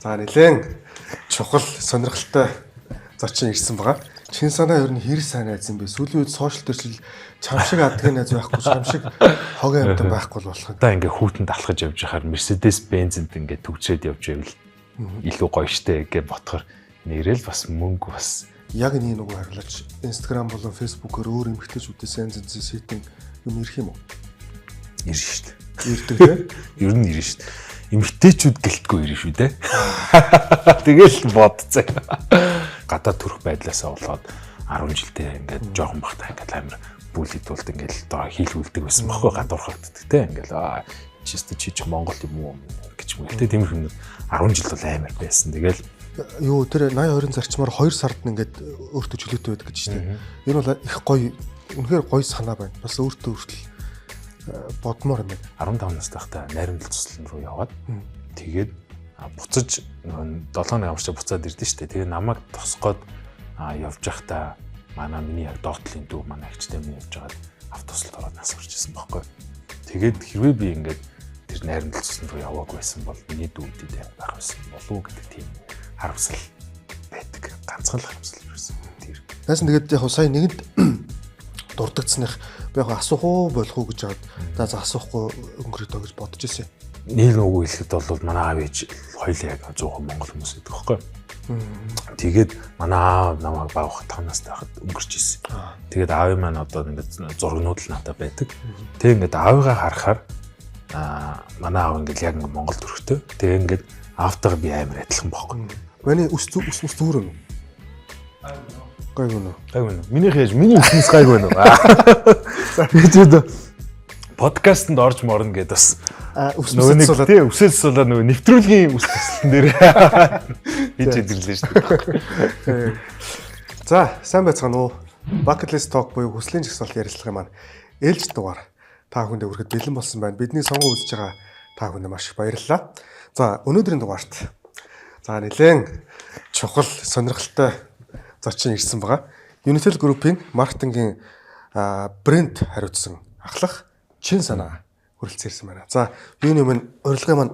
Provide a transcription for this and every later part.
За нэлээд чухал сонирхолтой зочин ирсэн байгаа. Чин санаа ер нь хэр сайн найз юм бэ? Сүүлийн үед сошиал дээр чил чам шиг адгийн найз байхгүй, чам шиг хогийн амтан байхгүй болох. Одоо ингээ хүүтэнд алхаж явж байхаар Mercedes Benz-д ингээ төвчээд явж байвал илүү гоё штэ гэж ботхоор нэрэл бас мөнгө бас яг нэг нөгөө хариулаач Instagram болон Facebook-оор өөр эмэгтэйчүүдээс янз янзын сэтэн юм ирэх юм уу? ирнэ штэ. Ирдэг тийм. Ер нь ирнэ штэ. Эмэгтэйчүүд гэлтгүй ирнэ шүү дээ. Тэгэл бодцоо. Гадаа төрөх байдлаасаа болоод 10 жилдээ ингээд жоохон бахтай ингээд амар бүлэгдүүлд ингээд хийлгүүлдэг байсан бохоо гадуурхагддаг те ингээд чи Монгол юм уу гэж юм те тиймэрхүү 10 жил бол амар байсан. Тэгэл юу тэр 80-20 зарчмаар 2 сард ингээд өөртөө чөлөөтэй байдаг гэж чинь. Энэ бол их гоё, үнэхээр гоё санаа байна. Бас өөртөө хүртэл бодмоор юм байна. 15 настай байхдаа найрамдал цуслан руу яваад тэгээд буцаж 7 аварчаа буцаад ирдэ штэ. Тэгээ намайг тосгоод явж байхдаа миний яг доотлын дүү манай агчтай минь явж байгаад автобусд ороод нас орж исэн байхгүй. Тэгээд хэрвээ би ингээд тэр найрамдал цуслан руу яваагүй байсан бол миний дүүдтэй байх байсан болов уу гэдэг тийм харамсал байдаг. Ганцхан л харамсал байсан. Тэр. Наасан тэгээд яг сая нэгэнд дурддагцсных би яг асуух уу болох уу гэж хаад за асуухгүй өнгөрөөдөө гэж бодож ирсэн. Нэг нүгүү хэлэхэд бол манай аав ээж хоёул яг 100% монгол хүмүүс гэдэг байхгүй. Тэгээд манай аав намайг баг 5 настай байхад өнгөрч ирсэн. Тэгээд аавын маань одоо ингээд зургнууд л надад байдаг. Тэгээд ингээд аавыгаа харахаар манай аав ингээд яг ингээд монгол төрхтэй. Тэгээд ингээд аавтайгаа би амар адилхан байхгүй. Миний ус зүгээр юм. Гайгүй нөө. Гайгүй нөө. Миний үснээс гайгүй нөө. За тэгээд подкастэнд орж морно гэдээ бас үсэлсүүлээд тий үсэлсүүлээд нөгөө нэвтрүүлгийн үс төслөн дээр хийж идэрлээ шүү дээ. За сайн байцгаана уу. Bucket list talk буюу хүслийн жагсаалт ярилцлагын маань ээлж дугаар та бүхэндээ хүрэхэд бэлэн болсон байна. Бидний сонгон үзэж байгаа та бүхэнд маш их баярлалаа. За өнөөдрийн дугаарт нэлээд чухал сонирхолтой зочин ирсэн байгаа. Unitel Group-ийн маркетингийн брэнд хариуцсан ахлах чин санаа хүрэлцээрсэн байна. За юуны өмнө урилгын маань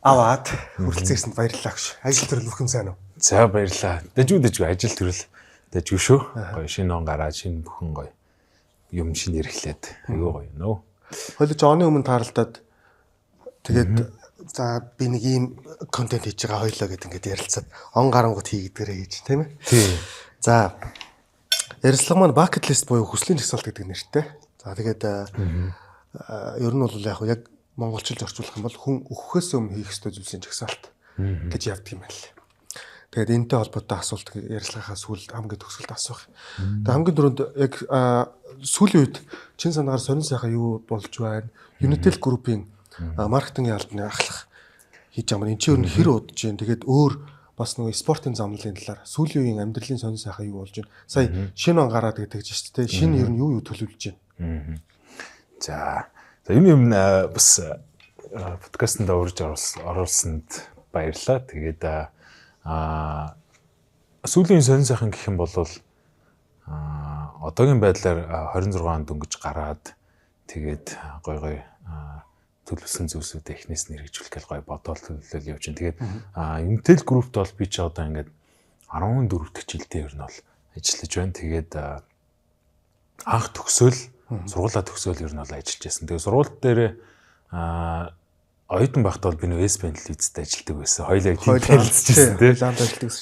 аваад хүрэлцээрсэнд баярлалаа гэж. Ажил төрөл бүхэн сайн уу? За баярлалаа. Дэжүү ажил төрөл дэжүү шүү. Гоё шинэ он гараад шинэ бүхэн гоё юм шинэ ирэхлээд аюу гоё нөө. Хойло оны өмнө тааралдаад тэгээд за би нэг ийм контент хийж байгаа хоёлоо гэдэг ингээд ярилцаад он гарангууд хийгдгээрэй гэж тийм ээ. Тийм. За ярилцлага маань bucket list буюу хүслийн жагсаалт гэдэг нэртэй. За тэгээд ер нь бол яг монголчилж орчуулах юм бол хүн өгөхөөс өмнө хийх ёстой зүйлсийн жагсаалт гэж явдаг юм байна. Тэгээд энэтэй холбоотой асуулт ярилцлагынхаа сүүлд хамгийн төгсгөлд асуух. Тэгээд хамгийн түрүүнд яг сүүлийн үед чин санаагаар сонин сайхан юу болж байна? Unitel Group-ийн маркетингийн албаны ахлах хийж байгаа юм. Энд чинь хэр удаж जैन. Тэгээд өөр бас нөгөө спортын замналын талаар сүүлийн үеийн амьдралын сонин сайхан юу болж байна? Сая шинэ он гараад гэдэг чинь шүү дээ. Шинэ ер нь юу төлөвлөж байна? За юм бас подкастэнд урьж оруулсанд баярлалаа. Тэгээд сүүлийн сонин сайхан гэх юм бол одоогийн байдлаар 26 онд дөнгөж гараад тэгээд гой төлөвлөсөн зүйлсүүд эхнээс нэргэжүүлэх гэл гой бодоод төлөвлөл явж байна. Тэгээд Unitel Group-т бол би ч одоо ингээд 14 дэх жилдээ ер нь бол ажиллаж байна. Тэгээд анх төгсөөл сургуулаа төгсөөл ер нь бол ажиллаж байсан. Тэгээд сургууль дээр оюутан байхдаа бол би нөө S-Band Leeds-д ажилладаг байсан. Хоёулаа тийм хэлцчихсэн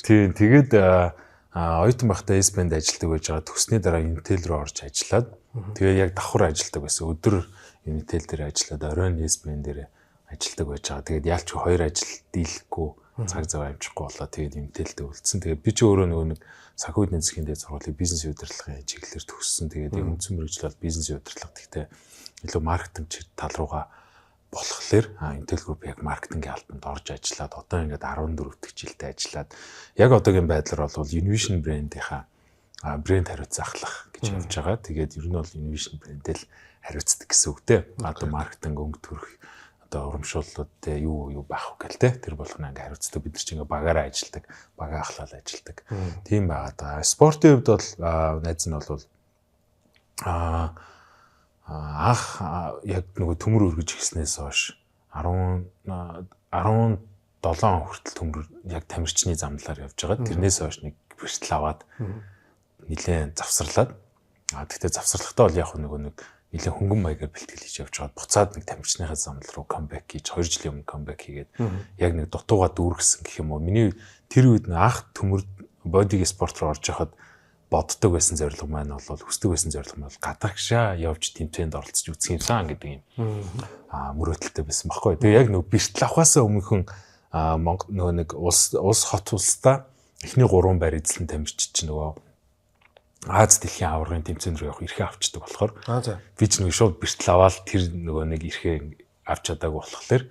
тийм. Тэгээд оюутан байхдаа S-Band ажилладаг байж байгаа. Төгснөний дараа Unitel руу орж ажиллаад тэгээд яг давхар ажилладаг байсан. Өдөр Unitel дээр ажиллаад оройн S-Band дээр ажилладаг байж байгаа. Тэгээд яалч хоёр ажил дийлэхгүй цаг зав амжихгүй болоо. Тэгээд Unitel-д үлдсэн. Тэгээд би ч өөрөө нөгөө нэг санхүү эдийн засгийн дэд сургуулийн бизнес удирдлагын чиглэлээр төгссөн. Тэгээд үндсэн мэргэжил бол бизнес удирдлага гэхдээ илүү маркетинг тал руугаа болохоор Unitel Group яг маркетингийн албанд орж ажиллаад одоо ингээд 14 дэх жилдээ ажиллаад яг одоогийн байдлаар бол Univision брэндийнхаа брэнд хариуцсан ахлах гэж явж байгаа. Тэгээд ер нь бол Univision брэндэл хариуцдаг гэсэн үг те. Одоо маркетинг өнгө төрөх одоо урамшууллууд юу байх вэ гэл те. Тэр болгоно ингээд хариуцдаг. Бид нар ч ингээд багаараа ажилладаг, багаа ахлал ажилладаг. Тийм байгаа даа. Спортын хувьд бол найз нь бол яг нөгөө төмөр өргөж гиснээс хойш 17 7 он хүртэл төмөр яг тамирчны замналаар явж байгаа. Тэрнээс хойш нэг бэртэл аваад нэлээд завсарлаад. Тэгтээ завсарлахдаа бол яг нэг нэлээд хөнгөн маягаар бэлтгэл хийж явж байгаад буцаад нэг тамирчныхаа замнал руу камбэк хийж 2 жилийн өмнө камбэк хийгээд яг нэг дутуугаа дүүргэсэн гэх юм уу. Миний тэр үед анх төмөр бодиг спорт руу орж яхад боддог байсан зорилго маань бол хүсдэг байсан зорилго маань гадагшаа явж тэмцээнд оролцож үзэх юмсан гэдэг юм мөрөөдөлтэй байсан баггүй. Тэгээ яг нөгөө бэртэл авахаасаа өмнөхөн нөгөө нэг улс хот улстай эхний 3 байр эзлэн тамирчид чинь нөгөө Аз дэлхийн аваргын тэмцээнд рүү явах эрхээ авчдаг болохоор би ч нэг шууд бэртэл аваад тэр нөгөө нэг эрхээ авч чадаагүй болохоор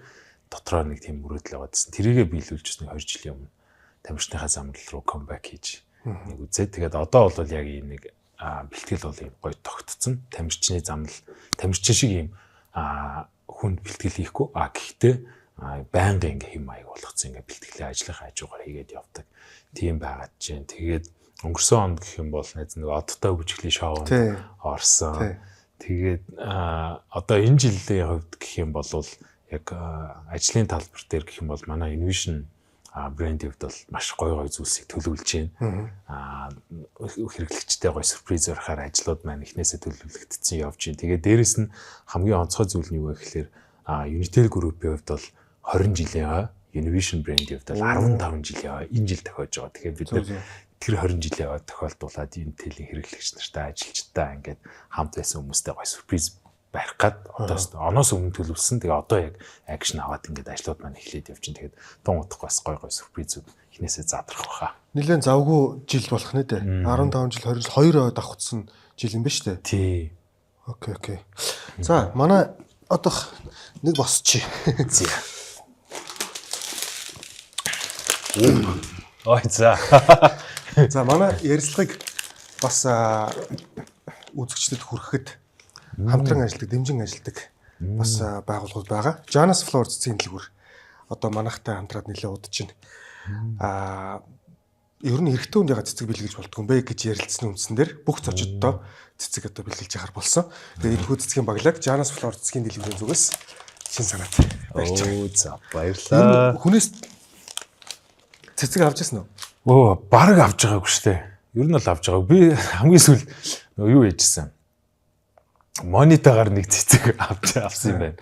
дотроо нэг тийм мөрөөдөл аваадсэн. Тэрийгээ биелүүлж нэг 2 жилийн өмнө тамирчныхаа замнал руу камбэк хийж нэг үзээ. Тэгээд одоо бол яг ийм нэг бэлтгэл бол ийм гоё тогтцсон. Тамирчны замнал, тамирчин шиг ийм хүнд бэлтгэл хийхгүй. Гэхдээ байнгын ингээ хэм маяг болгоцсон ингээ бэлтгэлийн ажлынхаа хажуугаар хийгээд явдаг. Тийм байгаад чинь. Тэгээд өнгөрсөн онд гэх юм бол нэг одтой бүжиглийн шоунд орсон. Тэгээд одоо энэ жилийн хувьд гэх юм бол яг ажлын талбар дээр гэх юм бол манай Innovation брендийн хувьд бол маш гоё зүйлсийг төлөвлөж байна. Хэрэглэгчтэй гоё сюрприз өрхөөр ажлууд маань эхнээсээ төлөвлөгдсөн явж байна. Тэгээд дээрэс нь хамгийн онцгой зүйл нь юу вэ гэхээр Unitel Group-ийн хувьд бол 20 жилийн Innovation брендийн хувьд бол 15 жилийн энэ жил тохиож байгаа. Тэгэхээр бид нар тэр 20 жилийн тохиолдуулаад Unitel-ийн хэрэглэгч нартай ажилчтай ингээд хамт байсан хүмүүстэй гоё сюрприз барих гад оноос өмнө төлөвлөсөн. Тэгээ одоо яг акшн аваад ингээд ажлууд маань эхлээд явж байна. Тэгээд тун утгагүй бас гоё сюрпризүүд эхнээсээ задрах баха. Нилээн завгүй жил болох нэ дээ. 15 жил 20 жил 2 давхцсан жил юм ба штэ. Тий. Окей. За манай одоо нэг босчих. Зя. Ой за. За манай ярилцлагыг бас үзэгчдэд хүрэхэд хамтран ажилладаг, дэмжин ажилладаг бас байгууллагууд байгаа. Janus Floor цэцгийн дэлгүүр одоо манайхтай хамтраад нэлээд удаж байна. Ер нь эрэгтэй хүндээ цэцэг бэлгэлж болдгоо юм бэ гэж ярилцсан үндсэн дээр бүх зочдод цэцэг одоо бэлгэлж яхаар болсон. Тэгээд энэ хүү цэцгийн баглаг Janus Floor цэцгийн дэлгүүрийн зүгээс шин санаат барьж байгаа. Оо за баярлалаа. Хүнээс цэцэг авч ирсэн үү? Оо баг авч байгаагүй штэ. Ер нь бол авч байгаа. Би хамгийн сүүл юу ээжсэн. Монитагаар нэг цэцэг авсан юм байна.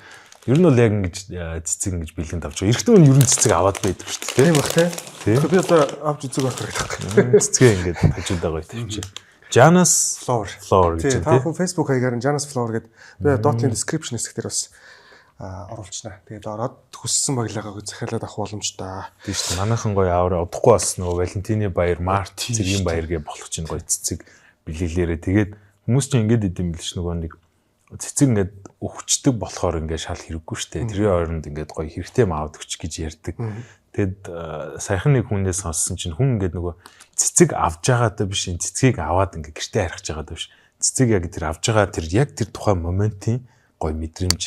Ер нь бол яг ингэж цэцэг ингэж бэлгэнд авч байгаа. Эрэгтэй хүн ер нь цэцэг аваад байдаг шүү дээ. Тийм бах тий. Би одоо авч үзэг байх хэрэгтэй. Цэцгээ ингэж хажууд байгаа юм чи. Janus Floor гэж тий. Та бүхэн Facebook хаягаар Janus Floor гэдэг би dot-ийн description хэсгээр бас оруулчихна. Тэгээд ороод хүссэн баглагаа захиалаад авах боломжтой. Тийм шүү дээ. Манайхан гоё аваар удахгүй бас нөгөө Валентины баяр, Март цэцгийн баяр гэ болох чинь гоё цэцэг бэлгэлээрээ. Тэгээд хүмүүс чинь ингэж идэм бил ш нөгөө нэг цэцэг ингээд өвчтөг болохоор ингээд шал хэрэггүй шүү дээ. Тэрийн ойронд ингээд гоё хэрэгтэй маавд өгч гэж ярьдаг. Тэгэд саяхан нэг хүнээс сонссон чинь хүн ингээд нөгөө цэцэг авж байгаадаа биш энэ цэцгийг аваад ингээд гэртээ харьж байгаадаа биш. Цэцэг яг тэр авж байгаа тэр яг тэр тухайн моментийн гоё мэдрэмж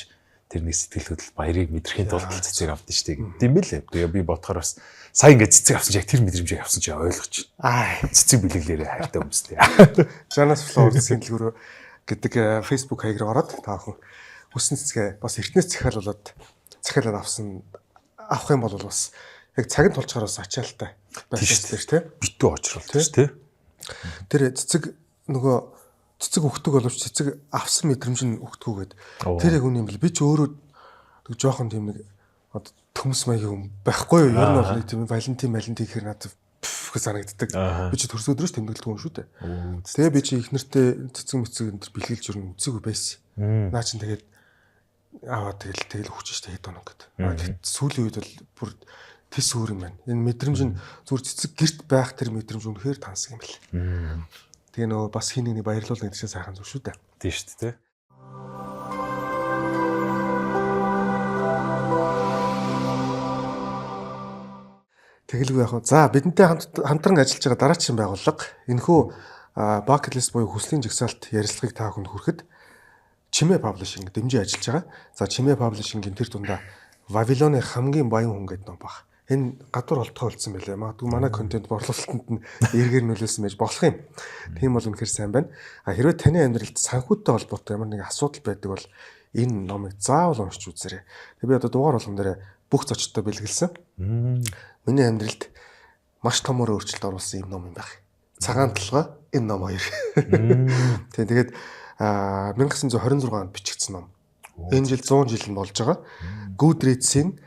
тэр нэг сэтгэл хөдлөл баярыг мэдрэхийн тулд цэцэг авдсан шүү дээ. Тийм билээ. Тэгээ би бодохоор бас сая ингээд цэцэг авсан чи яг тэр мэдрэмжийг авсан чи ойлгож байна. Цэцэг бэлгэлээрээ хайртай хүмүүстэй. Janus Floor цэцгийн дэлгүүр гэдэг Facebook хаягаар ороод та бүхэн хүссэн цэцгээ бас эртнээс захиалаад авах юм бол бас яг цагт тулчгаар бас ачаалтай байх шүү дээ. Битүү очролтой шүү дээ. Тэр цэцэг нөгөө цэцэг өгдөг боловч цэцэг авсан мэдрэмж нь өгдөггүйгээд тэр яг үн юм бэл би ч өөрөө жоохон тийм нэг одоо төмс маягийн юм байхгүй юу? Ер нь бол нэг тийм Валентин гэхээр надад гэж санагддаг. Би ч төрс өдрөөс тэмдэглэдэг юм шүү дээ. Тэгээ би чи их нэртэй цэцэг энэ бэлгэлж өрн үзээгүй байсан. Наа чин тэгээд аваад тэгэл өгч штэ хэд оноо гэдэг. Сүүлийн үед бол бүр тэс өөр юм байна. Энэ мэдрэмж нь зүгээр цэцэг гэрт байх тэр мэдрэмж үнэхээр тансаг юм бэл. Тэгээ нөгөө бас хин нэг баярлуулна гэдэг чинь сайхан зүйл шүү дээ. Тийм шүү дээ. Тэгэлгүй яг. За бидэнтэй хамтран ажиллаж байгаа дараагийн байгууллага энэхүү bucket list буюу хүслийн жагсаалт ярилцлагыг та бүхэнд хүрэхэд Чимээ Publishing дэмжиж ажиллаж байгаа. За Чимээ Publishing-ийн тэр дундаа Вавилоны хамгийн баян хүн гэдэг ном баг. Энэ гадуур олдгоо үлдсэн байлээ. Магадгүй манай контент борлуулалтанд нь эргээр нөлөөлсөн байж болох юм. Тийм бол үнэхээр сайн байна. Хэрвээ таны амьдралд санхүүтэй холбоотой ямар нэгэн асуудал байдаг бол энэ номыг заавал уншиж үзээрэй. Тэгээ би одоо дугаар болгон дээр бүх зочдтой бэлгэлсэн. Миний амьдралд маш томор өөрчлөлт оруулсан юм ном юм байна. Цагаан толгой энэ ном хоёр. Тэгээд 1926 онд бичигдсэн ном. Энэ жил 100 жил нь болж байгаа. Goodreads-ийн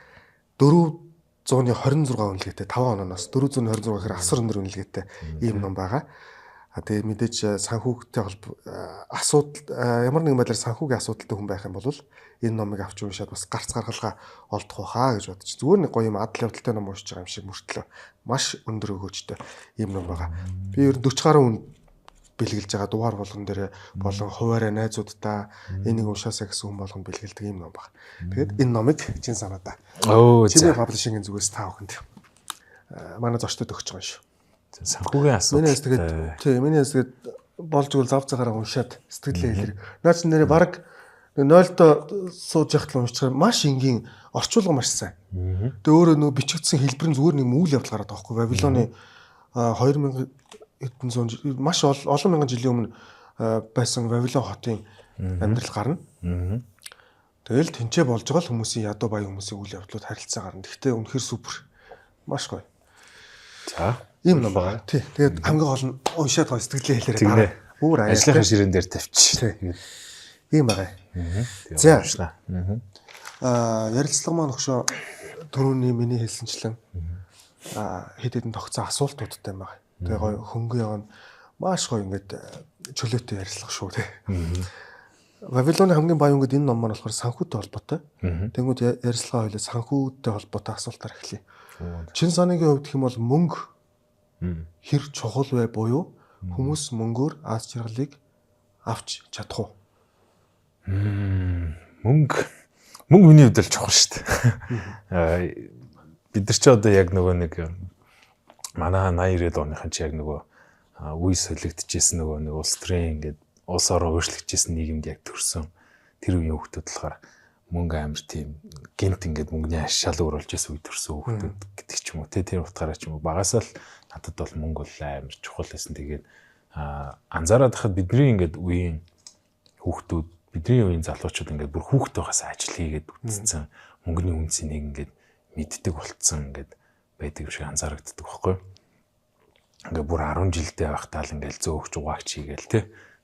426 үнэлгээтэй 5 ононоос 426 гэхээр асар өндөр үнэлгээтэй ийм ном байгаа. Тэгээ мэдээж санхүүгтэй асуудал ямар нэгэн байдлаар санхүүгийн асуудалтай хүн байх юм бол энэ номыг авч уншаад бас гарц гаргалгаа олдох байхаа гэж бодож. Зүгээр нэг гоё юм адал явдалтай ном уншиж байгаа юм шиг мөртлөө маш өндөр өгөөжтэй ийм ном байгаа. Би ер нь 40 гаруй хүн бэлгэлж байгаа дугаар болгон дээр болон хуваараа найзуудтай энийг уншаасаа гэсэн хүн болгон бэлгэлдэг ийм ном байна. Тэгээд энэ номыг чин санаадаа. Чимээ паблишингийн зүгээс та бүхэнд манай зочдод өгч байгаа юм шүү. Санхүүгийн асуудал. Миний тэгээд болж игэл зав цагаараа уншаад сэтгэлээ хэлэр. Наач нэрээ баг 0-до сууж яхад л уншчихсан маш энгийн орчуулга маш сайн. Тэгээ өөрөө нөгөө бичигдсэн хэлбэр нь зүгээр нэг үйл явдал гараад байгаа байхгүй. Вавилоны 2000 хэдэн зуун маш олон мянган жилийн өмнө байсан Вавилон хотын амьдрал гарна. Тэгэл тэнцээ болж байгаа л хүмүүсийн ядуу баян хүмүүсийн үйл явдлууд харилцаа гарна. Гэхдээ үнэхээр супер. Маш гоё. За ийм ном байгаа. Тий. Тэгээд хамгийн гол нь уншаад гоё сэтгэлээ хэлээрээ дараа. Өөр ажлынхаа ширээн дээр тавьчих. Ийм байгаа. За. Ярилцлага маань өгшөө түрүүний миний хэлсэнчлэн хэд хэдэн тогтсон асуултуудтай байгаа. Тэгээ гоё хөнгөн явна. Маш гоё ингээд чөлөөтэй ярилцлага шүү те. Вавилоны хамгийн баян гэдэг энэ ном маань болохоор санхүүтэй холбоотой. Тэнгүүд ярилцлага хоёлаа санхүүтэй холбоотой асуултаар эхлэе. Чин санаагийн хувьд гэх юм бол мөнгө хэр чухал вэ буюу хүмүүс мөнгөөр аз жаргалыг авч чадах уу? Мөнгө миний хувьд л чухал шүү дээ. Бид нар ч одоо яг нөгөө нэг манай 80-90 оныхан ч яг нөгөө үе солигдчихсэн нөгөө нэг улс төрийн ингээд улс ороо өөрчлөгдөжсэн нийгэмд яг төрсөн тэр үеийн хүмүүс болохоор мөнгө амар тийм гинт ингээд мөнгөний ашаал өөрөлж байсан үе төрсөн хүмүүс гэдэг ч юм уу тэр утгаараа ч юм уу багасаа л надад бол мөнгө бол амар чухал байсан. Тэгээд анзаараад хахад бидний ингээд үеийн хүүхдүүд бидний үеийн залуучууд ингээд бүр хүүхдтэй байхаас ажил хийгээд үтцсэн мөнгөний үнцийг ингээд мэддэг болцсон ингээд байдаг юм шиг анзаарагддаг байхгүй. Ингээд бүр 10 жилдээ байхдаа л ингээд зөөгч угаагч хийгээл те.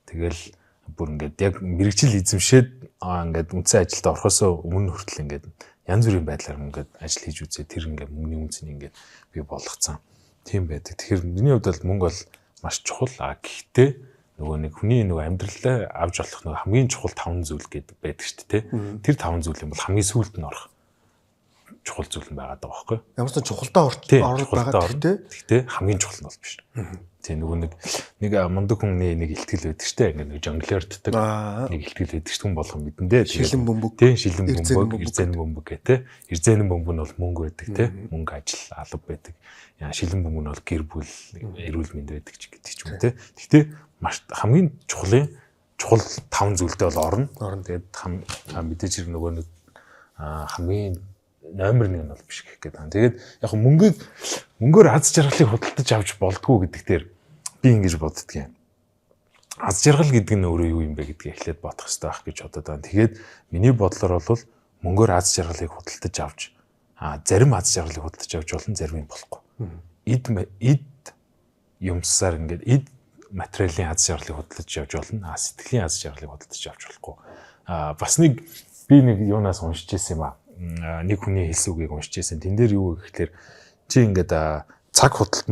Тэгэл бүр ингээд яг мэрэгжил эзэмшээд ингээд үнцэн ажилд орохосоо өмнө хүртэл ингээд янз бүрийн байдлаар ингээд ажил хийж үзээ тэр ингээд мөнгөний үнцнийг ингээд би болгоцсон. Тийм байдаг. Тэгэхээр миний хувьд бол мөнгө бол маш чухал. Гэхдээ нөгөө нэг хүний нөгөө амьдралаа авч болох нөгөө хамгийн чухал 5 зүйл гэдэг байдаг шүү дээ. Тэр 5 зүйл юм бол хамгийн сүүлд нь орох чухал зүйл нь байгаа даа байхгүй. Ямар ч чухалдаа орох байгаа гэхдээ хамгийн чухал нь бол биш. Тийм нөгөө нэг мундаг хүний нэг ихтгэл байдаг шүү дээ. Ингээд нэг жонглерддаг нэг ихтгэл байдаг шүү хүн болгон мэдэн дээ. Шилэн бөмбөг. Тийм шилэн бөмбөг, ирзэн бөмбөг гэх те. Ирзэн бөмбөг нь бол мөнгө байдаг те. Мөнгө ажил алба байдаг. Яа шилэн бөмбөг нь бол гэр бүл, эрүүл мэнд байдаг ч гэдэг ч юм те. Гэхдээ маш хамгийн чухал 5 зүйлдээ бол орно. Тэгээд мэдээж хэрэг нөгөө нэг хамгийн номер 1 нь бол биш гэх гээд байна. Тэгээд яг мөнгөөр аз жаргалыг худалдаж авч болдгоо гэдэг дээр би ингэж боддгийн. Аз жаргал гэдэг нь өөрөө юу юм бэ гэдгийг эхлээд бодох хэрэгтэй байх гэж бодод байна. Тэгээд миний бодлоор бол мөнгөөр аз жаргалыг худалдаж авч зарим аз жаргалыг худалдаж авч болно, зарим нь болохгүй. Эд юмсаар ингээд материалын аз жаргалыг худалдаж авч болно. Сэтгэлийн аз жаргалыг худалдаж авч болохгүй. Бас би нэг юунаас уншиж ирсэн юм аа. Нэг хүний хэлсэн үгийг уншиж ирсэн. Тэн дээр юу гэхээр чи ингээд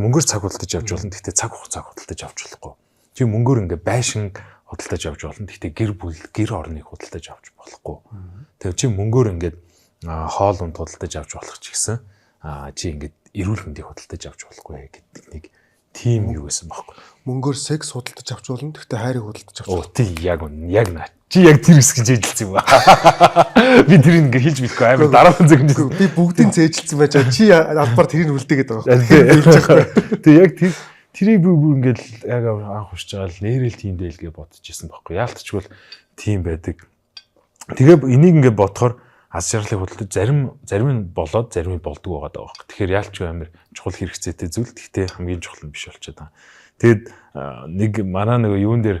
мөнгөөр цаг худалдаж авч болно. Гэхдээ цаг хугацааг худалдаж авч болохгүй. Чи мөнгөөр ингээд байшин худалдаж авч болно. Гэхдээ гэр орныг худалдаж авч болохгүй. Тэгээ чи мөнгөөр ингээд хоол унд худалдаж авч болох ч гэсэн чи ингээд эрүүл мэндийг худалдаж авч болохгүй гэдэг нэг тийм юу гэсэн бохоггүй. Мөнгөөр секс худалдаж авч болно. Гэхдээ хайрыг худалдаж авч. Оо тий яг наа. Чи яг тэр хэсэг хэлсэн юм ба. Би тэрийг ингээ хэлж мэдэхгүй амар дараахан зөв хэлсэн. Би бүгдийг зээжилсэн байж байгаа. Чи албаар тэрийг үлдээгээд байгаа. Тэгээ яг тэрийг би бүр ингээл яг анх уншиж байгаа л нэрэл тийм дээлгээ бодож исэн байхгүй. Яалтчгүй тийм байдаг. Тэгээ энийг ингээ бодохоор аз жаргалыг худалдаж зарим нь болоод зарим нь болдгоо байгаа даа байхгүй. Тэгэхээр яалтчгүй амар чухал хэрэгцээтэй зүйл. Гэхдээ хамгийн чухал нь биш болчиход байгаа. Тэгэд нэг манай нөгөө юун дээр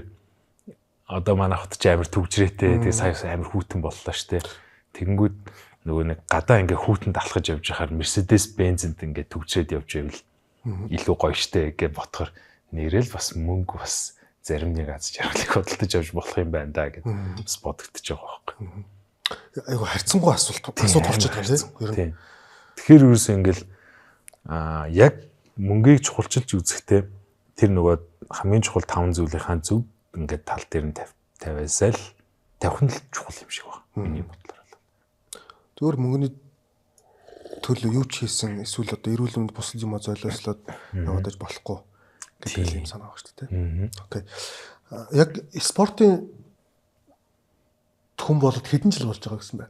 одоо манай хот ч амар төвжрээтэй тэгээ сая амар хүүтэн боллоо штэ. Тэгэнгүүт нөгөө нэг гадаа ингээ хүүтэнд алхаж явж байхаар Mercedes Benz-д ингээ төгжрээд явж байвал илүү гоё штэ гэж ботхоор нэрэл бас мөнгө бас зарим нэг аз жаргалыг хөдөлж авч болох юм байна да гэж бас бодогдож байгаа байхгүй. Айгу харьцангуй асуулт болж байгаа тийм. Тэгэхээр ерөөсөө ингээл яг мөнгийг чухалчилж үзэхдээ тэр нөгөө хамгийн чухал 5 зүйлийнхаа зөв ингээд тал дээр нь тавиасаа л тавих нь л чухал юм шиг байна. Миний бодлоор. Зүгээр мөнгөний төлөө юу ч хийсэн эсвэл одоо эрүүл мэнд бусад юм зойлоослоод яваад аж болохгүй гэдэг юм санаа байгаа шүү дээ. Окей. Яг спортын хүн болоод хэдэн жил болж байгаа гэсэн бэ?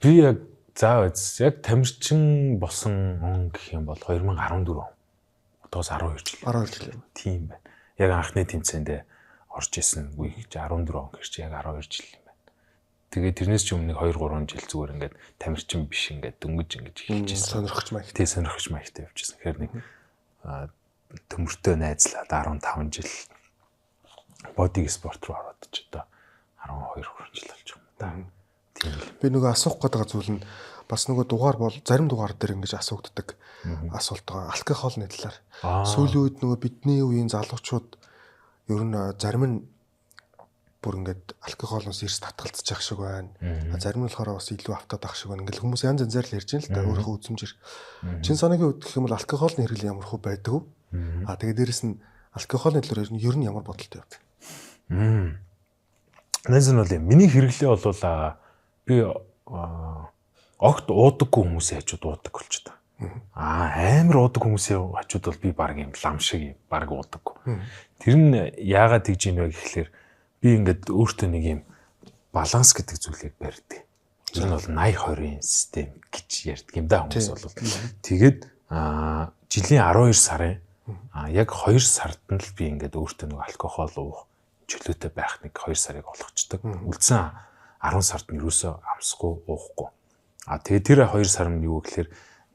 Би яг яг тамирчин болсон он гэх юм бол 2014 он. Одоос 12 жил. 12 жил юм. Тийм байна. Яг анхны тэмцээндээ орж исэн үе гэж 14 он гэрч яг 12 жил юм байна. Тэгээд тэрнээс ч өмнө 2 3 жил зүгээр ингээд тамирчин биш ингээд дөнгөж ингэж эхэлж исэн. Сонирхож маягтай. Тий, сонирхож маягтай явж исэн. Тэгэхээр нэг төмөртөө найзлаад 15 жил бодиг спорт руу ороод ч одоо 12 жил болж байгаа юм да. Би нөгөө асуух гэдэг зүйл нь бас нөгөө дугаар бол зарим дугаар дээр ингэж асуудаг асуулт байгаа. Алкогольны талаар. Сүүлийн үед нөгөө бидний үеийн залуучууд ер нь зарим нь бүр ингээд алкоголоос эрс татгалзаж явах шиг байна. Зарим нь болохоор бас илүү автаад авах шиг байна. Ингээл хүмүүс янз янзаар л ярьж байна л да. Өөрийнхөө үзмжээр. Чин санаагийн үед гэх юм бол алкогольны хэрэглээ ямар хөө байдаг вэ? Тэгээд дээрэс нь алкогольны талаар ер нь ямар бодолтой явдаг? Найз нь бол миний хэрэглээ бол би огт уудаггүй хүмүүсийн хажууд уудаг болчиход байгаа. Амар уудаг хүмүүсийн хажууд бол би баг юм лам шиг юм баг уудаггүй. Тэр нь яагаад тэгж ийн вэ гэхлээр би ингээд өөртөө нэг юм баланс гэдэг зүйлийг барьдаг. Тэр нь бол 80-20-ын систем гэж ярьдаг юм да хүмүүс бол. Тэгээд жилийн 12 сарын яг 2 сард нь л би ингээд өөртөө нэг алкогол уух чөлөөтэй байх нэг 2 сарыг олгочдөг. Үлдсэн 10 сард нь юусоо амсахгүй уухгүй. Тэгээд тэр 2 сар нь юу гэхээр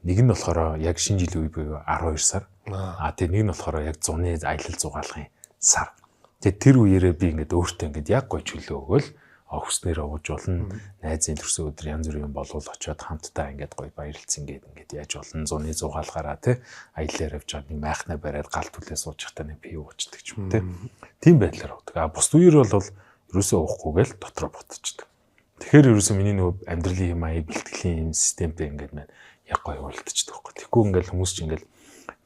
нэг нь болохоор яг шинэ жилийн үе буюу 12 сар. Тэгээд нэг нь болохоор яг зуны аялал зугаалгын сар. Тэгээд тэр үеэрээ би ингээд өөртөө ингээд яг гоё чөлөө өгөөл өгснээр ууж болно. Найзын төрсөн өдөр янз бүрийн юм болвол очиод хамтдаа ингээд гоё баярлцсан ингээд яаж болно. Зуны зугаалгаараа аяллаар явж байгаа нэг майхнаа бариад гал түлээ сууж захтаа нэг пив уучдаг ч юм тийм байдлаар уудаг. Бус үеэр бол ерөөсөө уухгүйгээл дотроо ботчихдаг. Тэгэхээр ерөөсөө миний нөгөө амьдралын юм аяа бэлтгэлийн юм системтэй ингээд маань яг гоё уралдчихдаг байхгүй. Тэгэхгүй ингээд хүмүүс чинь ингээд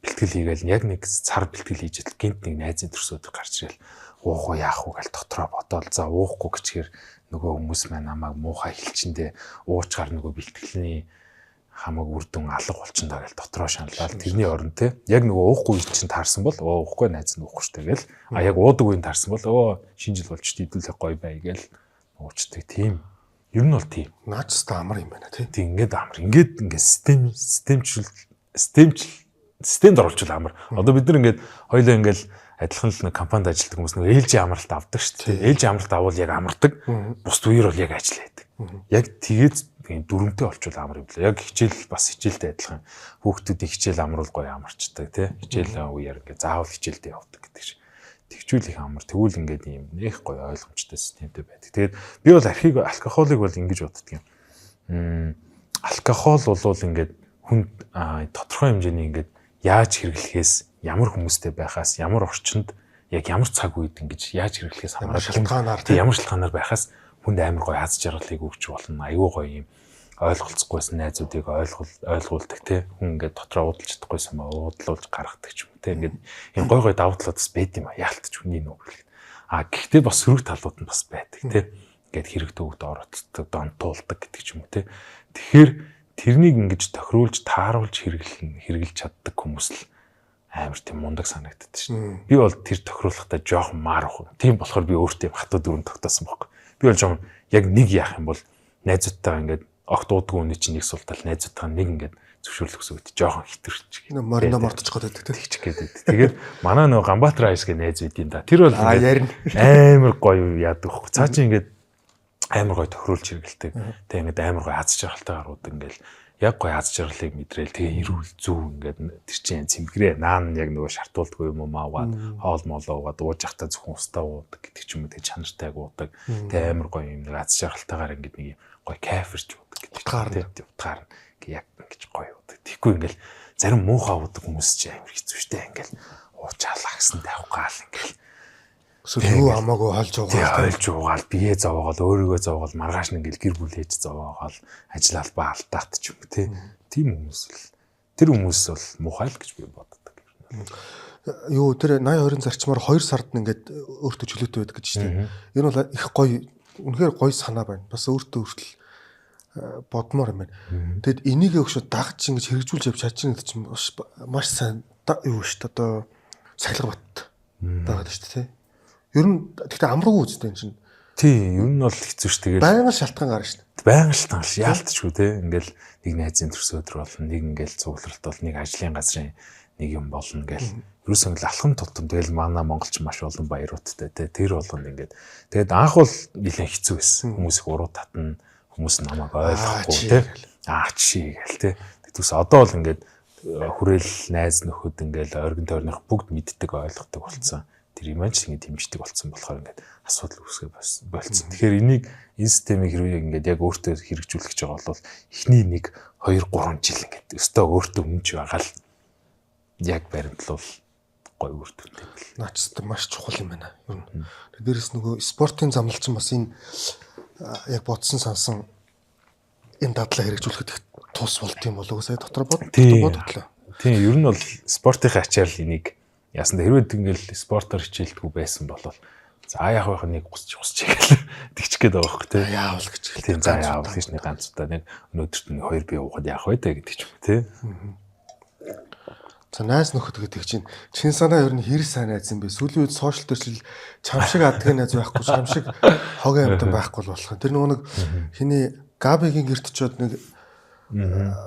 бэлтгэл хийгээл яг нэг цар бэлтгэл хийж идэл гинт нэг найзын төрсөд гарч ирэл уух уу яах уу гэж дотроо бодоол за уухгүй гэчихэр нөгөө хүмүүс маань намайг муухай хэлчиндээ уучгаар нөгөө бэлтгэлийн хамаг үрдэн алга болчихно гэж дотроо шаналал тэрний орон те яг нөгөө уухгүй чинь таарсан бол уухгүй найз нь уухгүй штэ гээл яг уудаг үеийн таарсан бол шинэ жил болж идүүлэх гоё бай гээл уучдаг тийм ер нь бол тийм наачста амар юм байна тий ингээд амар ингээд системд оруулчихвал амар одоо бид нар ингээд хоёлаа ингээд адилхан л нэг компанид ажилладаг хүмүүс нэг ээлжийн амралт авдаг шүү дээ. Ээлжийн амралт авал яг амардаг. Бус үеэр бол яг ажиллаа байдаг. Яг тэгээд дүрмтэй олчвол амар юм лээ. Яг хичээл бас хичээлтэй адилхан. Хүүхдүүдийн хичээл амруул гоё амарчдаг тий. Хичээл үеэр ингээ заавал хичээлдээ явдаг гэдэг шиг. Тэгчүүл их амар. Тэгвэл ингээд юм нэх гоё ойлгомжтой системтэй байдаг. Тэгээд би бол алкоголыг бол ингэж боддөг юм. Алкогол бол ингээд хүн тодорхой хэмжээний ингээд яаж хэрэглэхээс ямар хүмүүстэй байхаас ямар орчинд яг ямар цаг үед ингэж яаж хэрэглэхээс хамаарат ямар шалтгаанаар байхаас хүнд амар гоё аз жаргалыг өгч болно. Аюу гоё юм ойлголцохгүйсэн найзуудыг ойлгуулдаг те хүн ингээд дотроо уудалж чадахгүйсэн маа уудлуулж гаргадаг ч юм те ингээд юм гоё давуу талууд бас байд юм а яалтч хүний нүгэл. Гэхдээ бас сөрөг талууд нь бас байдаг те ингээд хэрэгтэй өгд оролцдог донтуулдаг гэдэг ч юм те. Тэгэхээр тэрнийг ингэж тохируулж тааруулж хэрэглэж чаддаг хүмүүс л амар тийм мундаг санагддаг шин. Би бол тэр тохируулахтаа жоохон маарах. Тийм болохоор би өөртөө хатуу дүрэн тогтоосон байхгүй. Би бол жоохон яг нэг яах юм бол найзуудтайгаа ингээд огт уудгүй үний чинь нэг суултал найзуудтайгаа нэг ингээд зөвшөөрлөх гэсэн үг жоохон хитэрч. Морино морточих гээд байдаг тэгчих гээд байдаг. Тэгээд манай нөгөө Ганбаатар айсгийн найз байдیں۔ Тэр бол амар гоё яадаг байхгүй. Цаа чи ингээд амар гоё тохируулж хэрэгэлдэг. Тэг ингээд амар гоё аз жаргалтай гарууд ингээд яг гоё аз жаргалыг мэдрээл тэгээ ирүүл зүв ингээд тэр чинь цэмгэрээ наан яг нөгөө шартуулдгүй юм аваад хоол молоо уугаад ууж явахдаа зөвхөн устаа уудаг гэдэг ч юм уу тэгээ чанартай уудаг тэгээ амар гоё юм нэг аз жаргалтайгаар ингээд нэг гоё кайферч уудаг гэдэг утгаар яг ингэж гоё уудаг тэггүй ингээд зарим муухай уудаг хүмүүс ч амар хэцүү шттэ ингээд уучаалаа гэсэн тавих гал ингээд юу хамаагүй холж уугаал бие зовоогоол өөрийгөө зовоогоол маргааш нь ингээл гэр бүл хийж зовоогоол ажил албаа алдаат ч юм тийм хүмүүс л тэр хүмүүс бол муухай л гэж би боддог. Юу тэр 80 20 зарчмаар 2 сард нь ингээд өөртөө чөлөөтэй байдаг гэж чинь. Энэ бол их гоё үнэхээр гоё санаа байна. Бас өөртөө хүртэл бодмоор юм байна. Тэгэд энийг өгшө дагж ингэж хэрэгжүүлж явж чадчих гэдэг чинь маш сайн юу шүү дээ. Одоо сахилга бат байгаад шүү дээ. Ер нь гэхдээ амруугүй үстэй юм чинь. Тийм, ер нь бол хэцүү ш. Тэгээд байнга шалтгаан гарна ш. Байнга шалтгаан яалтчгүй те. Ингээл нэг найзын төрсөн өдөр болно, нэг ингээл цугларт бол, нэг ажлын газрын нэг юм болно гээл. Ерөөсөө ингээл алхам тутам тэгэл манай монголч маш олон баяруудтай те. Тэр болгонд ингээд. Тэгээд анх бол нэлээд хэцүү байсан. Хүмүүс их уруу татна, хүмүүс намайг ойлгохгүй те. Чи гээл те. Тэгтээс одоо бол ингээд хүрээл найз нөхөд ингээл оргин тойрных бүгд мэддэг ойлгодог болсон. Тэр юм ч ингэ дэмждэг болсон болохоор ингээд асуудал үүсгэж болцсон. Тэгэхээр энийг энэ системийг хэрвээ ингээд яг өөртөө хэрэгжүүлэх гэж байгаа бол эхний 1 2 3 жил ингээд өстөө өөртөө өмнөж байгаа л яг баримтлал гой үрдүнтэй бэл. Наачтай маш чухал юм байна. Ер нь. Дээрээс нөгөө спортын замналчин бас энэ яг бодсон сансан энэ дадлаа хэрэгжүүлэхэд их тус болд юм болов уу сая дотор бодлоо. Тийм, ер нь бол спортын ачаар л энийг яасан хэрвээ ингээл спортоор хичээлдэггүй байсан бол за яах вэ нэг гусч гээл тэгчих гээд байгаа байхгүй тий. Яавал гэж хэл. Тийм за яавал гэж нэг ганц удаа нэг өнөөдөрт нэг 2 бие уухад яах вэ гэдэг ч юм тий. За найз нөхөд гэдэг чинь чин санаа ер нь хэр сайн найз юм бэ? Сүүлийн үед сошиал дээр чил чам шиг адгийн найз байхгүй, чам шиг хогийн амтан байхгүй л болох. Тэр нөгөө нэг хиний Габигийн гэрт очиод нэг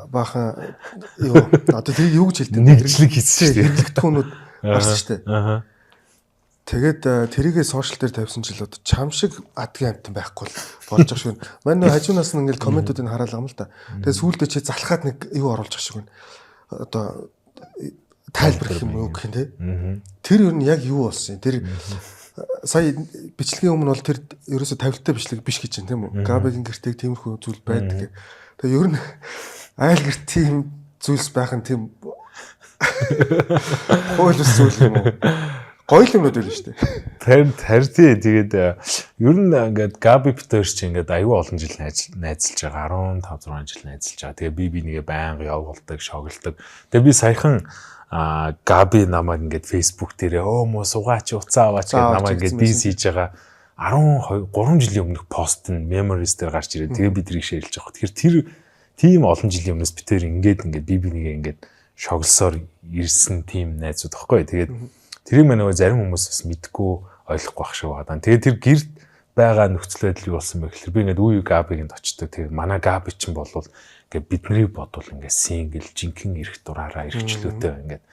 баахан юу одоо тэр юу гэж хэлдэг нэгжлэг хийсэн шүү дээ. Хэрэглэгдэх хүнүүд гарсан шүү дээ. Тэгээд тэрийгээ сошиал дээр тавьсан чил одоо чам шиг адгийн амтан байхгүй л болж байгаа шүү. Манай хажуунаас нь ингээл комментуудыг хараалаа юм л да. Тэгээд сүүлдээ чи залхаад нэг юу оруулж байгаа шүү. Одоо тайлбарлах юм уу гэх юм те. Тэр ер нь яг юу болсон юм? Тэр сая бичлэгийн өмнө бол тэр ерөөсө тавилттай бичлэг биш гэж байна тийм үү? Габигийн гэртийг тиймэрхүү зүйл байдаг. Тэгээ ер нь айл гэрт тийм зүйлс байх нь тийм хойлос зүйл юм уу? Гоё юмнууд байл шүү дээ. Тарти тэгээд ер нь ингээд Габи Питер чи ингээд аюу олон жил найзалж байгаа 15 6 жил найзалж байгаа. Тэгээ би нэгэ байнга явуулдаг, шоглдог. Тэгээ би саяхан Габи намайг ингээд Facebook дээрээ муу сугаач уцаа аваач гэдэг намайг ингээд бис хийж байгаа 3 жилийн өмнөх пост нь memories дээр гарч ирээд тэгээ би тэрийг шеэрлж байгаа. Тэгэхээр тэр тийм олон жилийн өмнөөс би тэр ингээд би нэгэ ингээд шоглосоор ирсэн тийм найзууд байхгүй. Тэгээд тэрийг нөгөө зарим хүмүүс бас мэдгүй ойлгохгүй байх шиг байна. Тэгээд тэр гэрд байгаа нөхцөл байдал юу болсон бэ гэхээр би ингээд үе Габигэнд очдог. Тэгээд манай Габи чинь болвол ингээд бидний бодвол ингээд сингл жинхэнэ эрх дураараа эрхчлөөтэй ингээд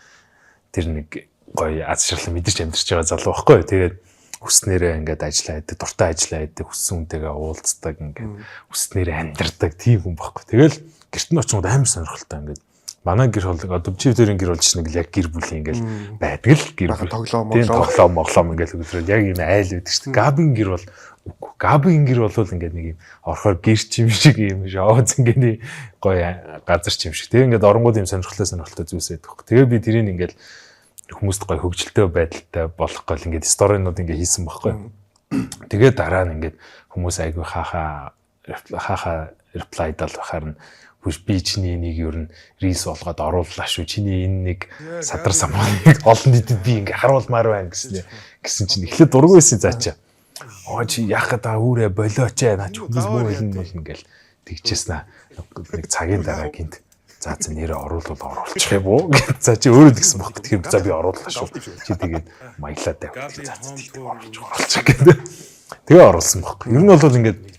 тэр нэг гоё аз жаргал мэдэрч амьдарч байгаа залуу байхгүй. Тэгээд хүснээрээ ингээд ажиллаа байдаг, дуртай ажиллаа байдаг, хүссэн үнтэйгээ уулздаг ингээд хүснээрээ амьдардаг тийм хүн байхгүй. Тэгэл гэрт нь очиод амар сонирхолтой ингээд манай гэр бол одоо чивдэрийн гэр болж нэг яг гэр бүлийн ингээл байдаг л гэр бүл тоглоом моглоом ингээл үзрэл яг юм айл байдаг шүү дээ. Габигийн гэр бол Габигийн гэр бол ингээд нэг юм орохоор гэр чим шиг юм шоуз ингээд гоё газар чим шиг тийм ингээд оронгууд юм сонирхолтой зүйлс байдаг. Тэгээ би тэрийг ингээд хүмүүст гоё хөгжилтэй байдалтай болох гол ингээд сторинууд ингээд хийсэн байхгүй. Тэгээ дараа нь ингээд хүмүүс айгүй хаахаа reply дал бахаар нь би чиний энийг ер нь рис болгоод орууллаа шүү. Чиний энэ нэг садар самааныг олон нийтэд би ингээ харуулмаар байна гэсэн чинь эхлээд дургүй байсан заачаа. Чи яах гэдэг үүрээ болооч наач хүмүүс муу хэлнэ ингээл тэгчээснэ. Нэг цагийн дараа гинт за нэрээ оруулчих юм уу гэж за чи өөрөө тэгсэн баг. Тэгэхээр за би орууллаа шүү. Чи тэгээд маялаа тавь. За тийм оруулчих гэдэг. Тэгээ оруулсан баг. Ер нь бол ингээд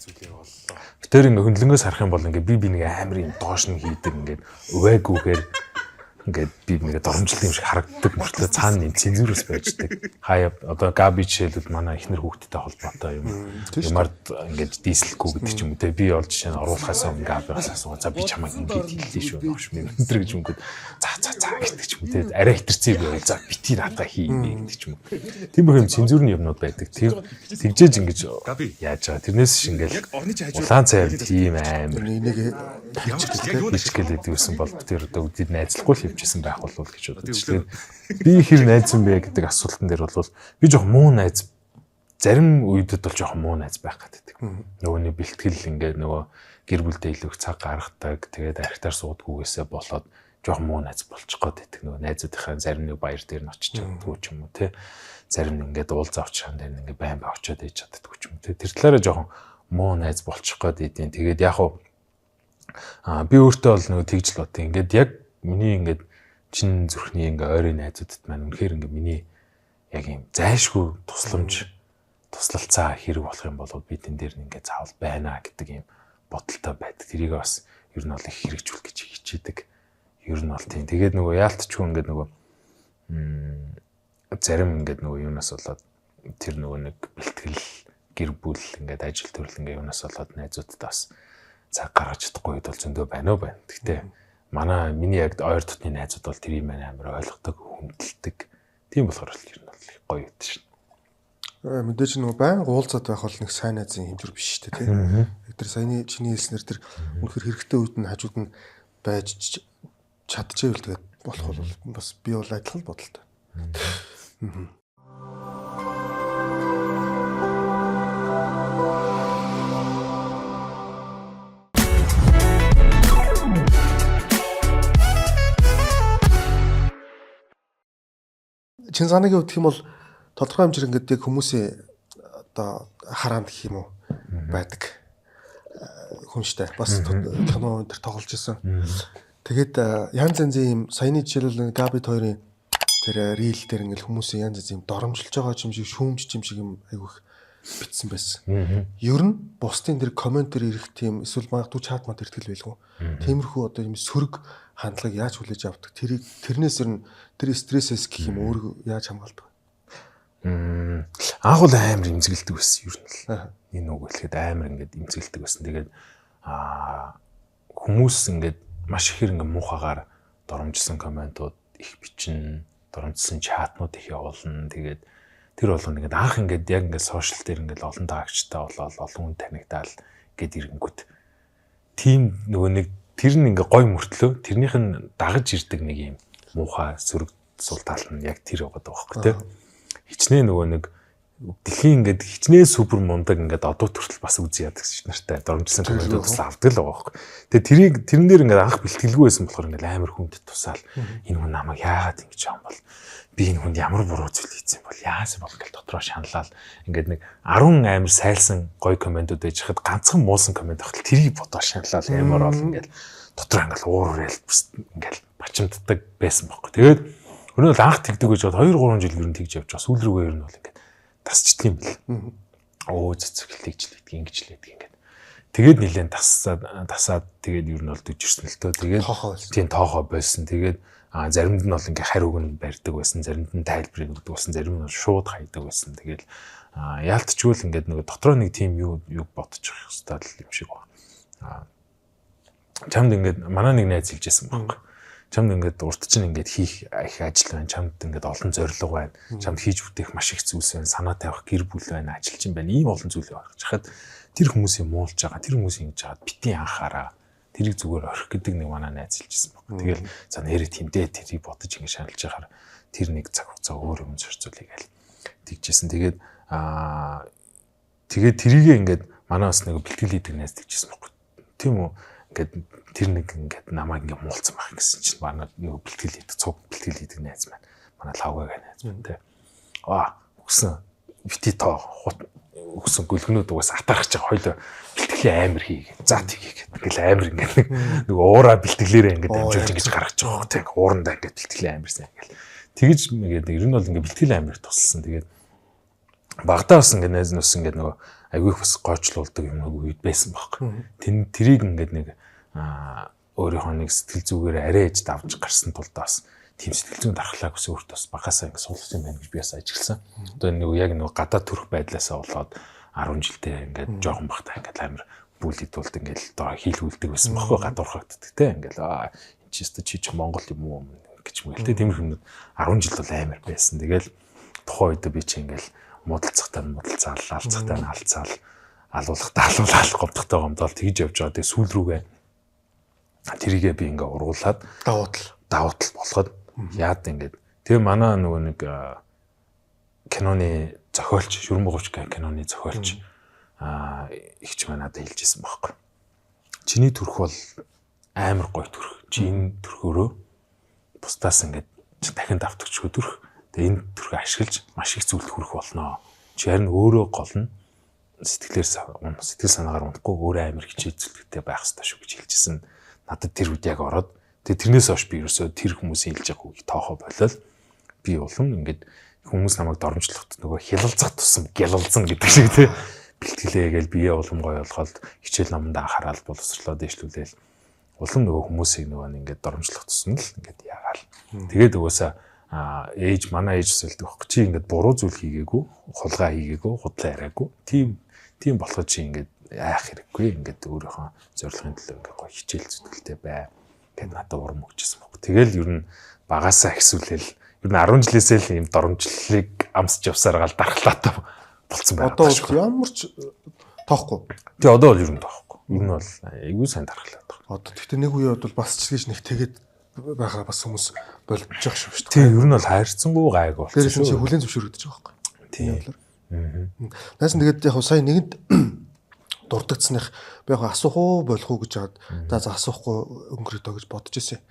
тэр ингээ хөндлөнгөөс харах юм бол ингээ би нэг амар юм доош нь хийдэг ингээ увайгүйгээр ингээд би нэгэ доромжлол юм шиг харагддаг мөртлөө цаана юм цензурус байждаг. Хаяа одоо Габи жишээлбэл манай ихнэр хүүхдтэй холбоотой юм. Ямар ингээд дийслэхгүй гэдэг ч юм уу те. Би бол жишээ нь оруулахаас өмнө Габиас асуугаа. За би чамайг ингээд хэллээ шүү багш минь өнтер гэж юм гээд за гэдэг ч юм уу те. Арай хитэрцээ байвал за бити надаа хий гэдэг ч юм уу. Тийм бүх юм цензурны юмнууд байдаг. Тэгжээж ингэж яаж байгаа. Тэрнээс ш ингээд улаан цайв тийм амар энийг хичгэлээд байсан бол тэр одоо үдид найзлахгүй л хөвчсэн байх болов уу гэж бодож байна. Би хэр найзсан бэ гэдэг асуултан дээр бол би жоох муу найз зарим үедэд бол жоох муу найз байх гэдэг. Нөгөөний бэлтгэл ингээд нөгөө гэр бүлдээ илүү их цаг гаргадаг. Тэгээд архитаар суудгүйгээсээ болоод жоох муу найз болчих гээд байдаг. Нөгөө найзуудынхаа зарим нэг баяр дээр нь очиж чаддгүй ч юм уу те. Зарим нь ингээд уул завч шан дээр ингээд байн ба очиод ээж чаддгүй ч юм уу те. Тэр талаараа жоохон муу найз болчих гээд идэв. Тэгээд яг уу би өөртөө бол нөгөө тэгж л бод. Ингээд яг миний ингээд чин зүрхний ингээ ойрын найзуудад маань үнэхээр ингээ миний яг юм зайлшгүй туслалцаа хэрэг болох юм бол би тэн дээр ингээ заавал байна гэдэг юм бодолтой байдаг. Тэрийг бас ер нь бол их хэрэгжүүл гэж хичээдэг. Ер нь бол тийм. Тэгээд нөгөө яалтчгүй ингээ нөгөө зарим ингээ нөгөө юунаас болоод тэр нөгөө нэг бэлтгэл гэр бүл ингээ ажил төрөл ингээ юунаас болоод найзуудад бас цаг гаргаж чадахгүй үед бол зөндөө байна уу байна. Гэхдээ миний яг ойр дотны найзууд бол тэрийг маань амар ойлгодог, хүндэлдэг. Тийм болохоор л ер нь бол гоё гэдэг шин. Мэдээж нөгөө байн уулзаад байх бол нэг сайн найзын хэмжүүр биш шүү дээ тийм. Тэр саяны чиний хэлснээр тэр үнэхээр хэрэгтэй үед нь хажууд нь байж чадчихвэл тэгээд болох бол бас би бол адилхан бодолтой. Чин санаагийн хувьд юм бол тодорхой хэмжээр ингээд яг хүмүүсийн одоо хараанд гэх юм уу байдаг хүнштэй бас кино энэ төр тоглож исэн. Тэгээд янз янзын юм саяны жишээлбэл Габи хоёрын тэр рил дээр ингээд хүмүүсийн янз янзын юм доромжилж байгаа юм шиг шүүмжч юм шиг юм айгүйх битсэн байсан. Ер нь бусдын тэр комментээр ирэх тийм эсвэл магадгүй чат мод иртгэл байлгүй. Тиймэрхүү одоо юм сөрөг хандлагыг яаж хүлээж авдаг тэрнээс ер нь тэр стрессээс гэх юм өөрөө яаж хамгаалдаг вэ? Анх бол амар имзэгэлдэг байсан ер нь л. Энэ үг хэлэхэд амар ингээд имзэгэлдэг байсан. Тэгээд хүмүүс ингээд маш ихээр ингээд муухагаар доромжсон комментууд их бичнэ, доромжсон чатнууд их явуулна. Тэгээд тэр болгоно ингээд анх ингээд яг ингээд сошиал дээр ингээд олон таагчтай болоод олон хүн танигдаал гэд ирэнгүүт тийм нөгөө нэг тэр нь ингээ гой мөртлөө тэрнийх нь дагаж ирдэг нэг юм муухай сөрөг сул тал нь яг тэр байгаа байхгүй тий. Хичнээн нөгөө нэг дэлхийн ингээд хичнээн супер мундаг ингээд одоо төртөл бас үзий яадаг ш нартай доромжлсан комментууд бас авдаг л байгаа байхгүй. Тэгээ тэрэн дээр ингээд анх бэлтгэлгүй байсан болохоор ингээд амар хүнд тусаал энэ хүн намайг яагаад ингэж байгаа юм бол би энэ хүнд ямар буруу зүйл хийсэн бол яасан бол гэж дотроо шаналал ингээд нэг 10 амар сайлсан гоё комментууд байж хад ганцхан муусан коммент авахт тэрийг бодоо шаналал амар бол ингээд дотроо ингээд уурал ингээд бачимддаг байсан байхгүй. Тэгээд өнөө л анх тэгдэг гэж бод 2-3 жил ер нь тэгж явж байгаа. Сүүл рүүгээ ер нь бол ингээд тасчдаг юм бэл. Цэцгэлтэгж л идэх ингэж л идэх ингээд. Тэгээд нилээн тасаад тэгээд ер нь бол дүжирсэн л тоо. Тэгээд тийм тоохоо байсан. Тэгээд заримд нь бол ингээ хариуг нь барьдаг байсан, заримд нь тайлбарыг өгдөг байсан, зарим нь шууд хайдаг байсан. Тэгэл яалтчгүй л ингээд нөгөө дотроо нэг тийм юу бодчих хэвээр юм шиг байна. Чамд ингээд манай нэг найз хэлжсэн байхгүй. Чамд ингээд урд чинь ингээд хийх их ажил байна, чамд ингээд олон зорилго байна, чамд хийж бүтээх маш их зүйлс байна, санаа тавих гэр бүл байна, ажилч юм байна, ийм олон зүйл байна. Хахад тэр хүмүүсийн муулж байгаа, тэр хүмүүсийн ингэж байгаа битгий анхаараа тэрийг зүгээр орхих гэдэг нэг манай найз хэлжсэн баг. Тэгэл за нэрээ тэмдээ тэрийг бодож ингэ шаналж яхаар тэр нэг цаг хугацаа өөр юм зорцуулъя гээл тэгжсэн. Тэгээд тэрийгээ ингээд манай бас нэг бэлтгэл хийдэг найз тэгжсэн баг. Тийм үү? Ингээд тэр нэг ингээд намайг ингээд муулцсан байх гэсэн чинь манай нэг бэлтгэл хийдэг цуг бэлтгэл хийдэг найз маань. Манай лавгагийн найз маань тий. Өгсөн бити тоо өгсөн гөлгнүүд угаас атархаж байгаа хоёлоо бэлтгэлийн амир хийгээд за тгийгээд ингээл амир ингээд нэг уураа бэлтгэлээрээ ингээд амжуулж ингэж гаргаж байгаа тийм уурандаа ингээд бэлтгэлийн амирсан ингээл тэгэж ингээд ер нь бол ингээд бэлтгэлийн амир тусалсан. Тэгээд багтаа бас ингээд найз нус ингээд нөгөө айгүйх бас гойчлуулдаг юм уу үед байсан байхгүй. Тэрийг ингээд нэг өөрийнхөө нэг сэтгэл зүгээр арай ээж давж гарсан тулд бас тийм сэтгэл зүйн дархлаа гэсэн өөртөө бас багасаа ингэ суулгаж юм байна гэж би бас ажигласан. Одоо нэг яг нэг гадаад төрөх байдлаасаа болоод 10 жилдээ ингээд жоохон бахтай ингээд амар бүлэд тулд ингээд доо хийлгүүлдэг байсан баггүй гадуурхагддаг те ингээд энэ чи ч Монгол юм уу гэж мэл те тиймэрхүү 10 жил бол амар байсан. Тэгэл тухайн үед би чи ингээд муудалцахтаа муудалцаал алцахтаа алцаал алуулахтаа алуулаад говтохтой гомдол тэгж явж байгаа. Тэгээ сүүл рүүгээ тэрийгээ би ингээ ургуулад давуу тал болгоод яад ингээд тэгээ манай нөгөө нэг киноны зохиолч Шүрэн Бугууч киноны зохиолч ихч манад хэлжсэн байхгүй. Чиний төрх бол амар гоё төрх. Чи энэ төрхөөрөө бусдаас ингээд дахин давтагчгүй төрх. Тэгээ энэ төрхөө ашиглаж маш их зүйлд хүрэх болно. Чи харин өөрөө гол нь сэтгэл санаагаар унахгүй өөрөө амар хичээл зүтгтэй байх хэрэгтэй шүү гэж хэлжсэн. Надад тэр үед яг ороод тэгээ тэрнээс хойш би ерөөсөө тэр хүмүүсийн хэлж байгааг тоохоо болол би улам ингээд хүмүүс намайг дормжлоход нөгөө хялалцах тусам гялалзан гэдэг шиг тий бэлтгэлээ гээл бие улам гоё болгоод хичээл номонд анхаарал боловсрлоо дэвшлүүлээл улам нөгөө хүмүүсийг нөгөө ингээд дормжлох тусам л ингээд яагаал тэгээд угаасаа ээж манай ээж өсөлдөг байхгүй чи ингээд буруу зүйл хийгээгүй хулгай хийгээгүй худлаа яриаггүй тийм болоход чи ингээд яах хэрэггүй ингээд өөрийнхөө зорилгын төлөө ингээд гоё хичээл зүтгэлтэй бай гэд надад урам өгчсэн баг. Тэгэл ер нь багасаа ихсүүлээл ер нь 10 жилээсээ л ийм доромжллыг амсч явсаар гал дархлаатай болцсон байна. Одоо ямар ч тоохгүй. Тий одоо бол ер нь тоохгүй. Ер нь бол айгүй сайн дархлаад байна. Одоо тэгтээ нэг үе бол бас ч гэж нэг тэгээд байхаа бас хүмүүс болж явах шүү дээ. Тий ер нь бол хайрцангуй гайг болсон шүү. Тэр чинь хүлэн зөвшөөрөгдөж байгаа байхгүй. Тий. Наас тэгээд яг сая нэгэнд дурддагцсных би яг асуух уу болох уу гэж хаад за асуухгүй өнгөрөөдөө гэж бодож ирсэн.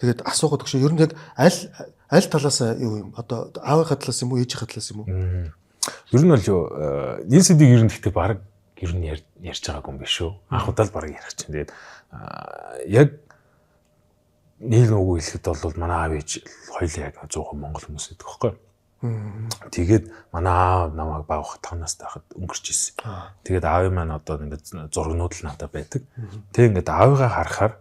Тэгээд асуухад өгшөө ер нь яг аль талаас юу юм одоо аавынхаа талаас юм уу ээжийнхаа талаас юм уу? Ер нь бол юу энэ сэдвийг ер нь гэхдээ баг ер нь ярьж байгаагүй юм биш үү? Анхудаа л баг ярих чинь. Тэгээд яг нийл нүгүү хэлэхэд бол манай аав ээж хоёулаа яг 100% монгол хүмүүс гэдэг байхгүй. Тэгээд манай аав намайг баг 5 настай байхад өнгөрч ирсэн. Тэгээд аавын маань одоо ингээд зургнууд л надад байдаг. Тэгээд ингээд аавыгаа харахаар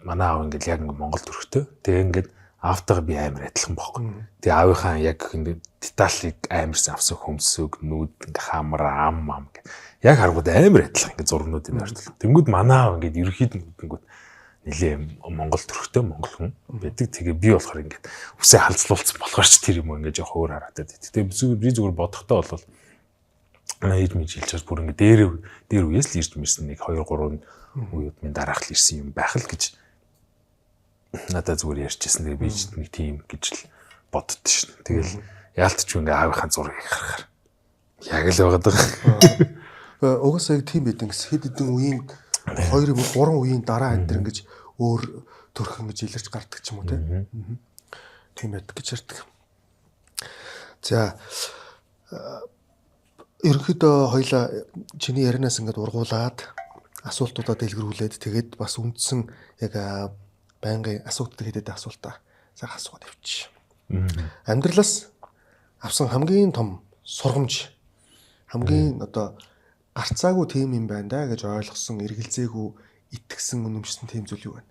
манай аав ингээд яг ингээд монгол төрхтэй. Тэгээд ингээд аавтайгаа би амар адилхан байхгүй. Тэгээд аавынхаа яг ингээд деталийг амарсан авсан хөмсөг нүүд ингээд хамар ам гэх. Яг харгууд амар адилхан ингээд зургнуудын ойртол. Тэнгүүд манай аав ингээд ерөөхдөө нэлээ монгол төрхтэй монгол хүн байдаг. Тэгээ би болохоор ингээд үсээ халзлуулсан болохоор ч тэр юм ингээд жоох өөр харагдаад. Тэгээ би зүгээр бодохдоо бол ээж мэж хэлж бүр ингээд дээр үеэс л ирж мэрсэн нэг 2 3 үеуд минь дараах л ирсэн юм байх л гэж надад зүгээр ярьжсэн. Тэгээ би нэг тийм гэж л боддоо шин. Тэгэл яалтчгүй ингээд аавынхаа зургийг харахаар яг л байгаад байгаа. Угаасаа яг тийм байд ингээд хэд хэдэн үеийн 2 3 үеийн дараа энэ ингэж өөр төрх ингэж илэрч гардаг ч юм уу тийм байдаг гэж ярьдаг. За ерөнхийдөө хоёлаа чиний ярианаас ингэж ургуулад асуултуудаа дэлгэрүүлээд тэгээд бас үндсэн яг байнгын асуудаг хэдэд асуултаа сайхан асуугаад явчих. Амьдралаас авсан хамгийн том сургамж хамгийн одоо гарцаагүй тийм юм байна да гэж ойлгосон, эргэлзээгүй, итгэсэн, үнэмшсэн тийм зүйл юу вэ?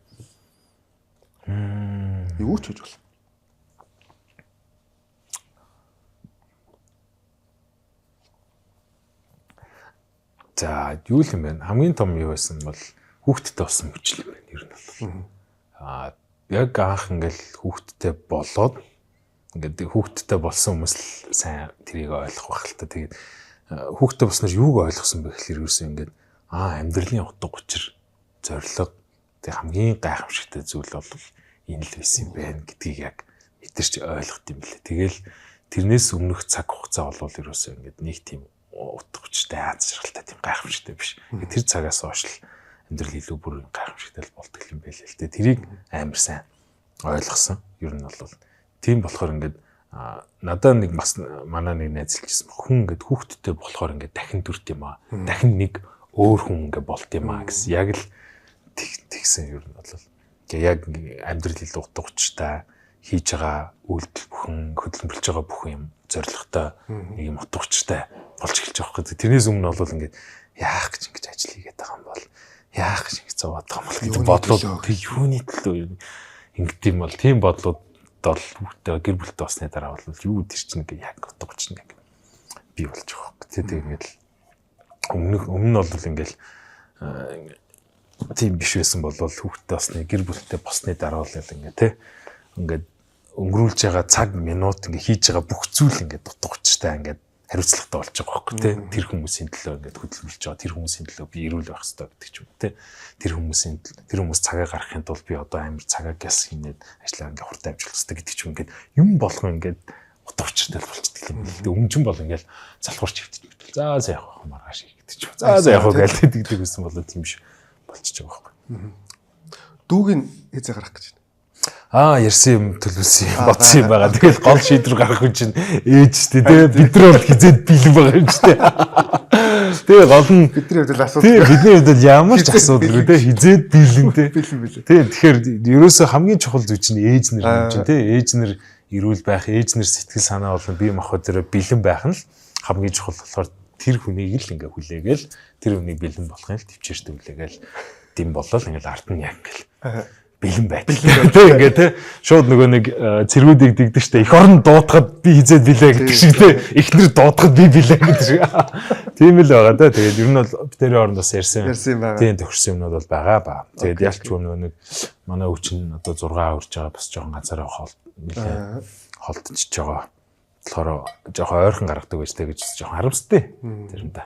Юу ч гэж бол. За, юу юм бэ? Хамгийн том юу байсан бол хүүхдтэй болсон мөчл юм байна ер нь бол. Яг анх ингээл хүүхдтэй болоод ингээд хүүхдтэй болсон хүмүүс л сайн тэрийг ойлгох байх л та. Тэгээд хүүхдтэй болсноор юуг ойлгосон бэ гэхээр ерөөсөө ингээд амьдралын утга учир зорилго тэг хамгийн гайхамшигтай зүйл бол энэ л байсан юм байна гэдгийг яг мэдэрч ойлгох юм лээ. Тэгэл тэрнээс өмнөх цаг хугацаа бол ерөөсөө ингээд нэг тийм утга учиртай аз жаргалтай тийм гайхамшигтай биш. Тэр цагаас хойш л амьдрал илүү бүр гайхамшигтай болдог юм байл л дээ. Тэрийг амар сайн ойлгосон. Ер нь бол тийм болохоор ингээд надад нэг бас манай нэг найз хэлжсэн хүн ингээд хүүхдтэй болохоор ингээд дахин дүрт юм аа. Дахин нэг өөр хүн ингээд болт юм аа гэсэн. Яг л тэгсэн ер нь бол яг амьдрал илүү утга учиртай хийж байгаа үйлдэл бүхэн хөдөлмөрлж байгаа бүх юм зоригтой нэг юм утга учиртай болж эхэлж байгаа хэрэг. Тэрнээс өмнө бол ингээд яах гэж ингэж ажил хийгээд байгаа юм бол яах шиг зовоод байгаа юм бол бодлоо юуны төлөө ингэдэм юм бол тийм бодлууд бол хүүхдээ гэр бүлтэй болсны дараа бол юу тэр чинь ингээ яг утга чинь ингээ бий болж байгаа хөөх. Тэгээд ингээл өмнө нь бол ингээл тийм биш байсан бол хүүхдээ болсны гэр бүлтэй болсны дараа бол ингээ те ингээд өнгөрүүлж байгаа цаг минут ингээ хийж байгаа бүх зүйл ингээ утга учиртай ингээ хариуцлагатай болж байгаа хөөх те тэр хүмүүсийн төлөө ингээ хөдөлмөрлж байгаа тэр хүмүүсийн төлөө би эрүүл байх хэрэгтэй гэдэг ч юм те тэр хүмүүс цагаа гаргахын тулд би одоо амар цагаа гяс хийнээд ажиллаа ингээ хурдан амжуулах хэрэгтэй гэдэг ч юм ингээд юм болгоо ингээд утга учиртай болчихдаг юм л дээ. Өмнө бол ингээл залхуурч хөвтөж за явах маргааш гэдэг ч юм. За явах гэдэг байсан бол тийм ш болчихж байгаа хөөх. Дүүгийн хязгаар гарах гэж байна. Ярьсан юм төлөвлөсөн юм бодсон юм байгаа. Тэгэл гол шийдвэр гаргах хүн чинь ээж штэ тий. Бид нар бол хизээд бэлэн байгаа юм штэ. Тэгээ гол нь бидний хувьд л асуудал. Тий бидний хувьд л ямар ч асуудалгүй тий. Хизээд бэлэн тий. Бэлэн. Тий тэгэхээр ерөөсөө хамгийн чухал зүйл чинь ээж нар юм чинь тий. Ээж нар эрүүл байх, ээж нар сэтгэл санаа болон бие махбод зэрэг бэлэн байх нь л хамгийн чухал болохоор тэр хүнийг л ингээ хүлээгээл тэр хүнийг бэлэн болохын л төвчээртэй хүлээгээл дэм болол ингээл ард нь яг ингээл бэлэн байдаг. Тэ ингээ тэ шууд нөгөө нэг цэргүүдийг дэгдэг штэ. Эх орон дуудахад би хизээд билээ гэдэг шиг тэ. Эхнэр дуудахад би билээ гэдэг шиг. Тийм л байгаа да. Тэгээд ер нь бол битэрийн оронд бас ярьсан байгаа. Тийм төгссөн юмнууд бол байгаа ба. Тэгээд ялч нөгөө нэг манай өвчин одоо 6 хүрж байгаа бас жоохон ганцаараа холдчихж байгаа. Тэгэхээр жоохон ойрхон гаргадаг байж тэ гэж жоохон харамстай. Тэрэндээ.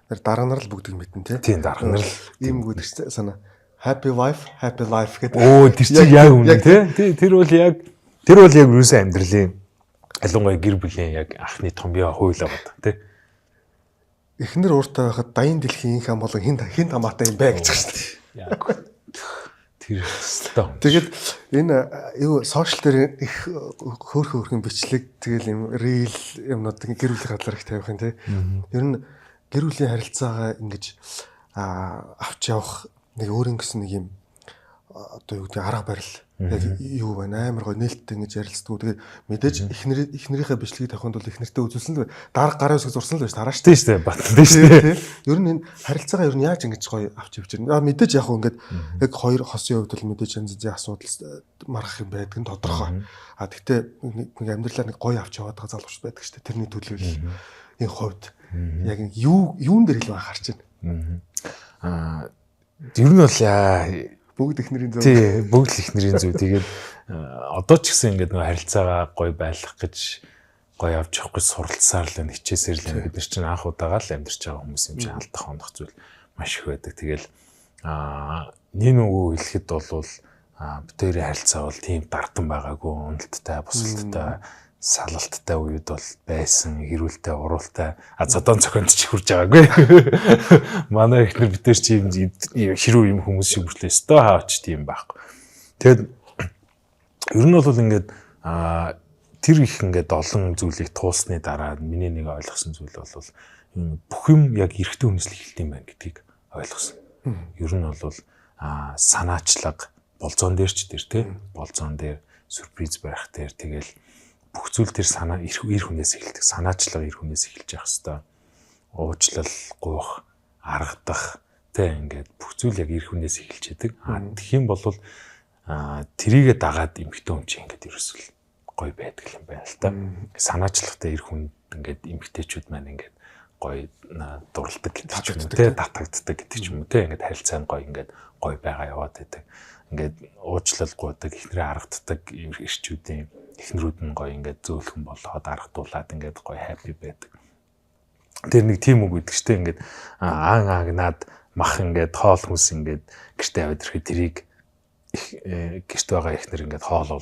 Тэр дарга нар л бүгдийг мэднэ тэ. Тийм дарга нар л ийм бүгд санаа. Happy wife, happy life гэдэг. Тэр чинь яг үнэ тий. Тэр бол яг юусэн амьдралын ялангуяа гэр бүлийн яг анхны томьёо хуйлаа бод тий. Эхнэр ууртай байхад даян дэлхийн хам болон хин хамаатай юм бай гэж байна шүү дээ. Яг тэр өстой. Тэгээд энэ юу сошиал дээр их хөөрхөн бичлэг тэгэл юм рил юмнууд гэр бүлийн хадлаар их тавих юм тий. Ер нь гэр бүлийн харилцаагаа ингэж авч явах нэг өөр ингэсэн нэг юм одоо юу гэдэг арга барил яг юу байна амар гоо нээлттэй ингэж ярилцдаг. Тэгээд мэдээж эхнэрийнхээ бичлэгийг тавихын тулд эхнэртэй үзүүлсэн л дарга гарын үсэг зурсан л байж тараа шүү дээ. Батлаа шүү дээ. Ер нь энэ харилцаагаа ер нь яаж ингэж гоё авч явж байна. Мэдээж яг ингээд яг хоёр хосын хувьд бол мэдээж янз янзын асуудал маргах юм байдаг нь тодорхой. Гэхдээ нэг амьдралаа нэг гоё авч яваад байгаа залууч байдаг шүү дээ. Тэрний төлөөлөл энэ хувьд яг юун дээр илүү анхаарч байна. Тэр нь бол бүгд эхнэрийн зөв. Тий, бүгд л эхнэрийн зөв. Тэгээд одоо ч гэсэн ингээд нөгөө харилцаагаа гоё байлгах гэж гоё авч явах гэж суралцсаар л энэ хичээсээр л бид нар чинь анх удаага л амьдарч байгаа хүмүүс юм чинь алдах хондох зүйл маш их байдаг. Тэгэл нэг нөгөө хэлэхэд бол битэрийн харилцаа бол тийм дардан байгаагүй, уналттай, бусалттай, салалттай үед бол байсан, хэрүүлтэй, уруултай, зодон цохинд ч хурж байгаагүй. Манай ихнэр битэр чи юм хэрүү юм хүмүүс шиг бүтлээ өстой хаач тийм байхгүй. Тэгэд ер нь бол ингээд тэр их ингээд олон зүйлийг туусны дараа миний нэг ойлгосон зүйл бол бүх юм яг эрэгтэй хүнээс л эхэлт юм байна гэдгийг ойлгосон. Ер нь бол санаачлаг болзоон дээр ч тэр тий болзоон дээр сюрприз барих дээр тэгэл бүх зүйл тэр санаа эр хүнээс эхэлдэг. Санаачлага эр хүнээс эхэлж явах хэвээр. Уучлал, гуйх, аргадах тэ ингээд бүх зүйл яг эр хүнээс эхэлж яадаг. Тэгэх юм бол тэрийгэ дагаад эмэгтэй хүн чинь ингээд ерөөсөл гоё байдаг юм байна л та. Санаачлагтай эр хүн ингээд эмэгтэйчүүд маань ингээд гоё дурладаг гэдэг ч юм уу тэ татагддаг гэдэг ч юм уу тэ ингээд харилцаа гоё ингээд гоё байгаа яваад байдаг. Ингээд уучлал гуйдаг, ихнэрээ аргаддаг ирчүүдийн эхнэрүүд нь гоё ингээд зөөлхөн болоод аргадуулаад ингээд гоё хаппи байдаг. Тэр нэг тийм үг гэдэг чтэй ингээд агнаад мах ингээд хоол хүнс ингээд гэртээ аваад ирэхэд тэрийг гэрт байгаа эхнэр ингээд хоол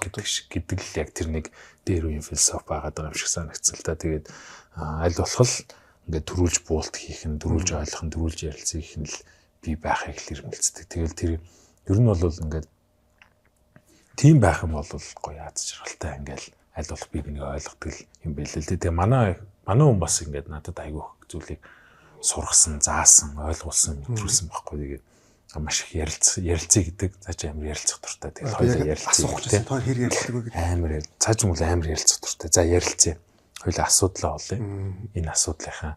гэдэг л яг тэр нэг дээр үеийн философи байгаад байгаа юм шиг санагдсан л та. Тэгээд аль болох ингээд төрүүлж буулт хийх нь, төрүүлж ойлгох нь, төрүүлж ярилцах их нь л бий байхыг л ирмэлцдэг. Тэгэл тэр ер нь бол ингээд тийм байх юм бол гоё аз жаргалтай ингээл аль болох би нэг ойлгодог юм байл л дээ. Тэгээ манай хүн бас ингээд надад айгүй зүйлийг сургасан, заасан, ойлгуулсан, мэдрүүлсэн байхгүй. Тэгээд маш их ярилцъя гэдэг. Цааш амар ярилцах дуртай. Тэгээд хоёулаа ярилцъя. Асуух хэр ярилцдаг вэ гэдэг. Амар цааш мөл амар ярилцах дуртай. За ярилцъя. Хоёулаа асуудлаа олъё. Энэ асуудлынхаа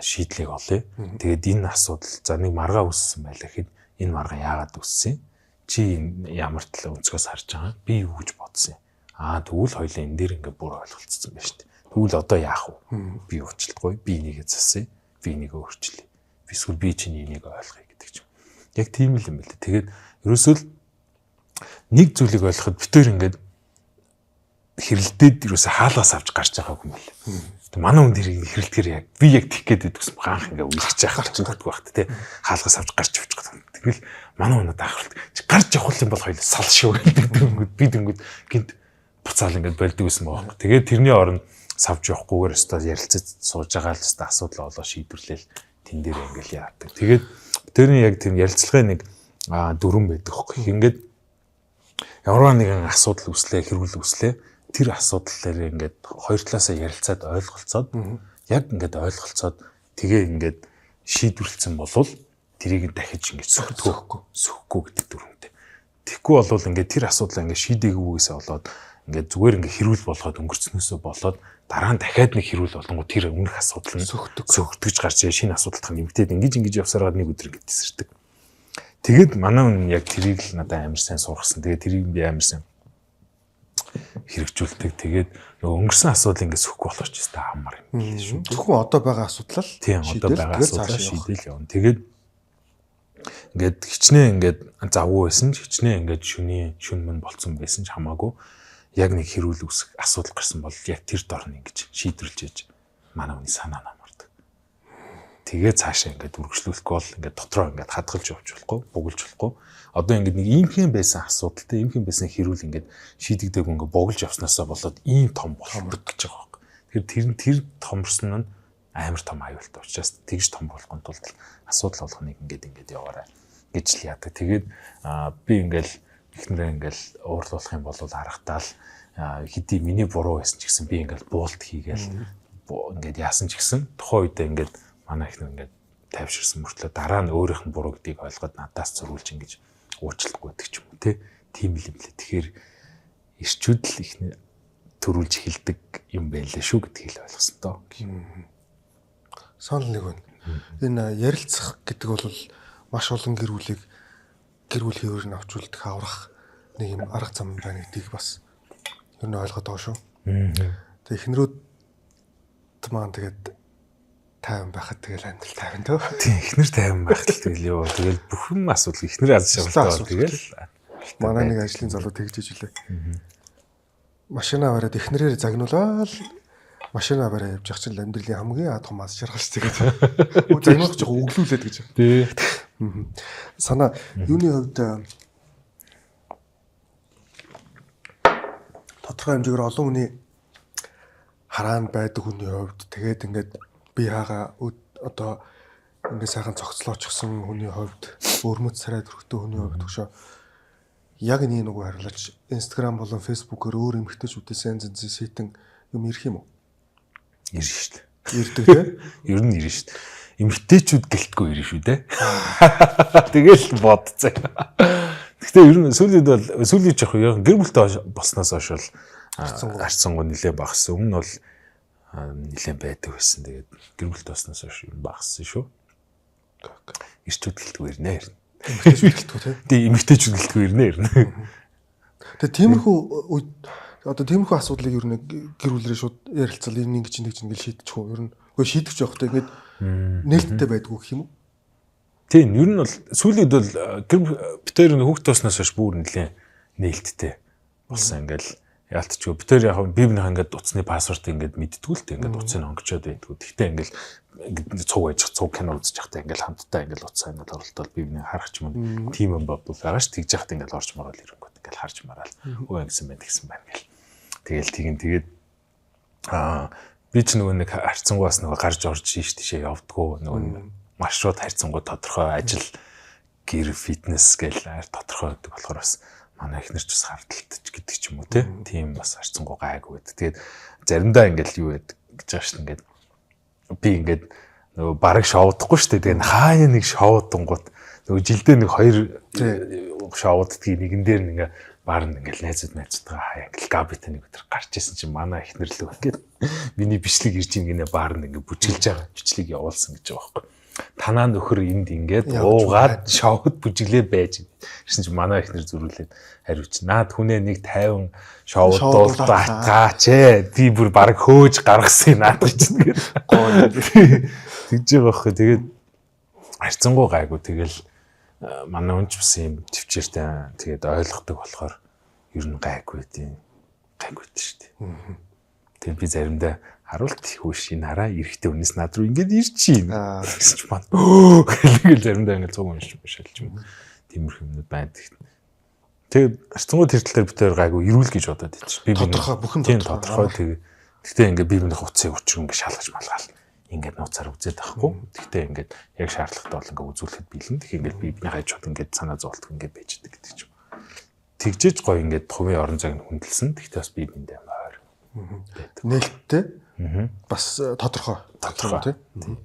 шийдлийг олъё. Тэгээд энэ асуудал за нэг маргаа үүссэн байлаа гэхэд энэ маргаа яагаад үүссэн? Чи ямар талаа өнцгөөс харж байгаа? Би юу гэж бодсон юм? Тэгвэл хоёлаа энэ дээр ингээ бүр ойлголцсон байна шүү дээ. Тэгвэл одоо яах вэ? Би уучлахгүй. Би энийгээ засъя. Би энийг өөрчлөе. Эсвэл би чиний энийг ойлгоё гэдэг ч юм. Яг тийм л юм байна. Тэгээд ерөөсөө л нэг зүйлийг ойлгоход битээр ингээд хэрэлдээд ерөөсөө хаалгаас авч гарч байгаагүй юм байна. Манай хүн дэрийг хэрэлдэхэр яг би яг тих гээд идэгсэн ганх ингээ үлгэж яхах чинь гэдэг багт те хаалгаас авч гарч явчих гэдэг. Тэгэл манай хүнүүд ахралт гарч явах юм бол хоёул сал шүү гэдэг. Би дөнгөд гинт буцаал ингээ болдог гэсэн байгаа. Тэгээд тэрний оронд савж явахгүйгээр өстө ярилцаж сууж байгаа л өстө асуудал олоо шийдвэрлээл тэн дээр ингээл яадаг. Тэгээд тэрний яг тийм ярилцлагын нэг дүрэн байдаг хөөхгүй. Ингээд ямар нэгэн асуудал үүслээ, хэрүүл үүслээ. Тэр асуудал дээр ингээд хоёр талаасаа ярилцаад ойлголцоод яг ингээд ойлголцоод тэгээ ингээд шийдвэрлэсэн болвол тэрийг дахиж ингээд сөхөхгүй гэдэг дүрмтэй. Тэгэхгүй болвол ингээд тэр асуудлаа ингээд шийдээгүйгээсээ болоод ингээд зүгээр ингээд хэрүүл болгоод өнгөрцнөөсөө болоод дараа нь дахиад нэг хэрүүл болонгоо тэр өмнөх асуудал нь сөхөгдөж гарч шинэ асуудалт нэмэгдээд ингэж явсараад нэг өдөр ингээд тесэрдэг. Тэгээд манай хүн яг тэрийг л надад амар сайн сургасан. Тэгээд тэрийг би амар сайн хэрэгжүүлдэг. Тэгээд нөгөө өнгөрсөн асуудал ингээд сөхөхгүй болооч гэсэн амар юм шүү. Зөвхөн одоо байгаа асуудал л шийдэл явна. Тэгээд ингээд хичнээн ингээд завгүй байсан ч хичнээн ингээд шүн мөн болцсон байсан ч хамаагүй яг нэг хэрүүл үүсэх асуудал гарсан бол яг тэр дор нь ингэж шийдвэрлж яж манай хүний санаа намардаг. Тэгээд цаашаа ингээд үргэлжлүүлэхгүй бол ингээд дотроо ингээд хадгалж явж болохгүй, буглаж болохгүй. Одоо ингээд нэг иймхэн байсан асуудалтай, иймхэн байсан хэрүүл ингээд шийдэгдээг ингээд буглаж явснаасаа болоод ийм том болдог гэж байгаа юм. Тэгэхээр тэр томорсон нь амар том аюултай учраас тэгж том болохын тулд асуудал болгоныг ингээд яваарай гэж л яадаг. Тэгээд би ингээд ихнэрээ ингээл уурлуулах юм бол харахтаа л хэдий миний буруу байсан ч гэсэн би ингээл буулт хийгээл ингээд яасан ч гэсэн тухайн үедээ ингээд манай ихнэр ингээд тайвширсан мөртлөө дараа нь өөрийнх нь буруу гэдгийг ойлгоод надаас зөрүүлж ингэж уучлахгүй гэдэг ч юм уу тийм л юм лээ. Тэгэхээр ирчүүд л ихнэр төрүүлж хэлдэг юм байлаа шүү гэдгийг л ойлгосон доо. Санал нэг байна. Энэ ярилцах гэдэг бол маш олон гэр бүлийн өөр нь авчулдах аврах нэг юм арга зам байна гэдгийг бас ер нь ойлгоод байгаа шүү. Тэгээ эхнэрүүд маань тэгээд тайван байхад тэгэл амьдрал тайван төө. Тийм эхнэр тайван байхад тэгэл ёо тэгэл бүхэн асуудал эхнэр аз жаргалтай тэгэл манай нэг ажлын залуу тэгж ижлээ. Машина аваад эхнэрээр загнуулаад машина аваад явж явах чинь амьдралын хамгийн том аз жаргалч тэгээд загнуулах жоо өглүүлээд гэж. Тий. Санаа юуны хувьд тодорхой хэмжээгээр олон хүний хараанд байдаг хүний хувьд тэгээд ингээд би хаага одоо ингээд сайхан цогцлоочихсон хүний хувьд өрмөц сарай төрхтэй хүний хувьд төгшөө яг нэг нүгөө харлаач Instagram болон Facebook-оор өөр эмэгтэйчүүдээс янз янзын сэтэн юм ирэх юм уу? Ирнэ шүү дээ. Ирдэг тийм. Ер нь ирнэ шүү дээ. Эмэгтэйчүүд гэлтгүй ирнэ шүү дээ. Тэгэл бодцоо. Гэхдээ ер нь сүүлийн жоох яг гэр бүлтэй болсноос хойш бол харцсангуу нэлээд багассан. Өмнө нь бол нэлээд байдаг байсан. Тэгээд гэр бүлтэй болсноос хойш юм багассан шүү. Ирчүүд гэлтгүй ирнэ. Эмэгтэйчүүд гэлтгүй тийм. Тэгээ эмэгтэйчүүд гэлтгүй ирнэ. Тэгээ тиймэрхүү одоо тиймэрхүү асуудлыг ер нь гэр бүлэрээ шууд ярилцал энэ ингэж нэг гэж шийдчих үү? Ер нь үгүй шийдэж явахдаа ингэж нээлттэй байдгүй гэх юм уу? Тийм, ер нь бол сүүлийн үед бол битээр нэг хүүхд тоосноос хойш бүр нээлттэй болсон. Ингээл яалтчгүй битээр яг бивнийх ингээд утасны пассворд ингээд мэдтгүү л тэ ингээд утсыг онгочоод байдгүй. Тэгтээ ингээд цуг байж цуг кино үзэж явахдаа ингээд хамтдаа ингээд утсаа ингээд оролдоод бивний харах ч юм тийм юм бод байгаа ш тэгж яхад ингээд орж мараад ирэнгүүт ингээд харж мараал өө гэсэн байна тэгсэн байна гэл. Тэгээд би ч нөгөө нэг харцсангаас нөгөө гарч орж тийшээ явдггүй нөгөө маршрут харьцангуй тодорхой ажил гэр фитнес гэл тодорхой байдаг болохоор бас манай ихнэр ч бас хардталт гэдэг ч юм уу тийм бас харьцангуй гайгүй байдаг. Тэгээд заримдаа ингээл юу байдаг гэж байгаа шүү дээ. Ингээд би ингээд нөгөө бараг шоудахгүй шүү дээ. Тэгээд хаяа нэг шоудангууд нөгөө жилдээ нэг 2 шоуддгийг нэгэн дээр нэг баар нь ингээл найзуудтайгаа хаяа ингээл габитай нэг өдөр гарч исэн чинь манай эхнэр л ингээд миний бичлэг ирж ийн гинэ баар нь ингээд бүжиглж байгаа бичлэг явуулсан гэж байгаа байхгүй. Танаа нөхөр энд ингээд уугаад шоуд бүжиглээ байж ирсэн чинь манай эхнэр зөрүүлээд хариуч наад хүнээ нэг 50 шоуд дуулгаач би бүр баг хөөж гаргасан наад чинь тэгээд гоё тэгж байгаа байхгүй. Тэгээд харьцангуй гайгүй тэгэл манай өнч бас юм төвчээртэй тэгээд ойлгодог болохоор ер нь гайгүй тийм гайгүй шүү дээ. Тэгээд би заримдаа харуулт хөөш энэ хараа эрэхтэй үнэс над руу ингэж ирж чинь гэсэн ч маа гэл заримдаа ингэ цуг уншиж бишэлж юм. Тиймэрхүү юмнууд байдаг. Тэгээд харьцангуй тэр тал дээр битээр гайгүй ирүүл гэж бодоод байд чи. Би тодорхой бүхэн тодорхой тэгээд гэхдээ ингээ би миний хувцсыг учир ингээ шалгаж малгаал. Ингээд нууцаар үзээд байхгүй. Гэхдээ ингээд яг шаардлагатай бол ингээд үзүүлэхэд биелэн. Тэгэхээр ингээд би биний хайчууд ингээд санаа зовлтго ингээд байж идэг гэдэг ч юм. Тэгжээж гоё ингээд хувийн орон зайг нь хүндэлсэн. Гэхдээ бас би биндээ мойр. Нээлттэй. Бас тодорхой тийм.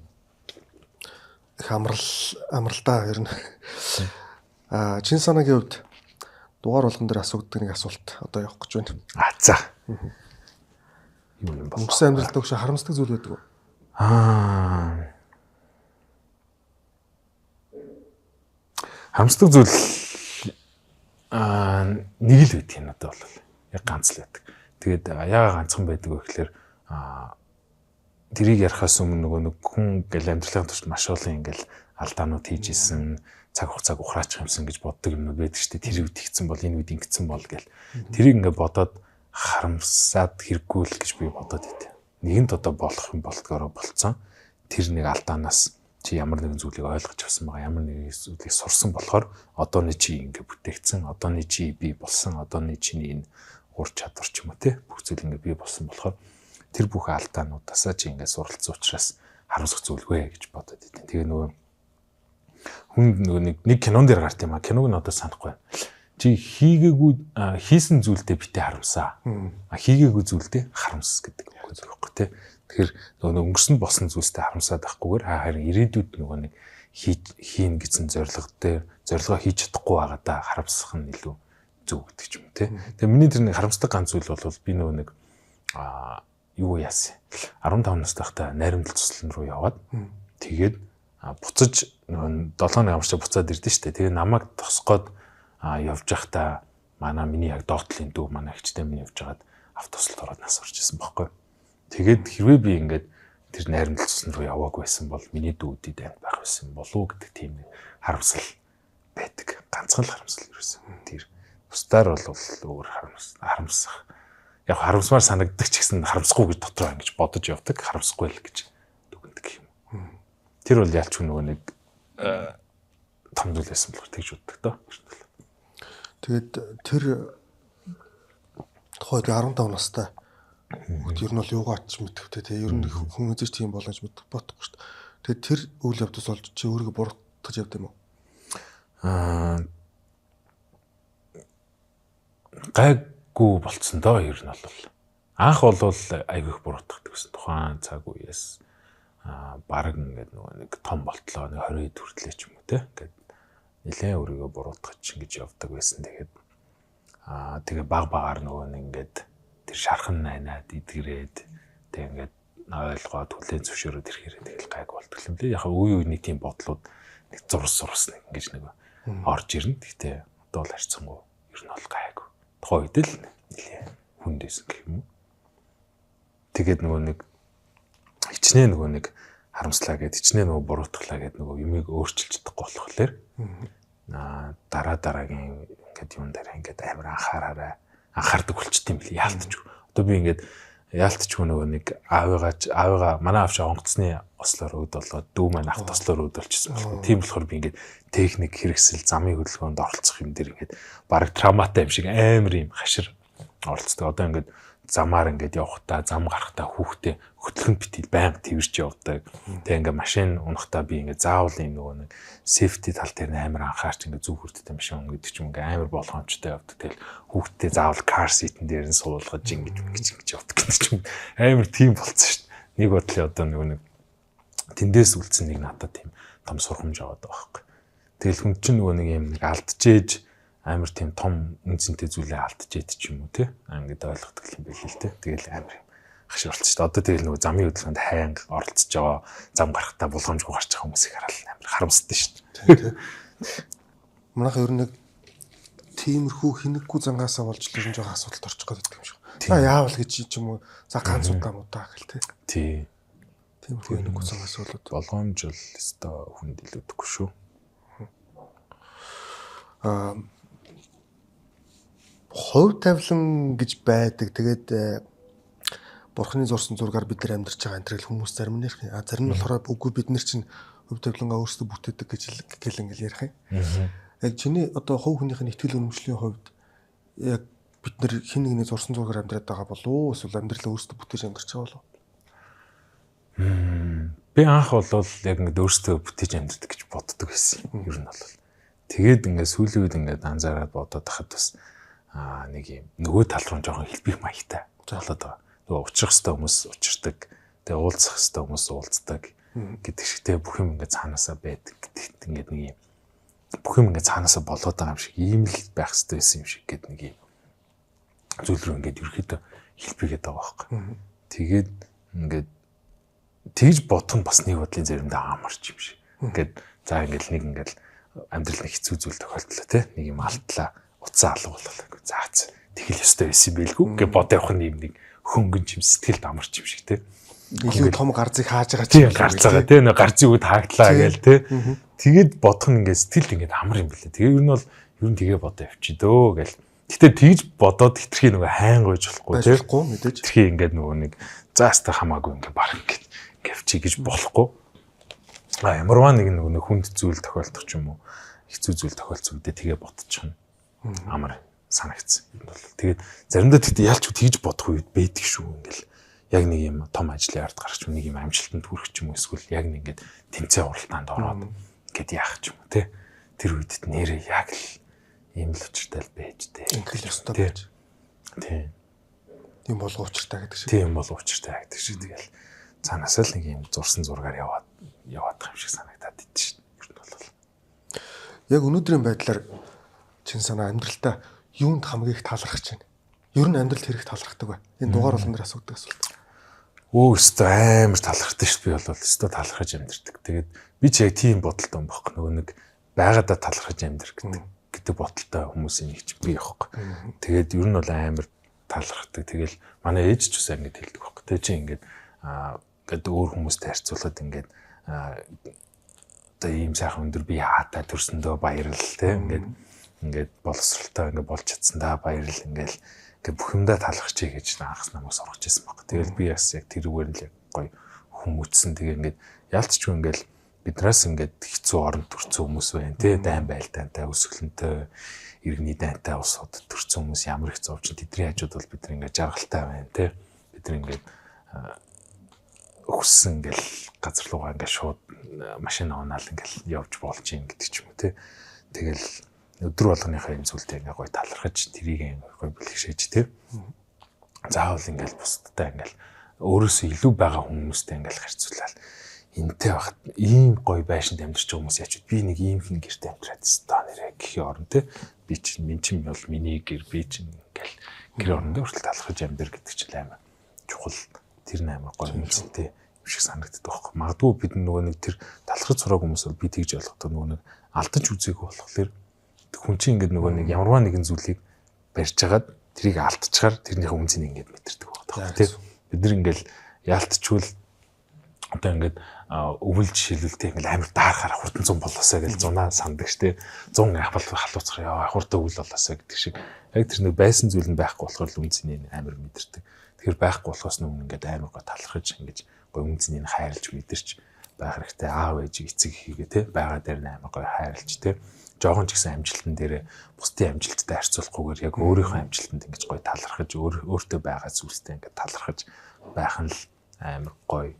Их амралдаа ер нь. Чин санаагийн хувьд дугаар болгон дээр асуудаг нэг асуулт одоо явах гэж байна. За. Юу юм бэ? Өнгөрсөн амьдралд өгш харамсдаг зүйл байдаг уу? Харамсдаг зүйл нэг л байдаг юм надад бол яг ганц л байдаг. Тэгээд яагаад ганцхан байдаг вэ гэхээр тэрийг ярихаас өмнө нөгөө нэг хүн гэл амьдралын турш маш олон ингээл алдаанууд хийж исэн, цаг хугацааг ухраачих юмсан гэж боддог юмнууд байдаг шүү дээ. Тэр үед хийгдсэн бол энэ үед ингэсэн бол гэл. Тэрийг ингээ бодоод харамсаад хэрэггүй л гэж би бодоод байт. Нэгэнт одоо болох юм болдгоороо болцсон. Тэр нэг алдаанаас чи ямар нэгэн зүйлийг ойлгож авсан байгаа, ямар нэгэн зүйлийг сурсан болохоор одооны чи ингээ бүтээгдсэн, одооны чи бий болсон, одооны чиний энэ ур чадвар ч юм уу те бүх зүйл ингээ бий болсон болохоор тэр бүх алдаануудаасаа чи ингээ суралцсан учраас харамсах зүйлгүй гэж бодоод идэв. Тэгээ нөгөө хүн нөгөө нэг кинон дээр гарт юм а. Киног нь одоо санахгүй байна. Чи хийсэн зүйлдээ битээ харамсаа. Хийгээгүй зүйлдээ харамс гэдэг үг байхгүй те. Тэгэхээр нөгөө өнгөрсөнд болсон зүйлстэй харамсаад байхгүйгээр харин ирээдүйд нөгөө нэг хийн гэсэн зорилгоо хийж чадахгүй байгаадаа харамсах нь илүү зөв гэдэг ч юм те. Тэгээ миний тэр нэг харамсдаг ганц зүйл бол би нөгөө нэг юу яасан. 15 настай байхдаа найрамдал цуслан руу яваад тэгээд буцаж нөгөө 7 амарчаа буцаад ирдэ штэ. Тэгээ намайг тосгоод явж байхдаа миний яг доотлын дүү манай хчтэй минь явж байгаад автобусд ороод нас орж исэн байхгүй. Тэгээд хэрвээ би ингээд тэр найрамдал цуслан руу яваагүй байсан бол миний дүүдид амт байх байсан болов гэдэг тийм харамсал байдаг. Ганцхан л харамсал ерөөсөн. Тэр бусдаар бол өөр харамсах. Яг харамсмаар санагддаг ч гэсэн харамсахгүй гэж дотроо ингэж бодож явдаг. Харамсахгүй л гэж дүгнэдэг юм. Тэр бол ялч нөгөө нэг том зүйл байсан болохоор тэгж боддог доо. Тэгээд тэр тухайд 15 настай ер нь бол юугаа ч мэдвэхтэй те ер нь хүн эзэж тийм болно гэж бодохгүй шүү дээ. Тэгээд тэр үйл явдал болж чи өөрийгөө буруутгаж явд юм уу? Гайгүй болцсон доо ер нь бол. Анх бол айгүйх буруутгах гэсэн тухайн цаг үеэс бараг ингээд нөгөө нэг том болтлоо нэг 20 хүртлээ ч юм уу те. Ингээд нэлээ өөрийгөө буруутгах чинь гэж явдаг байсан. Тэгээд тэгээ багаар нөгөө нэг ингээд тэр шархан найнаад идгрээд тэг ингээд ойлгоод хүлэн зөвшөөрөөд ирэхээр тэгэл гайг болдог юм лээ. Яг үе үений тийм бодлууд нэг зурс нэг ингэж нэг орж ирнэ. Гэтэ одоо л харьцангуй ер нь бол гайг. Тухайн үед л нэлээ хүндээсэн гэх юм уу. Тэгээд нөгөө нэг хичнээн нөгөө нэг харамслаа гэд хичнээн нөгөө буруутглаа гэд нөгөө юмыг өөрчилж чадахгүй болохоор дараагийн ингээд юм дээр ингээд амар анхаардаг болчт юм лээ. Яалтч. Одоо би ингээд яалтчгүй нөгөө нэг аавыгаа манай авч онгоцны ослоор өдөлгөө дүү маань авт ослоор өдөлчихсөн болохгүй. Тийм болохоор би ингээд техник хэрэгсэл замын хөдөлгөөнд оролцох юм дээр ингээд баг травматай юм шиг амар юм хашир оролцдог. Одоо ингээд замаар ингээд явахдаа зам гарахдаа хүүхдээ хөтлөхөнд битил байнга тэрч явдаг. Тэгээ ингээд машин унахдаа би ингээд заавал юм нөгөө нэг safety тал дээр амар анхаарч ингээд зүг хүрттэй машин гэдэг ч юм ингээд амар болгоомжтой явдаг. Тэгэл хүүхдээ заавал car seat-эн дээр нь суулгаж ингэж явдаг гэдэг ч юм. Амар тийм болцсон шүү дээ. Нэг бодлоо одоо нөгөө нэг тэндээс үлдсэн нэг надад тийм том сурхамж аваад байгаа байхгүй. Тэгэл хүн чинь нөгөө нэг юм нэг алдчихээж амар тийм том үнцэнтэй зүйлээ алдчихээд ч юм уу те ингээд ойлгодог юм байл л те тэгэл амар хашир болчих шүү дээ. Одоо тэгэл нөгөө замын хөдөлгөөнд хайнг оролцож байгаа зам гарахтаа булгамжгүй гарч байгаа хүмүүсийг хараад амар харамсдаг шүү дээ. Манайха ер нь нэг тиймэрхүү хинэггүй зангаасаа болж л жоохон асуудалд орчих гээд байдаг юм шиг. За яавал гэж юм уу? За ганц удаа мудаа гэл те. Тий. Тиймэрхүү хинэггүй зангаас болоод болгоомж бол өстой хүнд илүүдэхгүй шүү. Хувь тавилан гэж байдаг. Тэгээд бурхны зурсан зургаар бид нар амьдарч байгаа энэ хүмүүс зарим нь ярих. Зарим нь болохоор үгүй бид нар чинь хувь тавилангаа өөрсдөө бүтээдэг гэж ингээл ярих юм. Яг чиний одоо хувь хүнийх нь итгэл үнэмшлийн хувьд яг бид нар хин нэгний зурсан зургаар амьдраад байгаа болов уу? Эсвэл амьдралаа өөрсдөө бүтээж амьдарч байгаа болов уу? Би анх болвол яг ингэ өөрсдөө бүтээж амьдардаг гэж боддог байсан. Ер нь бол. Тэгээд ингээд сүүлийн үед ингээд анзаараад бодоод тахад бас нэг юм нөгөө тал руу жоохон хэлбэх маягтай болоод байгаа. Нөгөө учрах хэвээр хүмүүс учирдаг, тэгээ уулзах хэвээр хүмүүс уулздаг гэдэг шигтэй бүх юм ингээд цаанаасаа байдаг. Гэт ингээд нэг юм бүх юм ингээд цаанаасаа болоод байгаа юм шиг ийм л байх хэвээр байсан юм шиг гэд нэг юм зүйл рүү ингээд ерөөхдөө хэлбэгээд байгаа байхгүй. Тэгээд ингээд тэгж бодох нь бас нэг бодлын заримдаа амарч юм шиг. Ингээд за ингээд нэг ингээд амьдрал нэг хэцүү зүйл тохиолдлоо те нэг юм алтлаа уцаа алгууллаа. Заац тэгэл ёстой байсан байлгүй гэж бод явах нь юм нэг хөнгөн чим сэтгэлд амарч юм шиг те. Илүү том гарцыг хааж байгаа тийм гарцгаа те нэг гарцын үед хаагдлаа гээл те. Тэгээд бодох нь ингээд сэтгэлд ингээд амар юм билээ. Тэгээ ер нь бол ер нь тэгээ бодоо явчих дөө гээл. Гэтэ тэгж бодоод хитрхи нөгөө хайн гойж болохгүй те. Мэдээж. Хитрхи ингээд нөгөө нэг заастаа хамаагүй ингээд баг ингээд гэвчи гэж болохгүй. Ямарваа нэг нөгөө хүнд зүйл тохиолдох ч юм уу хэцүү зүйл тохиолдсон үедээ тэгээ бодчих нь амар санагдсан. Тэгээд заримдаа тэгтээ ялч тэгж бодох үед байдаг шүү ингээл яг нэг юм том ажлын ард гарч нэг юм амжилтанд хүрэх ч юм уу эсвэл яг нэг ингээд тэмцээн уралдаанд ороод ингээд яах ч юм уу те тэр үед нэрээ яг л ийм л учиртай л байж тээ. Ингээл ёстой байж. Тийм. Тийм болов учиртай гэдэг шиг. Тийм болов учиртай гэдэг шиг тэгэл цаанаас л нэг юм зурсан зургаар яваад байгаа юм шиг санагдаад идэв шүү. Ер нь бол. Яг өнөөдрийн байдлаар чин санаа амьдралтаа юунд хамгийн их талархаж байна? Ер нь амьдралд хэрэг талархдаг бай. Энэ дугаар болгон дээр асуудаг асуулт. Өстө амар талархдаг шүү. Би бол өстө талархаж амьдэрдэг. Тэгээд би ч яг тийм бодолтой юм байхгүй. Нөгөө нэг байгаадаа талархаж амьдэр гэдэг бодолтой хүмүүсийн нэг ч би явахгүй. Тэгээд ер нь бол амар талархдаг. Тэгэл манай ээж ч үсээ ингэж хэлдэг байхгүй. Тэг чи ингэж гэдэг өөр хүмүүстэй харьцуулахад ингээд одоо ийм сайхан өндөр би хаатаа төрсөндөө баярлал те ингээд боловсралтай ингээд болж чадсандаа баярлал ингээд бүх юмдаа талархчих гэж анхаас намайг сургаж ирсэн баг. Тэгэл би бас яг тэрүүгээр л гоё хүмүүцсэн. Тэгээ ингээд ялцчгүй ингээд биднээс ингээд хэцүү оронд төрсэн хүмүүс байна те дайн байлдаантай өсгөлөнтэй иргэний дайнтай улсууд төрсэн хүмүүс ямар их зовж тэдний хажууд бол бид ингээд жаргалтай байна те бид ингээд өссөн ингээл газар руугаа ингээд шууд машин унаал ингээл явж болж юм гэдэг ч юм уу те. Тэгэл өдөр болгоныхаа юм зүйлтэй ингээ гоё талархаж тэрийг гоё бэлгшээж те. Заавал ингээл бусдтай ингээл өөрөөсөө илүү байгаа хүмүүстэй ингээл харьцуулаад энтэй багт ийм гоё байшинд амьдарч байгаа хүмүүс яач би нэг ийм хин гэрте амьдраад та нэрээ гэхийн орон те. Би чинь мен чинь бол миний гэр би чинь ингээл гэр орондоо хүртэл талархаж амьдар гэдэг чинь амар чухал. Тэр амар гоё юмстэй юм шиг санагддаг байхгүй. Магадгүй бид нөгөө нэг тэр талхаж сураг хүмүүс бол би тэгж ойлгодог нөгөө нэг алдаж үзээгүй болохоор хүн чинь ингээд нөгөө нэг ямарваа нэгэн зүйлийг барьж хагаад тэрийг алдчихаар тэрнийхээ үнцнийг ингээд мэдэрдэг байна. Тийм. Бид нар ингээд яалтчгүй одоо ингээд өвөл жишээлбэлтэй ингээд амар даарахаар хурдан 100 болоосаа гэж зунаа санддаг штэ. 100 авал халууцах яа хурдан өвөл болоосаа гэдэг шиг. Яг тэр нэг байсан зүйл нь байхгүй болохоор л үнцнийг амар мэдэрдэг. Тэгэхээр байхгүй болохоос нүн ингээд амар гоо талархаж ингэж гоо үнцнийг хайрлж мэдэрч байх хэрэгтэй. Аав ээжийг эцэг хийгээ те байгаа дээр амар гоо хайрлж те. Жогон ч гэсэн амжилтан дээр бусдын амжилттай харьцуулахгүйгээр яг өөрийнхөө амжилтанд ингэж гой талархаж өөртөө байгаа зүйлстэй ингэж талархаж байх нь л амар гой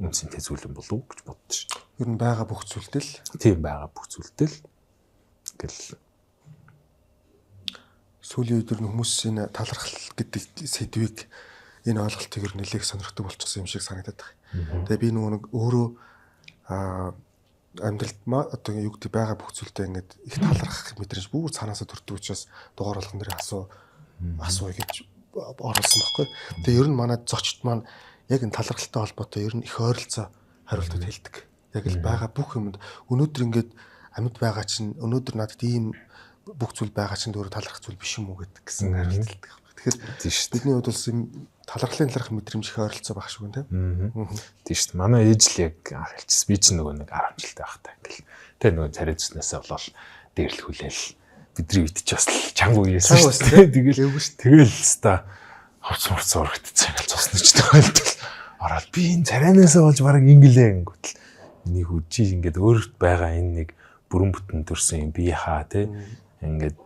үнцэнтэй зүйл юм болов уу гэж боддоо шүү. Ер нь байгаа бүх зүйлтэй л тийм байгаа бүх зүйлтэй л гэл сүүлийн үед хүмүүс энэ талархал гэдэг сэдвийг энэ ойлголтыг ер нь нэлээд сонирхдаг болчихсон юм шиг санагдаад байна. Тэгээ би нөгөө нэг өөрөө амьдралд одоо юу гэдэг байгаа бүх зүйлдээ ингээд их талархах мэдрэмж бүр цаанаасаа төрдөг учраас дугаар болгон дээр асуу гэж оруулсан байхгүй. Тэгээ ер нь манай зочд маань яг энэ талархалтай холбоотой ер нь их ойролцоо хариултууд хэлдэг. Яг л байгаа бүх юмд өнөөдөр ингээд амьд байгаа чинь өнөөдөр надад ийм бүх зүйл байгаа чинь өөр талархах зүйл биш юм уу гэсэн хариулт хэлдэг. Тэгэхээр бидний хувьд бол талархлын талархах мэдрэмж их ойролцоо байх шүү гэн тийм шүү дээ. Манай ээж л яг анх хэлчихсэн. Би чинь нөгөө нэг 10 жилтэй байхдаа ингээл тэр нөгөө царайцснаас болол дээрлэхүүлээл бидний үед ч бас чанга үеэсэн шүү дээ. Тэгэл хэвста хавц урагдчихсан ингээл цуснаж тохиолдол ороод би энэ царайнаасаа болж бараг инглээ гингүүтэл миний хүчиж ингээд өөрт байгаа энэ нэг бүрэн бүтэн төрсэн юм би хаа те ингээд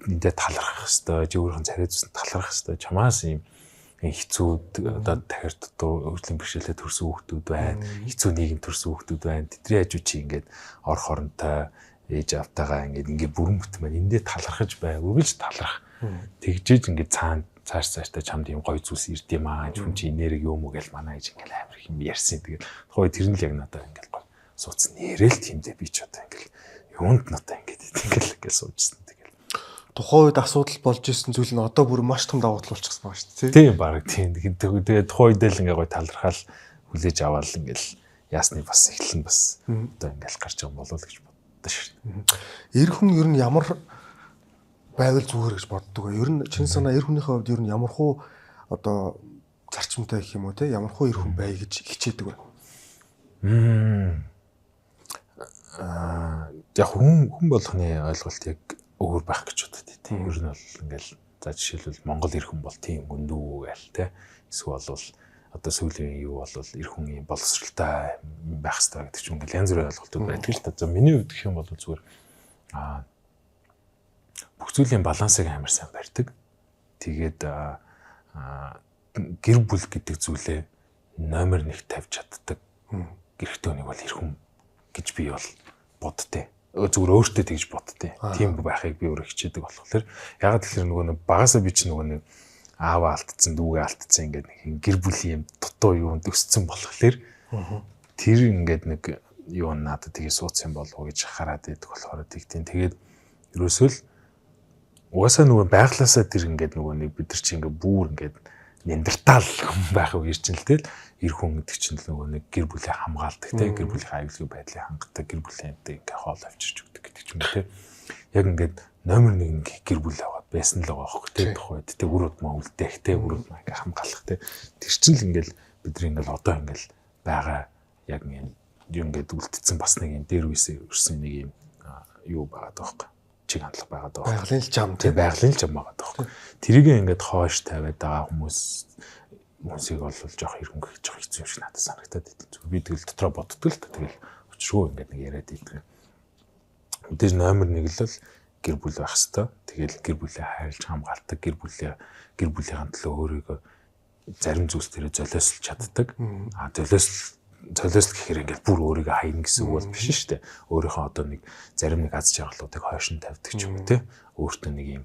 эндээ талархах хэвээр өөрийнхөө царайцсан талархах хэвээр чамаас юм хэцүүд одоо дахиад хөгжлийн бэрхшээлтэй төрсэн хүүхдүүд байна. Хэцүү нийгэм төрсэн хүүхдүүд байна. Тэдний хажуу чи ингээд ор хоронтой ээж автагаа ингээд бүрэн бүтэн байна. Эндээ талархаж бай. Үргэлж таларх. Тэгжээж ингээд цааштай чамд юм гоё зүйлс ирд юм аа. Хүн чи нэрэг юм уу гэж манай ээж ингээд амар их юм ярьсан. Тэгээд тухай тэр нь л яг надад ингээд гоё суудсан. Нэрэл тиймдээ би ч одоо ингээд юунд надад ингээд суужсан. Тухайн үед асуудал болж исэн зүйл нь одоо бүр маш том давуу тал болчихсон байгаа шүү дээ. Тийм баг тийм. Тэгээд тухайн үед л ингээ гой талархал хүлээж аваад ингээл яасны бас эхлэн бас одоо ингээл гарч байгаа болов л гэж боддоо шүү дээ. Эр хүн ер нь ямар байвал зүгээр гэж боддог вэ? Ер нь чин санаа эр хүнийхээ хувьд ер нь ямар хуу одоо зарчимтай гэх юм уу те ямар хуу эр хүн бай гэж хичээдэг вэ? Яг хүн болгоны ойлголт яг өөр байх гэж бодод тийм. Ер нь бол ингээл за жишээлбэл Монгол эр хүн бол тийм гүндүү гээл те. Эсвэл бол одоо сүүлийн юу бол эр хүн юм боловсралтай байх хэрэгтэй гэдэг чинь ингээл янз бүрийн ойлголтууд байдаг л та. За миний хувьд гэх юм бол зүгээр бүх зүйлийн балансыг амар сайн барьдаг. Тэгээд гэр бүл гэдэг зүйлээ номер 1 тавьж чаддаг. Гэрхтээ нэг бол эр хүн гэж би бол боддтой. Зүгээр өөртөө тэгж боддтой. Тийм байхыг би өөрөө хичээдэг болохоор ягаад гэхээр нөгөө нэг багасаа би ч нөгөө нэг ааваа алдсан, дүүгээ алдсан ингээд нэг гэр бүлийн юм дутуу юунд өссөн болохоор тэр ингээд нэг юу надад тгий суудсан болов уу гэж хараад байдаг болохоор тэгтийн. Тэгээд ерөөсөө л угаасаа нөгөө байглаасаа тэр ингээд нөгөө нэг бид нар чи ингээд бүр ингээд нендертал байх уу гэж чинь л тэгэл эр хүн гэдэг чинь нөгөө нэг гэр бүлээ хамгаалдаг те гэр бүлийн аюулгүй байдлыг хангадаг гэр бүлийнтэй ингээ хоол авчирч өгдөг гэдэг юм те яг ингээд номер 1 гэр бүл аваад байсан л байгаа байхгүй те тухайд те өрөөд маа үлдээх те өрөөд маа ингээ хамгаалах те тэр чинь л ингээл бидний ингээл одоо ингээл байгаа яг ингээд үлдсэн бас нэг юм дээр үсээ өрсөн нэг юм юу байгаа даахгүй чиг хандлага байгаа даахгүй байгалийн л зам те байгалийн л зам байгаа даахгүй тэрийг ингээд хоош тавиад байгаа хүмүүсийг бол жоох ирэнгөх жоох хэцүү юм шиг надад санагдаад идэв. Би тэгэл дотроо боддог л та тэгэл учиргүй ингээд нэг яриад идэв. Мэдээж номер 1 л гэр бүл байх хэвээр. Тэгэл гэр бүлээ хайрлж хамгаалдаг, гэр бүлийнхэн төлөө өөрийгөө зарим зүйлс дээр золиослж чаддаг. Золиосл гэхээр ингээд бүр өөрийгөө хайна гэсэн үг бол биш шүү дээ. Өөрийнхөө одоо нэг зарим нэг аз жаргалуудыг хойшин тавьдаг ч юм уу те. Өөртөө нэг юм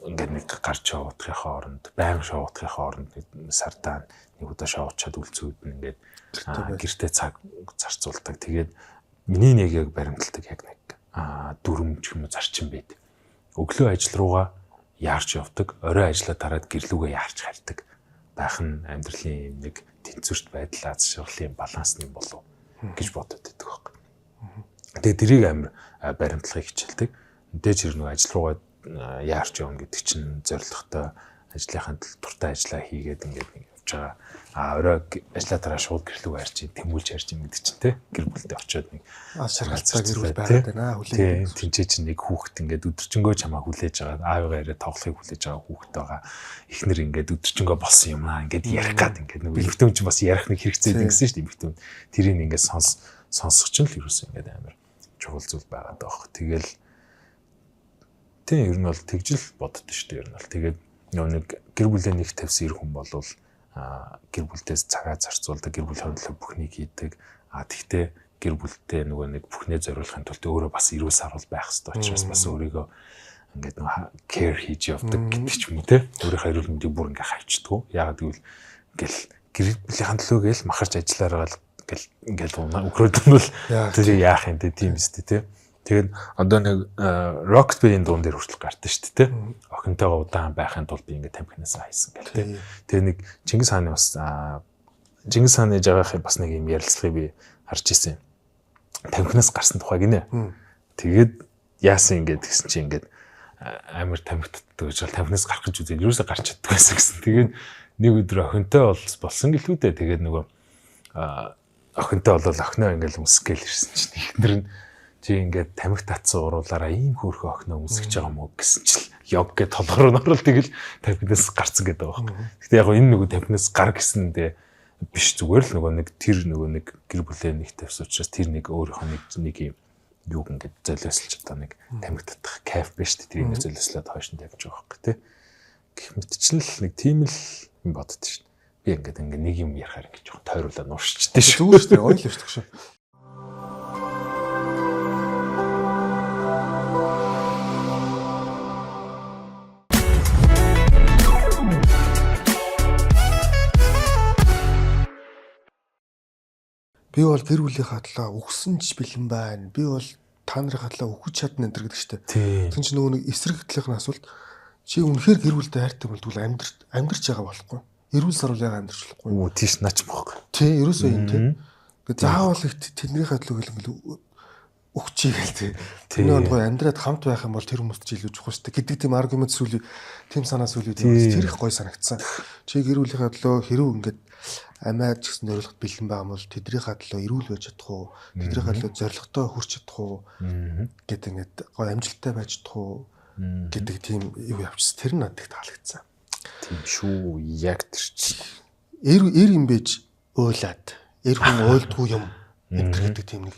ингээд нэг гарч шоудахын хооронд, байнга шоудахын хооронд сардаа нэг удаа шоудчаад үлцүүд нь ингээд гэртээ цаг зарцуулдаг. Тэгээд миний нэг яг баримталдаг яг нэг дүрм ч юм уу зарчим байд. Өглөө ажил руугаа яарч явдаг, орой ажлаа дараад гэрлүүгээ яарч хардаг. Байх нь амьдралын нэг тэнцвэрт байдал аз жаргалын балансны болов гэж бодод байдаг байхгүй. Тэгээд тэрийг амар баримтлахыг хичээлдэг. Мэдээж хэрэг нэг ажил руугаа яарч явна гэдэг чинь зорилготой ажлынхаа туртай ажиллаа хийгээд ингээд нэг явж байгаа. Орой ажлаа дараа шууд гэрлүүг харж тэмүүлж харж юм гэдэг чинь те гэр бүлдээ очиод нэг шаргалцаа гэр бүл байгаад байна хүлээж. Тинчээ чинь нэг хүүхэд ингээд өдөржингөө чамаа хүлээж байгаа. Аавыгаа яриад тоглохыг хүлээж байгаа хүүхэд байгаа. Эхнэр ингээд өдөржингөө болсон юм аа ингээд ярих гад ингээд нэг эмэгтэйн чинь бас ярих нэг хэрэгцээ гэсэн шүү дээ эмэгтэйн. Тэрийг ингээд сонсох чинь л ерөөсөө ингээд амар чухал зүйл байгаад байгаа. Тэгэл тийм ер нь бол тэгжил боддоо шүү дээ ер нь бол. Тэгээд нэг гэр бүлээ нэг тавьсан эр хүн болвол гэр бүлдээс цагаа зарцуулдаг, гэр бүлийн төлөө бүхнийг хийдэг. Тэгтээ гэр бүлтэй нөгөө нэг бүхнээ зориулахын тулд өөрөө бас эрүүл сарвал байх хэрэгтэй учраас бас өөрийгөө ингээд нөгөө care хийж явдаг гэдэг ч юм уу те. Өөрийнхөө эрүүл мэндийг бүр ингээд хайчдаг. Яагаад гэвэл ингээл гэр бүлийн төлөө гээл махарч ажиллаараа ингээл өгрөөд нь бол тэр яах юм те тийм үстэй те. Тэгээд одоо нэг Rocket Band-ийн дуун дээр хүртэл гардаг шүү дээ те. Охинтойгоо удаан байхын тулд би ингээд тамхинасаа хайсан гэл те. Тэгээд нэг Чингис хааны бас Чингис хааны жагаахын бас нэг юм ярилцлагыг би харж ирсэн. Тамхинаас гарсан тухай гинэ. Тэгээд яасан ингээд гэсэн чи ингээд амар тамхитдаг гэж бол тамхинаас гарах гэж үзэл юусаа гарч чаддаг байсан гэсэн. Тэгээд нэг өдөр охинтой болсон гэлгүй дээ. Тэгээд нөгөө охинтой бол охиноо ингээд өмсгөл ирсэн чинь ихнэр нь чи ингээд тамхи татсан уруулаараа ийм хөөрхөн охиноо өмсгөж байгаа мó гэсэн чил ёг гэж толгороо нь орол тэгэл тамхинаас гарцсан гэдэг байгаа юм. Гэхдээ яг энэ нөгөө тамхинаас гар гэсэндээ биш зүгээр л нөгөө нэг гэр бүлийн нэг тавьс учраас тэр нэг өөрийнхөө нэг юм юуг ингээд золиослж одоо нэг тамхи татах кайф биш тий тэрийг золиослоод хойш нь тавьж байгаа хөөх тий. Гэх мэтчил нэг тийм л юм боддоо шүү. Би ингээд нэг юм ярахаар ингээд жоохон тойруулаад нуурчдээ шүү. Зүгээр шүү дээ ойлоо шүү. Би бол гэр бүлийнхаа талаа өгсөн ч бэлэн байна. Би бол та нарын талаа өгч чадна энэ гэдэг штеп. Тэгвэл чи нөгөө нэг эсрэг талын асуулт чи үнэхээр гэр бүлтэй хайртай болдвол амьдрч байгаа болохгүй. Эрүүл сар яга амьдрч болохгүй. Оо тийш наач бохгүй. Тий, ерөөсөө юм тий. Гэ заавал их тэднийхээ төлөө ингээл өгчий гэл тий. Тэр нэг амьдраад хамт байх юм бол тэр хүмүүст ч илүү чухал штеп гэдэг тийм аргумент сүлээ тийм санаа сүлээ тийм тэр их гой санагдсан. Чи гэр бүлийнхаа төлөө хэрүү ингээд амиад ч гэсэн зорилгот бэлэн байгаа юм бол тэднийхээ төлөө эрүүл байж чадах уу? Тэднийхээ төлөө зорилготой хүрч чадах уу? Гэдэг ингээд гой амжилттай байж чадах уу? Гэдэг тийм юу явчихсан. Тэр надад их таалагдсан. Тийм шүү. Яг тэр чинь. Эр юм бэж уйлаад, эр хүн уйлдгүй юм энэ гэдэг тийм нэг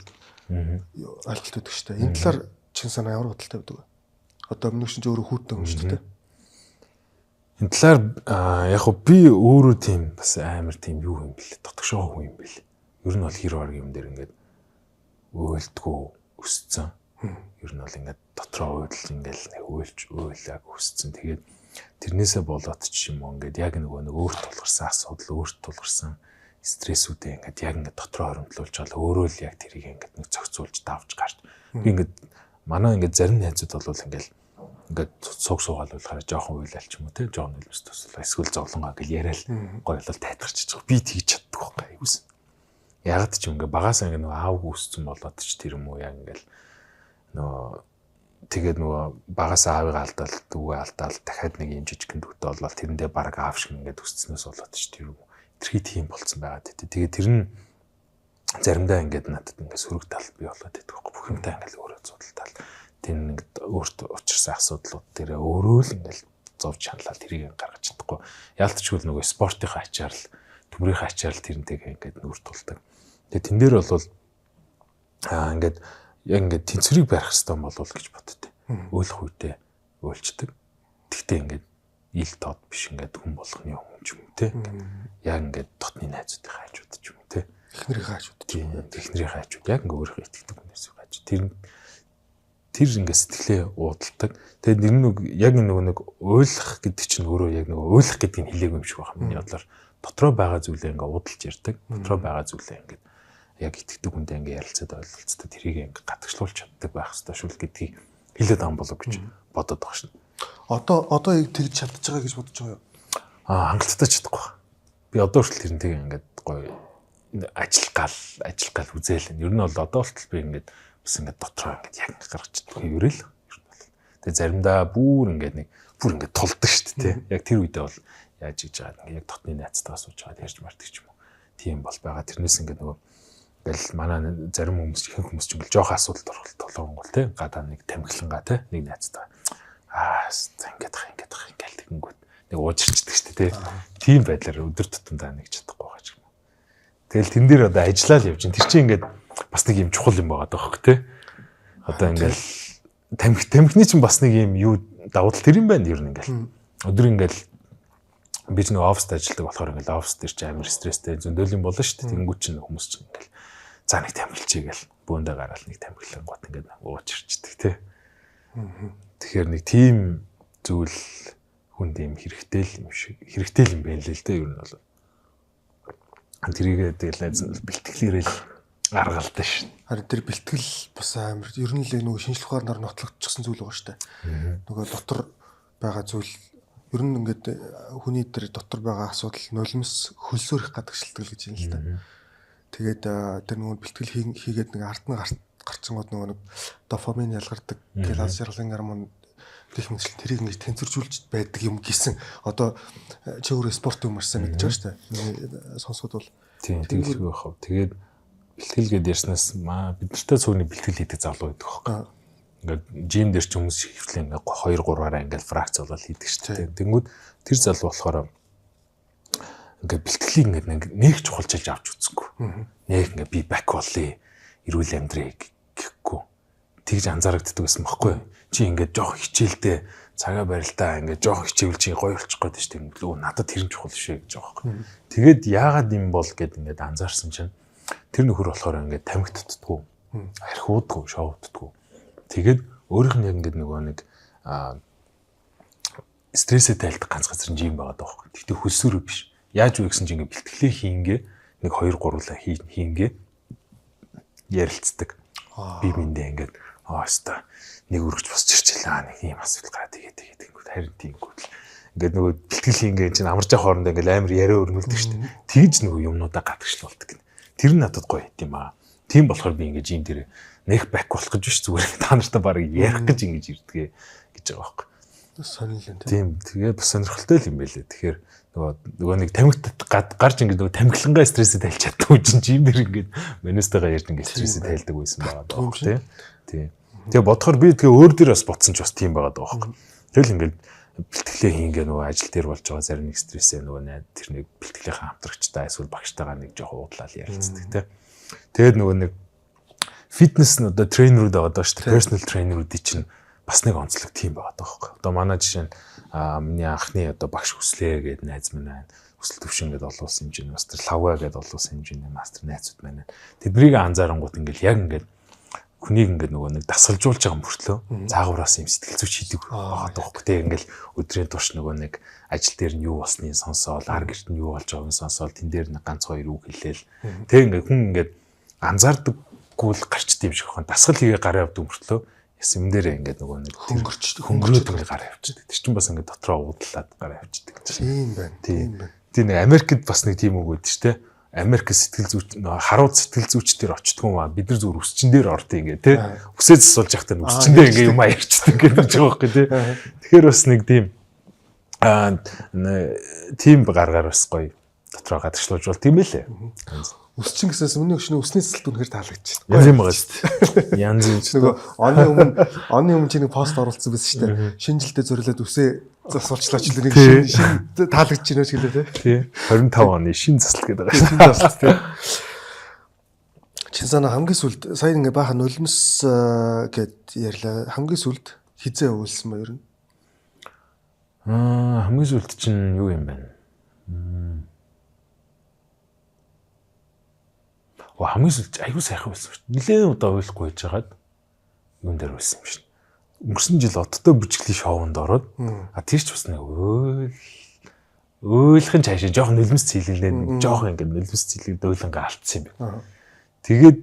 ойлголт өгдөг шүү дээ. Энэ талаар чин санаа ямар бодолтой байдаг вэ? Одоо өмнөх чинь өөрөө хүүтэй юм шүү дээ. Энэ талаар яг хөө би өөрөө тийм бас амар тийм юу юм бэл дотгошоо хүн юм бэл. Ер нь бол хэр баг юм дээр ингээд уйлдгүй өссөн. Ер нь бол ингээд дотроо уйлж ингээл нэг уйлаг өссөн. Тэгээд тэрнээсээ болоод ч юм уу ингээд яг нэг өөрт тулгарсан асуудал, өөрт тулгарсан стрессүүдээ ингээд яг ингээд дотроо хоримтлуулж байгаа өөрөө л яг тэрийг ингээд нэг зохицуулж давж гарч. Би ингээд манай ингээд зарим найзууд бол ингээд цуг суугаал болохоор жоохон уйлалч юм уу те жоохон нөлөөс туслаа эсвэл зовлонгоо гэл яриад гоёлол тайтгарч байгаа. Би тэгж чаддаг байхгүй юус. Яг ч юм ингээд багасаа ингээд нөгөө аавг үсцэн болоод ч тэр юм уу яг ингээд нөгөө тэгээд нөгөө багасаа аавыг алдаал дүүгээ алдаал дахиад нэг юм жижигхэн дүүтэй болвол тэрэндээ баг аав шиг ингээд үсцснээс болоод ч тэр юм тэрхий тийм болцсон байгаа те. Тэгээд тэр нь заримдаа ингээд надад ингээд сөрөг тал бий болоод байдаг байхгүй бүх юмтай ингээд өөрөө зодтолтал тэр нэг өөрт учирсан асуудлууд дээр өөрөө л ингээд зовж чаналал тэрийг гаргаж чадахгүй. Яалтчгүй нөгөө спортынхаа ачаар л төмрийнхээ ачаар л тэрнтэйгээ ингээд нүр тулдаг. Тэгээд тэн дээр бол ингээд яг ингээд тэнцвэрийг барих хэрэгтэй болов гэж боддтой. Өөлөх үедээ өөлчдөг. Тэгтээ ингээд ил тод биш ингээд хүн болгоны хүн ч юм те. Яг ингээд дотны найзуудын хайжууд ч юм те. Эхнэрийн хайжууд ч юм. Эхнэрийн хайжууд яг ингээд өөрийнхөө итгэдэг хүнээс хайж. Тэр ингээд сэтгэлээ уудалдаг. Тэгээд нэг яг нэг уйлах гэдэг чинь өөрөө яг нэг уйлах гэдгийг хэлээгүй юм шиг байна. Миний бодлоор дотроо байгаа зүйлээ ингээд уудалж ярьдаг. Дотроо байгаа зүйлээ ингээд яг итгэдэг хүнтэй ингээд ярилцаад ойлголцдог. Тэрийг ингээд гадагшлуулж чаддаг байх хэрэгтэй шүү л гэдгийг хэлээд байгаа болов гэж бодоод байгаа шин. Одоо яг тэгж чадчих байгаа гэж бодож байгаа юу? Хангалттай чадахгүй. Би одоо хүртэл тэрнтэйгээ ингээд гоё ажил гал үзээл. Ер нь бол одоо хүртэл би ингээд бас ингээд дотроо ингээд яг гаргаж чаддаг юм ерөөл. Тэгээ заримдаа бүр ингээд тулдаг шүү дээ. Яг тэр үедээ бол яаж хийж байгаа яг дотны найзтайгаа сууж байгаа ярьж мардаг ч юм уу. Тийм бол байгаа. Тэрнээс ингээд нөгөө ингээл манай зарим хүмүүс ихэнх хүмүүс ч ингээл жоохон асуудалд орох толгонгол те гадаа нэг тамхилангаа те нэг найзтай ингээд тэгэнгүүт нэг уужирчдаг шүү дээ те тийм байдлаар өдөр тутамдаа нэг чадахгүй байгаа ч юм уу. Тэгэл тэн дээр одоо ажиллаа л явж чинь тэр чинь ингээд бас нэг юм чухал юм байгаа даахгүй те одоо ингээл тамхины чинь бас нэг юм юу давуу тал тэр юм байна ер нь ингээл өдөр ингээл би ч нэг оффист ажилладаг болохоор ингээл оффис дээр ч амар стресстэй зөндөөл юм болно шүү дээ. Тэнгүүт чинь хүмүүс чинь ингээл за нэг тамхилчээ гэл бөөндөө гараад нэг тамхилангууд ингээд уучирчдаг тий. Тэгэхээр нэг тийм зүйл хүнд юм хэрэгтэй л юм байна л дээ ер нь бол. тэрийг тэгэл бэлтгэлээрээ л гаргалдаг шин. Харин тэр бэлтгэл бас амар ер нь л нөгөө шинжлэх ухаанаар нотлогдчихсан зүйл байгаа шүү дээ. Нөгөө дотор байгаа зүйл ер нь ингээд хүний дээр дотор байгаа асуудал нулимс хөлсөөрөх гадаг шилтгэл гэж юм л да. Тэгээд тэр нөгөө бэлтгэл хийгээд нэг ард нь гарцсан гот нөгөө нэг дофамин ялгардаг гэл ажирлын гормон гэх мэт тэрийг ингэж тэнцвэржүүлж байдаг юм гисэн. Одоо чи өөрөө спорт юм марсан гэж байгаа шүү дээ. Сонсоход бол тийм тэгэлгүй байх. Тэгээд бэлтгэл гэдээ ярьснаас бид нартай цөөхний бэлтгэл хийдэг залуу байдаг хөөхгүй. Ингээд жим дээр ч хүмүүс хөвчлээ ингээд 2-3-аараа ингээд фракц болол хийдэг шүү дээ. Тэнгүүд тэр залуу болохоор ингээд бэлтгэлийг ингээд нэг чухалчилж авч үзэхгүй. Нэг ингээд би бак болъё. Эрүүл амьдрыг гэхгүй. Тэгж анзаарагддаг байсан байхгүй. Чи ингээд жоох хичээлдээ цагаа барилдаа ингээд жоох хичээвэл чи гоё болчих гээд шүү дээ. Өө надад тэр нь чухал шээ гэж байгаа байхгүй. Тэгээд яагаад юм бол гэд ингээд анзаарсан чинь тэр нөхөр болохоор ингээд тамхи татдаггүй. Архиудаггүй, шоуддаггүй. Тэгээд өөрийнх нь яг ингээд нөгөө нэг стрессээ тайлдаг ганц газар жим байгаа даахгүй. Тэгтээ хөлсөөрөө биш. Яаж вэ гэсэн чинь ингээд бэлтгэлээ хийнгээ нэг 2-3 хийнгээ ярилцдаг. Би биндээ ингээд хаста нэг өргөж босч ирчихлээ. Нэг юм асуудал гараад тэгээд ингээд харин тиймгүй л ингээд нөгөө бэлтгэл хийнгээ чинь амарч явах хоорондоо ингээд амар яриа өрнүүлдэг шүү дээ. Тэгж нөгөө юмнуудаа гадагшлуулдаг гэнэ. Тэр нь надад гоё хэт юм аа. Тийм болохоор би ингээд жим дээр нэх бак болох гэж биш зүгээр та нартай баг ярих гэж ингэж ирдгээ гэж байгаа байхгүй. Сонирхол юм тийм. Тэгээ бас сонирхолтой л юм байлээ. Тэгэхээр нөгөө нэг тамхи гарч ингээд нөгөө тамхилангаа стрессээ тайлж чаддаг үе чинь жим дээр ингээд менюстайгаа ярьж ингээд стрессээ тайлдаг байсан байгаа даа. Тийм. Тэгээ бодохоор би тэгээ өөр дээр бас ботсон ч бас тийм байгаа даа байхгүй. Тэгэл ингээд бэлтгэлээ хийнгээ нөгөө ажил дээр болж байгаа зарим нэг стрессээ нөгөө тэр нэг бэлтгэлийнхаа хамтрагчтай эсвэл багштайгаа нэг жоох уудлал ярилцдаг тийм. Тэгээд нөгөө нэг фитнес нь одоо тренерүүд байгаа даа шүү дээ. Personal тренерүүдийн чинь бас нэг онцлог тийм байгаа даа байхгүй. Одоо манай жишээ нь миний анхны одоо багш хүслээ гэдэг найз минь байна. Хүсэл төвшин гэдэг олон улсын хэмжээний мастер лавга гэдэг олон улсын хэмжээний мастер найзууд байна. Тэднийг анзаарангууд ингээл яг ингээд хүнийг ингээд нөгөө нэг дасгалжуулж байгаа мөртлөө заагуураас юм сэтгэл зүйч хийдэг байгаа даахгүй те ингээл өдрийн турш нөгөө нэг ажил дээр нь юу болсныг сонсоол ар гэрт нь юу болж байгааг сонсоол тэн дээр нэг ганц хоёр үг хэлээл те ингээд хүн ингээд анзаардаггүй л гарчд юм шиг байна. Дасгал хийгээ гараа явдаг мөртлөө яс юм дээр ингээд нөгөө нэг хөнгөрөөд ингээд гараа явчихдаг. Тэр чинь бас ингээд дотроо уудлаад гараа явчихдаг. Тийм байна. Тийм байна. Тийм нэг Америкт бас нэг тийм үг өгдөө шүү дээ. Америк сэтгэл зүйч харууд сэтгэл зүйчдэр очтгүй маа бид нар зүгээр үсчин дээр ортыг ингээ тий үсээ засуулж явахдаа үсчин дээр ингээ юм ярьчдаг гэж байгаа байхгүй тий тэгэхээр бас нэг тийм гаргаар бас гоё дотроо гадагшлуулж бол тийм ээ лээ үсчин гэсээс өмнө өшнө үсний цэцэлт үнэхээр таалагдчих. Янз юм байгаа шүү дээ. Янз юм шүү. Нөгөө оны өмнө чи нэг пост оруулсан байсан шүү дээ. Шинэ жилдээ зориулаад үсээ засуулчлаач л нэг шинэ таалагдж байна ч гэлээ тий. 25 оны шинэ засал гэдэг байгаа шүү. Шинэ засал тий. Чинсана хамгийн сүлд сая ингээ баахан нулимс гэд ярьлаа. Хамгийн сүлд хизээ өвлсөн ба ер нь. Хамгийн сүлд чинь юу юм бэ? Хамгийн сүлд аюу сайхан байсан шүү. Нилээн удаа ойлгохгүй байжгаад юун дээр байсан юм шин. Өнгөрсөн жил одтой бүжиглийн шоунд ороод тэр ч бас нэг өөлхөн цаашаа жоох нулимс цэлгэлээ жоох ингээд нулимс цэлгэлд өөлөнгө алдсан юм байна. Тэгээд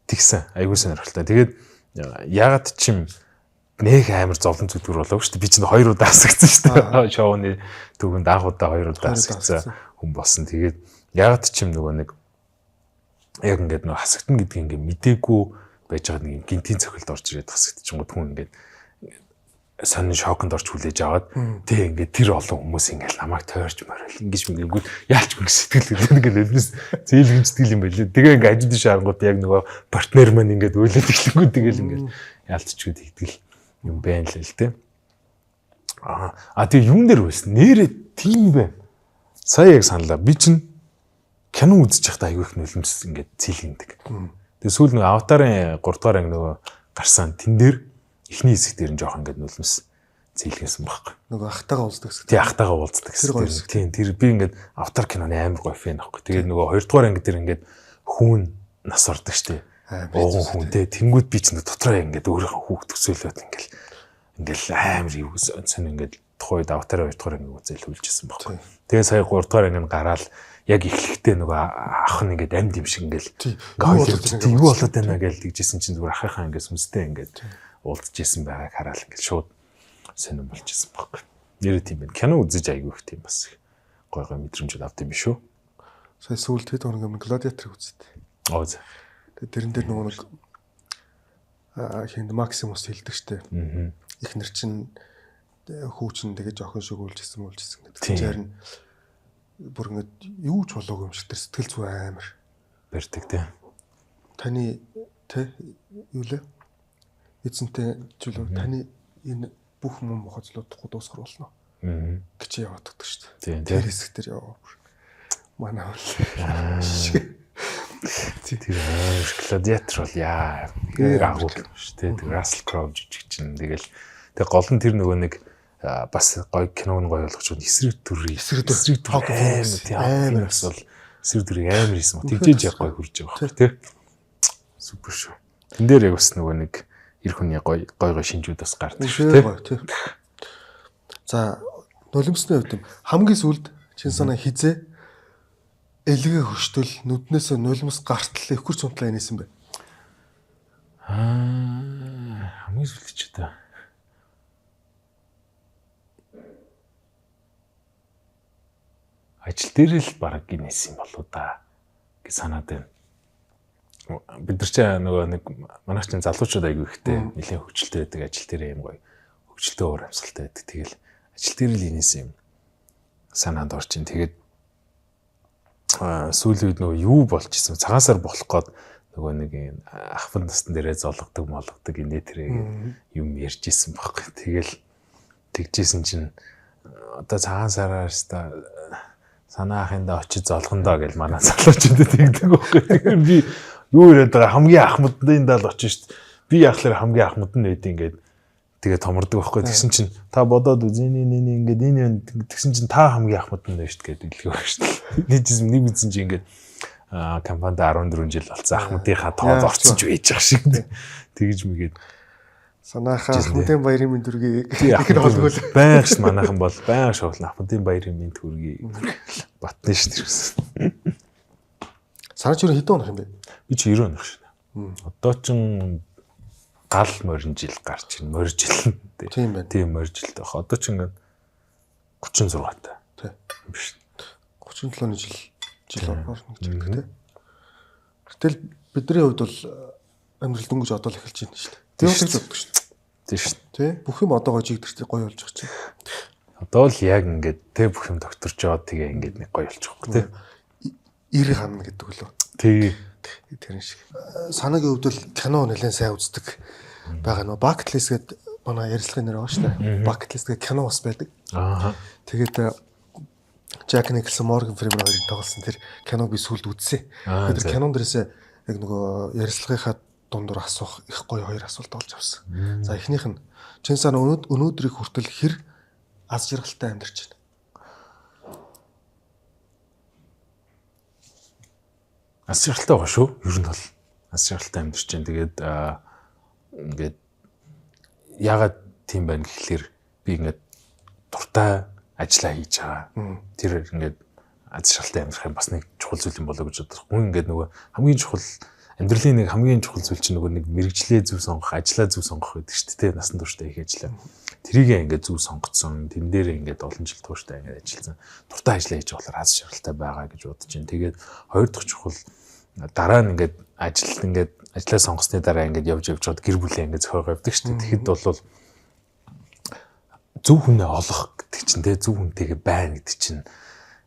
тэгсэн аюу сонирхолтой. Тэгээд ягаад чим нэг амар зовлон зүтгэр болов шүү дээ. Би чинь 2 удаа асагцсан шүү дээ. Шоуны төгөнд анх удаа 2 удаа асагцсан хүн болсон. Тэгээд ягаад чим нөгөө нэг яг ингээд нөгөө хасагтан гэдгийг ингээд мдээгүй байж байгаа нэг гинтийн цохилд орж ирээд хасагдчихгоо хүн ингээд сонин шоконд орж хүлээж аваад тэг ингээд тэр олон хүмүүс ингээд намайг тойрч морил ингэж мэггүй яалч мэг сэтгэл ингээд өвнөс зээлгэн сэтгэл юм байлээ. Тэгээ ингээд ажил дэш харангууд яг нөгөө партнер маань ингээд өөлөд эхлэнгүү тэгэл ингээд яалтчгүй тэгтгэл юм байна л л тэ. Тэгээ юун дээр байсан нэрээ тийм байна. Сая яг саналаа. Би чинь кино үзэж байхдаа аягүй их нулимс ингээд цэлгэндэг. Тэгээ сүүл нөгөө аватарын 3 дугаар анги нөгөө гарсан тэн дээр эхний хэсэг дээр нь жоох ингээд нулимс цэлгэнсэн байхгүй. Нөгөө ахтайгаа уулздаг хэсэг. Тий ахтайгаа уулздаг хэсэг. Тийм тэр би ингээд аватар киноны амар гоё фэн аахгүй. Тэгээд нөгөө 2 дугаар анги дээр ингээд хүүн нас ордог штеп. Ууган хүнтэй тэнгууд би ч дотроо ингээд өөрийнхөө хүүхд төсөөлөд ингээл амар юу гэсэн ингээд тухайд аватар 2 дугаар анги үзэл хүлжсэн байхгүй. Тэгээ сая 3 дугаар анги гараад яг эхлэхдээ нөгөө ах нь ингээд амьд юм шиг ингээл юу болоод байна гэж тэгжсэн чинь зүгээр ахыхаа ингээд сүнстэй ингээд уулзчихсэн байгааг хараад ингээд шууд сонирн болчихсон байхгүй. Нэрээ тийм байна. Кино үзэж айгүй их тийм бас гой мэдрэмжүүд авд юм шүү. Сая сүүл тэд хоног Гладиатор үзтээ. Оо за. Тэрэн дээр нөгөө нэг хинд Максимус хэлдэг штэ. Эхнэр чинь хүүчин тэгээ жоохон шиг үлжсэн гэдэг. Тэгэхээр нь бүр ингэ юу ч болоогүй юм шиг тэр сэтгэл зүй амар барьдаг тий. Таны тэ юу лээ? Эцэнтэй чөлөө таны энэ бүх мөн мохоцлуудахгүй дуусгар болно. Гэж яваад байдаг шүү дээ. Тэр хэсэг дээр яваа. Манай тэр Гладиатор бол яа агуу шүү дээ. Тэр Russell Crowe жижиг чинь тэгэл тэг гол нь тэр нөгөө нэг бас гоё киног гоё болгож байгаа эсрэг төрийн амар бас бол эсрэг төрийн амар хийсэн. Тэгжээж яг гоё хурж байгаа тий. Супер шүү. Тэн дээр яг бас нөгөө нэг эр хүний гоё шинжүүд бас гардаг шүү тий. За нулимсны хувьд хамгийн сүүлд чин санаа хизээ элгээ хөштөл нүднээсээ нулимс гартал их хурц унтлаа инээсэн бай. Хамгийн сүүлд ч та. Ажил дээр л баг инээсэн болоо да гэж санаад байна. Бид нар ч нөгөө нэг манайх чинь залуучууд айгүй ихтэй нэлээд хөвгчлөлтэй байдаг ажил дээр юм гоё хөвгчлөлтэй уур амьсгалтай байдаг. Тэгэл ажил дээр л инээсэн юм санаанд орчин. Тэгээд сүүлийн үед нөгөө юу болчихсон цагаансаар болох гээд нөгөө нэг ахван настан дээрээ зологдог молгодог инээ тэрэг юм ярьж исэн байхгүй. Тэгэл тэгжсэн чинь одоо цагаансараар ста санаа ахында очиж золгондоо гэж манай залуучууд тэгдэг байхгүй. Тэгэхээр би юу яриад байгаа хамгийн ахмадын дал очиж шít. Би яхахлаар хамгийн ахмад нь байд ингээд тэгээ томордог байхгүй. Тэгсэн чинь та бодоод үзэн ингээд энэ тэгсэн чинь та хамгийн ахмад нь байна шít гэдэг илгээ баг шít. Нэг мэдсэн чинь ингээд компанид 14 жил болсон ахмадынхаа тоол орцсон ч байж байгаа шиг тэгж мэгээд санааха ахмадын баярын мэнд төргий ихэр холгол байнш манайхан бол байнш шоолно ахмадын баярын мэнд төргий батна шít. Санаач юу хэдэн онох юм бэ? Би чи 90 онох шин. Одоо чин гал морин жил гарч ин морь жил. Тийм байна. Тийм морь жилтэй бах. Одоо ч ингээд 36 таа. Тийм. Биш. 37-ны жил орно гэж хэлдэг тийм. Гэтэл бидний хувьд бол амьдрал дөнгөж одоо л эхэлж байна шүү дээ. Тийм л боддог шүү дээ. Тийм шүү. Тэ бүх юм одоо гожигдэртэй гоё болж байгаа чинь. Одоо л яг ингээд тэ бүх юм докторч яваад тэгээ ингээд нэг гоё болчих واخ тийм. 90 хана гэдэг лөө. Тэгээ тэрэн шиг. Санаагийн хувьд бол кино нэлээд сайн үздэг байгаа нөө bucket list гэдэг манай ярилцлагын нэр байгаа шүү дээ. Bucket list гэх кино бас байдаг. Тэгээд Jack Nicholson, Morgan Freeman хоёрын тоглосон тэр киног би сүүлд үзсэн. Тэр кинон дээрээс яг нөгөө ярилцлагынхаа дундуур асуух их гоё хоёр асуулт олж авсан. За эхнийх нь чин санаа өнөөдрийг хүртэл хэр аз жаргалтай амьдарч байна? Аз жаргалтай байгаа шүү. Ер нь бол аз жаргалтай амьдарч байна. Тэгээд ингээд яагаад тийм байна гэхэлэр би ингээд дуртай ажиллаа хийж байгаа. Тэр ингээд аз жаргалтай амьдрах юм бас нэг чухал зүйл юм болоо гэж боддог. Хүн ингээд нөгөө хамгийн чухал амьдралын нэг хамгийн чухал зүйл чинь нөгөө нэг мэрэгжлээ зөв сонгох, ажиллаа зөв сонгох гэдэг шүү дээ. Насан туршдаа их ажиллаа. Тэрийг ингээд зөв сонгоцсон. Тэн дээр ингээд олон жил тууштай ингээд ажилласан. Дуртай ажиллаа хийж болохоор аз жаргалтай байгаа гэж бодож байна. Тэгээд хоёр дахь чухал дараа нь ингээд ажил ингээд ажиллаа сонгосны дараа ингээд явж чад гэр бүлээ ингээд зохиогоо явдаг шүү дээ. Тэгэхэд бол зөв хүнээ олох гэдэг чинь те зөв хүнтэйгээ байна гэдэг чинь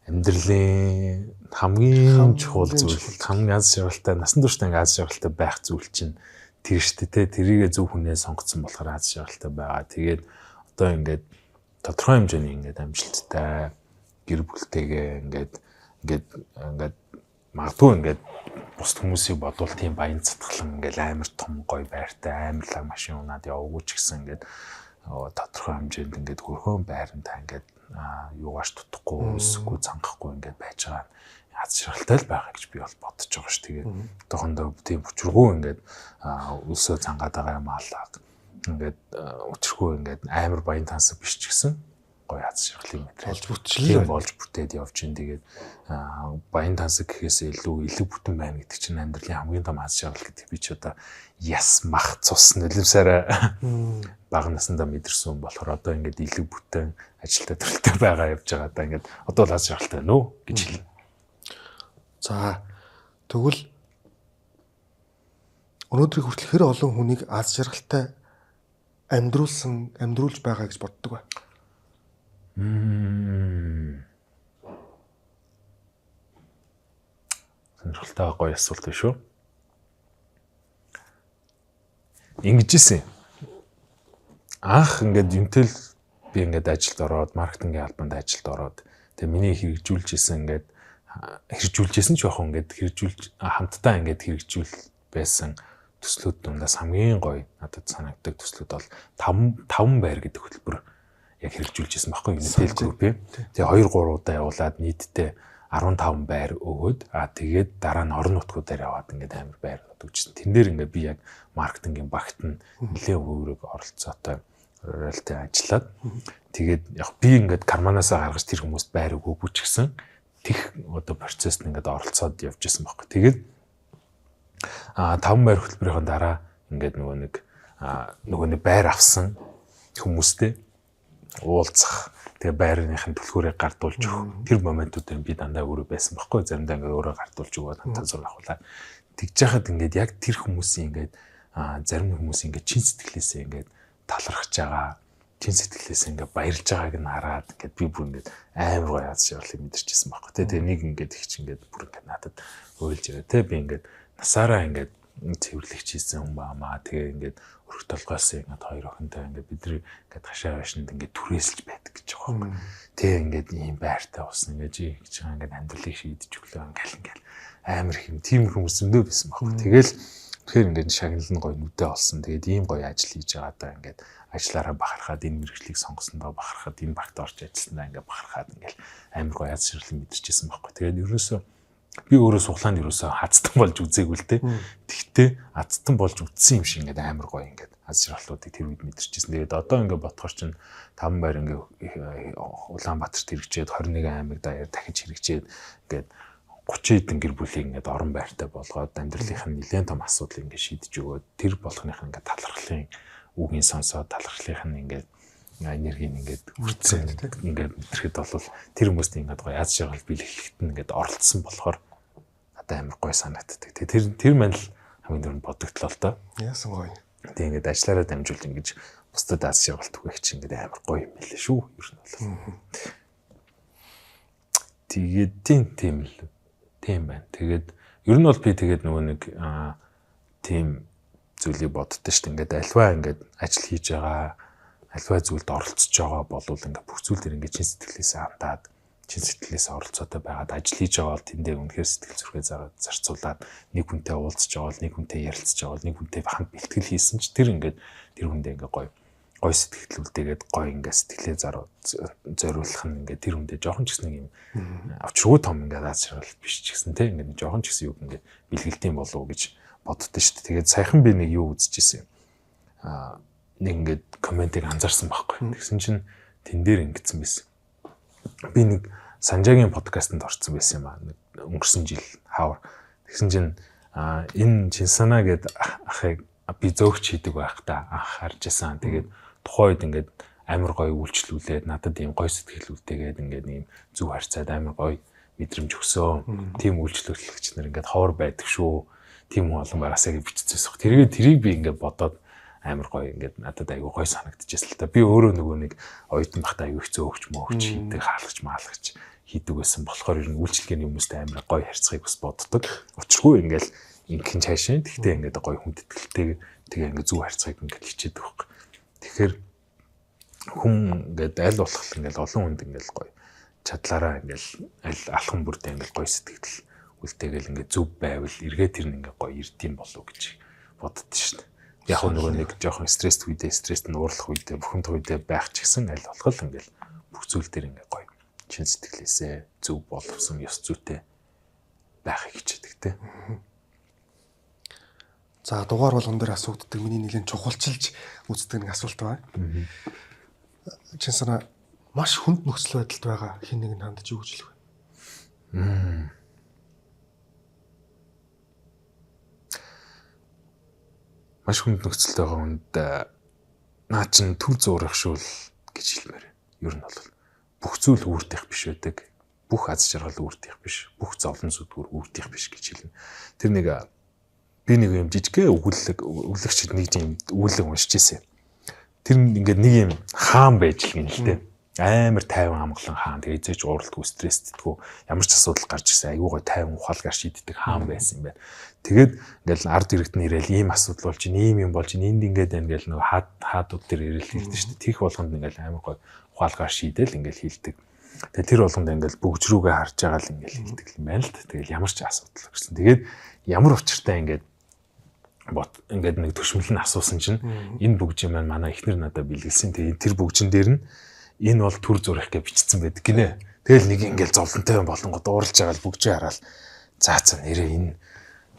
амьдралын хамгийн чухал зүйл, хамгийн аз жаргалтай, насан туршдаа ингээд аз жаргалтай байх зүйл чинь тэр шүү дээ те. Тэрийгээ зөв хүнээ сонгоцсон болохоор аз жаргалтай байгаа. Тэгээд одоо ингээд тодорхой хэмжээний ингээд амжилттай гэр бүлтэйгээ ингээд магадгүй ингээд бус хүмүүсийг бодвол тийм баян цатгалан ингээд амар том гоё байртай амар лаг машин унаад яваагүй ч гэсэн ингээд тодорхой хэмжээнд ингээд хөрхөн байрантаа ингээд юугаарч тутахгүй өсөхгүй цангахгүй ингээд байж байгаа нь аз жаргалтай л байгаа гэж би бол бодож байгаа ш. Тэгээд одоохондоо тийм өчргөө ингээд өсөө цангаад байгаа юм аалаа ингээд өчргөө ингээд амар баян тансаг биш ч гэсэн гоё аз жаргалыг болж бүтчихлээ. болж бүтээд явж ин тэгээд баян тансаг гэхээс илүү элэг бүтэн байна гэдэг чинь амьдралын хамгийн том аз жаргал гэдэг би ч одоо яс мах цус нулимсаараа бага насндаа мэдэрсэн болохоор одоо ингээд элэг бүтэн ажилтаа төрөлтэй байгаа явж байгаа даа ингээд одоо л аз жаргалтай байна уу гэж хэлнэ. За тэгвэл өнөөдрийг хүртэл хэр олон хүнийг аз жаргалтай амьдруулж байгаа гэж боддог бай. Сонирхолтой гоё асуулт байна шүү. Ингэжсэн. Анх ингээд юмтэл би ингээд ажилд ороод маркетингийн албанд ажилд ороод тэгээ миний хэрэгжүүлжсэн ингээд хэрэгжүүлжсэн ч яах вэ ингээд хамтдаа ингээд хэрэгжүүл байсан төслүүд дундаас хамгийн гоё надад санагддаг төслүүд бол 5 байр гэдэг хөтөлбөр яг хэрэгжүүлжсэн байхгүй Unitel Group-ийн. Тэгээ 2-3 удаа явуулаад нийтдээ 15 байр өгөөд тэгээд дараа нь орон нутгуудаар яваад ингээд амар байрнууд өгчсэн. Тэн дээр ингээд би яг маркетингийн багт нь нэлээд өөрөг оролцоотой ролтой ажиллаад тэгээд яг би ингээд карманаасаа гаргаж тэр хүмүүст байр өгөөгүй ч гэсэн тех одоо процесс нь ингээд оролцоод явж исэн байхгүй. Тэгээд 5 байр хөтөлбөрийн дараа ингээд нөгөө нэг байр авсан хүмүүстэй уулзах тэгээ байрныхын түлхүүрийг гардуулж өгөх тэр моментуудыг би дандаа өөрөө байсан байхгүй заримдаа ингээд өөрөө гардуулж өгөөд хамтаа зур авахлаа тэгж яхад ингээд яг тэр хүмүүсийн ингээд зарим хүмүүс ингээд чин сэтгэлээсээ ингээд талархаж байгаа чин сэтгэлээсээ ингээд баярлж байгааг нь хараад ингээд би бүр ингээд амар гоё аз жаргалыг мэдэрчээсэн байхгүй тэгээ нэг ингээд их чинь ингээд бүр ингээд надад ойлж ирээ тэгээ би ингээд насаараа ингээд цэвэрлэгч хийсэн хүн баамаа тэгээ ингээд өрх толгоос ингээд хоёр охинтой ингээд бидний ингээд хашаа хашинд ингээд түрээсэлж байдаг гэж байгаа юм. Тэгээ ингээд ийм байртай болсон ингээд жи гэж байгаа ингээд амьдралыг шийдэж өглөө ингээд амар хэм тийм хүмүүс зөндөө байсан байхгүй. Тэгэл тэгэхээр ингээд шагнал нь гоё нүдэ олсон. Тэгээд ийм гоё ажил хийж байгаадаа ингээд ажиллаараа бахархаад энэ мэргэжлийг сонгосондоо бахархаад энэ багт орж ажилласандаа ингээд бахархаад ингээд амар гоё аз жаргалыг мэдэрчээсэн байхгүй. Тэгээд ерөөсөө би өөрөө суглаанд ерөөсөө хацтан болж үзээгүй л дээ. Тэгтээ хацтан болж үзсэн юм шиг ингээд амар гоё ингээд аз жаргалуудыг тэр үед мэдэрчээсэн. Тэгээд одоо ингээд ботхоор чинь 5 байр ингээд Улаанбаатарт хэрэгжээд 21 аймаг даяар дахиж хэрэгжээд ингээд 30 хэдэн гэр бүлийг ингээд орон байртай болгоод амьдралынх нь нэлээд том асуудлыг ингээд шийдэж өгөөд тэр болгоных нь ингээд талархлын үгийн сонсоод талархлынх нь ингээд энергийг ингээд хүртсэн ингээд мэдрэхэд бол тэр хүмүүст ингээд гоё аз жаргал бэлэглэхэд нь ингээд оролцсон болохоор одоо амар гоё санагддаг. Тэр мань л хамгийн дөрөнд бодогдлоо л доо. Яасан гоё. Тэг ингээд ажиллаараа дамжуулж ингэж бусдад аз жаргал түгээх чинь ингээд амар гоё юм лээ шүү. Ер нь бол. Тэгээд тийм л тийм байна. Тэгээд ер нь бол би тэгээд нөгөө нэг тийм зүйлийг боддоо шүү дээ. Ингээд альваа ингээд ажил хийж байгаа альваа зүйлд оролцож байгаа болвол ингээд бүх зүйл дээр ингээд чин сэтгэлээсээ хандаад чин сэтгэлээсээ оролцоотой байгаад ажил хийж байгаа бол тэндээ үнэхээр сэтгэл зүрхээ зарцуулаад нэг хүнтэй уулзж байгаа бол нэг хүнтэй ярилцж байгаа бол нэг хүнтэй хамт бэлтгэл хийсэн ч тэр ингээд тэр хүндээ ингээд гоё сэтгэлүүлдээгээд гоё ингээд сэтгэлээ зориулах нь ингээд тэр хүндээ жоохон ч гэсэн нэг юм авчиргүй том ингээд аз жаргал биш ч гэсэн те ингээд жоохон ч гэсэн юу ингээд бэлгэлдэм болов уу гэж боддоо шүү дээ. Тэгээд саяхан би нэг юу үзчихсэн юм. Нэг ингээд комментиг анзаарсан байхгүй. Тэгсэн чинь тэн дээр ингэсэн байсан. Би нэг Санжаагийн подкастт орсон байсан юм аа. Өнгөрсөн жил хавар. Тэгсэн чинь энэ Чинсана гэдэг ахыг би зөөгч хийдэг байх та анх харж байсан. Тэгээд тухайн үед ингээд амар гоё үйлчлүүлээд надад ийм гоё сэтгэл үлдээгээд ингээд ийм зүг харьцаад амар гоё мэдрэмж өгсөн. Тим үйлчлүүлэгч нар ингээд ховор байдаг шүү. Тим хүн олон байгаасаа гэж биччихсэн. Тэрийг би ингээд бодоод амар гоё ингээд надад айгүй гоё санагдчихсэн л та. Би өөрөө нөгөө нэг оюутан багтаа айгүй хэцүү өгч мөөгч хийдэг хаалгач хийдэг байсан. Болохоор ер нь үйлчлэгээний хүмүүстэй амар гоё харьцахыг бас боддог. Учиргүй ингээд инхэн цаашаа. Тэгтээ ингээд гоё хүндэтгэлтэй тэгээ ингээд зүг харьцахыг ингээд хичээдэг байхгүй. Тэгэхээр хүн ингээд аль болох ингээд олон хүнд ингээд гоё чадлаараа ингээд аль алхам бүрдээ ингээд гоё сэтгэл үлдээгээл ингээд зүв байвал эргээд тэр нь ингээд гоё ирдэм болов гэж боддоо шүү дээ. Яг нөгөө нэг жоохон стресст үедээ стресст нь уурлах үедээ бухимдах үедээ байх ч гэсэн аль болох л ингээд бүх зүйл дээр ингээд гоё чин сэтгэлээсээ зүв боловсон ёс зүйтэй байхыг хичээдэг те. За дугаар болгон дээр асууддаг миний нэлийн чухалчилж үздэг нэг асуулт байна. Чинсана маш хүнд нөхцөл байдалд байгаа хин нэг нь хандаж юу гэж хэлэх вэ? Маш хүнд нөхцөлд байгаа хүнд наа чин төр зурах шүүл гэж хэлмээр. Ер нь бол бүх зүйл үүртэх биш байдаг. Бүх аз жаргал үүртэх биш. Бүх зовлон зүдгүүр үүртэх биш гэж хэлнэ. Тэр нэг би нэг юм жижигхэн өглөгчд нэг тийм өгүүлэг уншиж ирсэн. Тэр ингээд нэг юм хаан байж л гин л дээ. Амар тайван амгалан хаан. Тэгээ эзэж ууралдгүй стресстдэггүй ямар ч асуудал гарч ирсэн. Айгуугой тайван ухаалгаар шийддэг хаан байсан юм байна. Тэгээд ингээл ард иргэд нь ирээл ийм асуудал болж ин ийм юм болж ин энд ингээд байна гэл нөгөө хаадууд төр ирээл хэлдэг шүү дээ. Тих болгонд ингээл амар гой ухаалгаар шийдэл ингээл хэлдэг. Тэгээд тэр болгонд ингээл бүгж рүүгээ харж байгаа л ингээл хэлдэг юм байна л. Тэгэл ямар ч асуудал гэсэн. Тэгээд ямар учиртай ингээд ингээд нэг төшмөл нь асуусан чинь энэ бүгжийн маань манай эхнэр надад бэлгэлсэн. Тэгээд тэр бүгжин дээр нь энэ бол төр зурах гэж бичсэн байдаг гинэ. Тэгэл нэг ингээл зовлонтой болонгод ууралж байгаа л бүгжээ хараад заацсан нэрээ энэ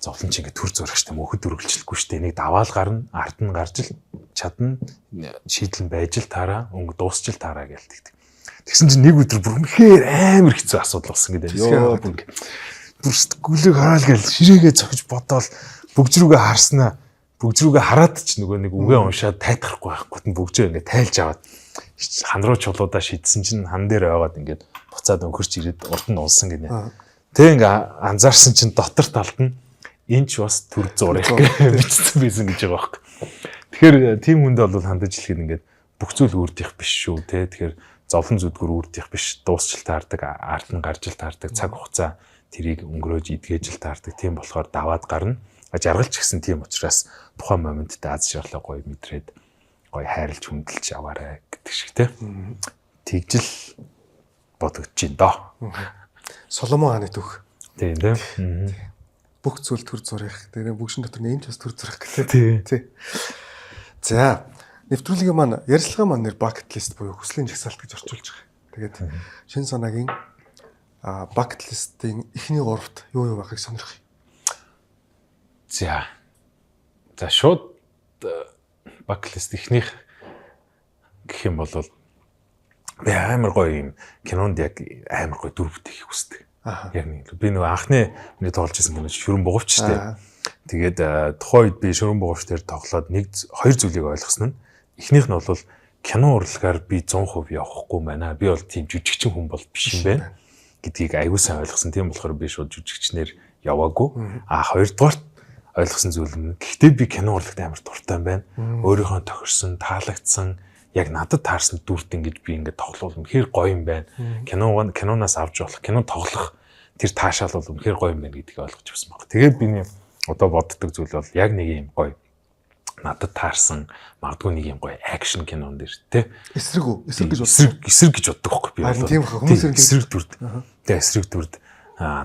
зовлон чи ингээд төр зурах штэ мөхөд өргөлжлөхгүй штэ нэг даваал гарна ард нь гарч л чадна шийдэл байж л таараа өнгө дуусч л таараа гэлдэг. Тэгсэн чинь нэг өдөр бүр үнэхээр амар хэцүү асуудал болсон гэдэг. Йоо бүр гүлэг хараал гэл ширээгээ зогж бодоол бүгж рүүгээ харснаа бүгж рүүгээ хараад ч нөгөө нэг үгээ уншаад тайтахгүй байхгүй бүгжээ ингээд тайлж аваад хан руу чулуудаа шийдсэн чинь хан дээр байгаад ингээд буцаад өнхөрч ирээд урд нь унсан гинэ. Тэг ингээ анзаарсан чинь дотор талд нь энэ ч бас төр зурах гэж бичсэн байсан гэж байгаа байхгүй. Тэгэхээр тийм хүнд бол хандаж хэлэхэд ингээд бүх зүйл үрдих биш шүү те. Тэгэхээр зовлон зүдгүр үрдих биш дуусчил таардаг ард нь гарч ил таардаг цаг хугацаа тэрийг өнгөрөөж идгээж ил таардаг. Тийм болохоор даваад гарна. Жаргалч гэсэн тийм учраас тухайн моментд аз жаргалаа гоё мэдрээд гоё хайрлж хүндэлж аваарай гэдэг шиг те. Тэгжил бодогдож байна доо. Соломон хааны түүх. Тийм тийм. Бүх зүйл төр зурах. Тэгээ бүгшин дотор нэг ч бас төр зурах гэдэг. Тий. За, нэвтрүүлгийн маань ярилцлага маань нэр bucket list буюу хүслийн жагсаалт гэж орчуулж байгаа. Тэгээд шинэ санаагийн bucket list-ийн эхний 3-т юу байхыг сонирхъя. За шууд bucket list эхнийх гэх юм бол би амар гоё юм кинонд яг амар гоё дүр бүтээх хүсдэг. Яг нэг би нөгөө анхны миний тоглож байсан кино Шүрэн бугавч шүү дээ. Тэгээд тухайн үед би Шүрэн бугавч дээр тоглоод хоёр зүйлийг ойлгосон нь эхнийх нь бол кино урлагаар би 100% явахгүй байна. Би бол тийм жүжигчин хүн бол биш юм байна гэдгийг аягүй сайн ойлгосон. Тийм болохоор би шууд жүжигчнэр яваагүй. Хоёрдугаар ойлгосон зүйл нь гэхдээ би кино урлагт амар дуртай юм байна. Өөрийнхөө тохирсон, таалагдсан яг надад таарсан дүрт ингэж би ингээд тоглол үнэхээр гоё юм байна. Киноноос авч болох, кино тоглох тэр таашаал бол үнэхээр гоё юм байна гэдгийг ойлгож авсан баг. Тэгээд би одоо боддог зүйл бол яг нэг юм гоё надад таарсан магадгүй нэг юм гоё акшн кинон дэр тий. Эсрэг гэж боддог байхгүй би бол. Тийм хүмүүс эсрэг дүрд. Тэгээ эсрэг дүрд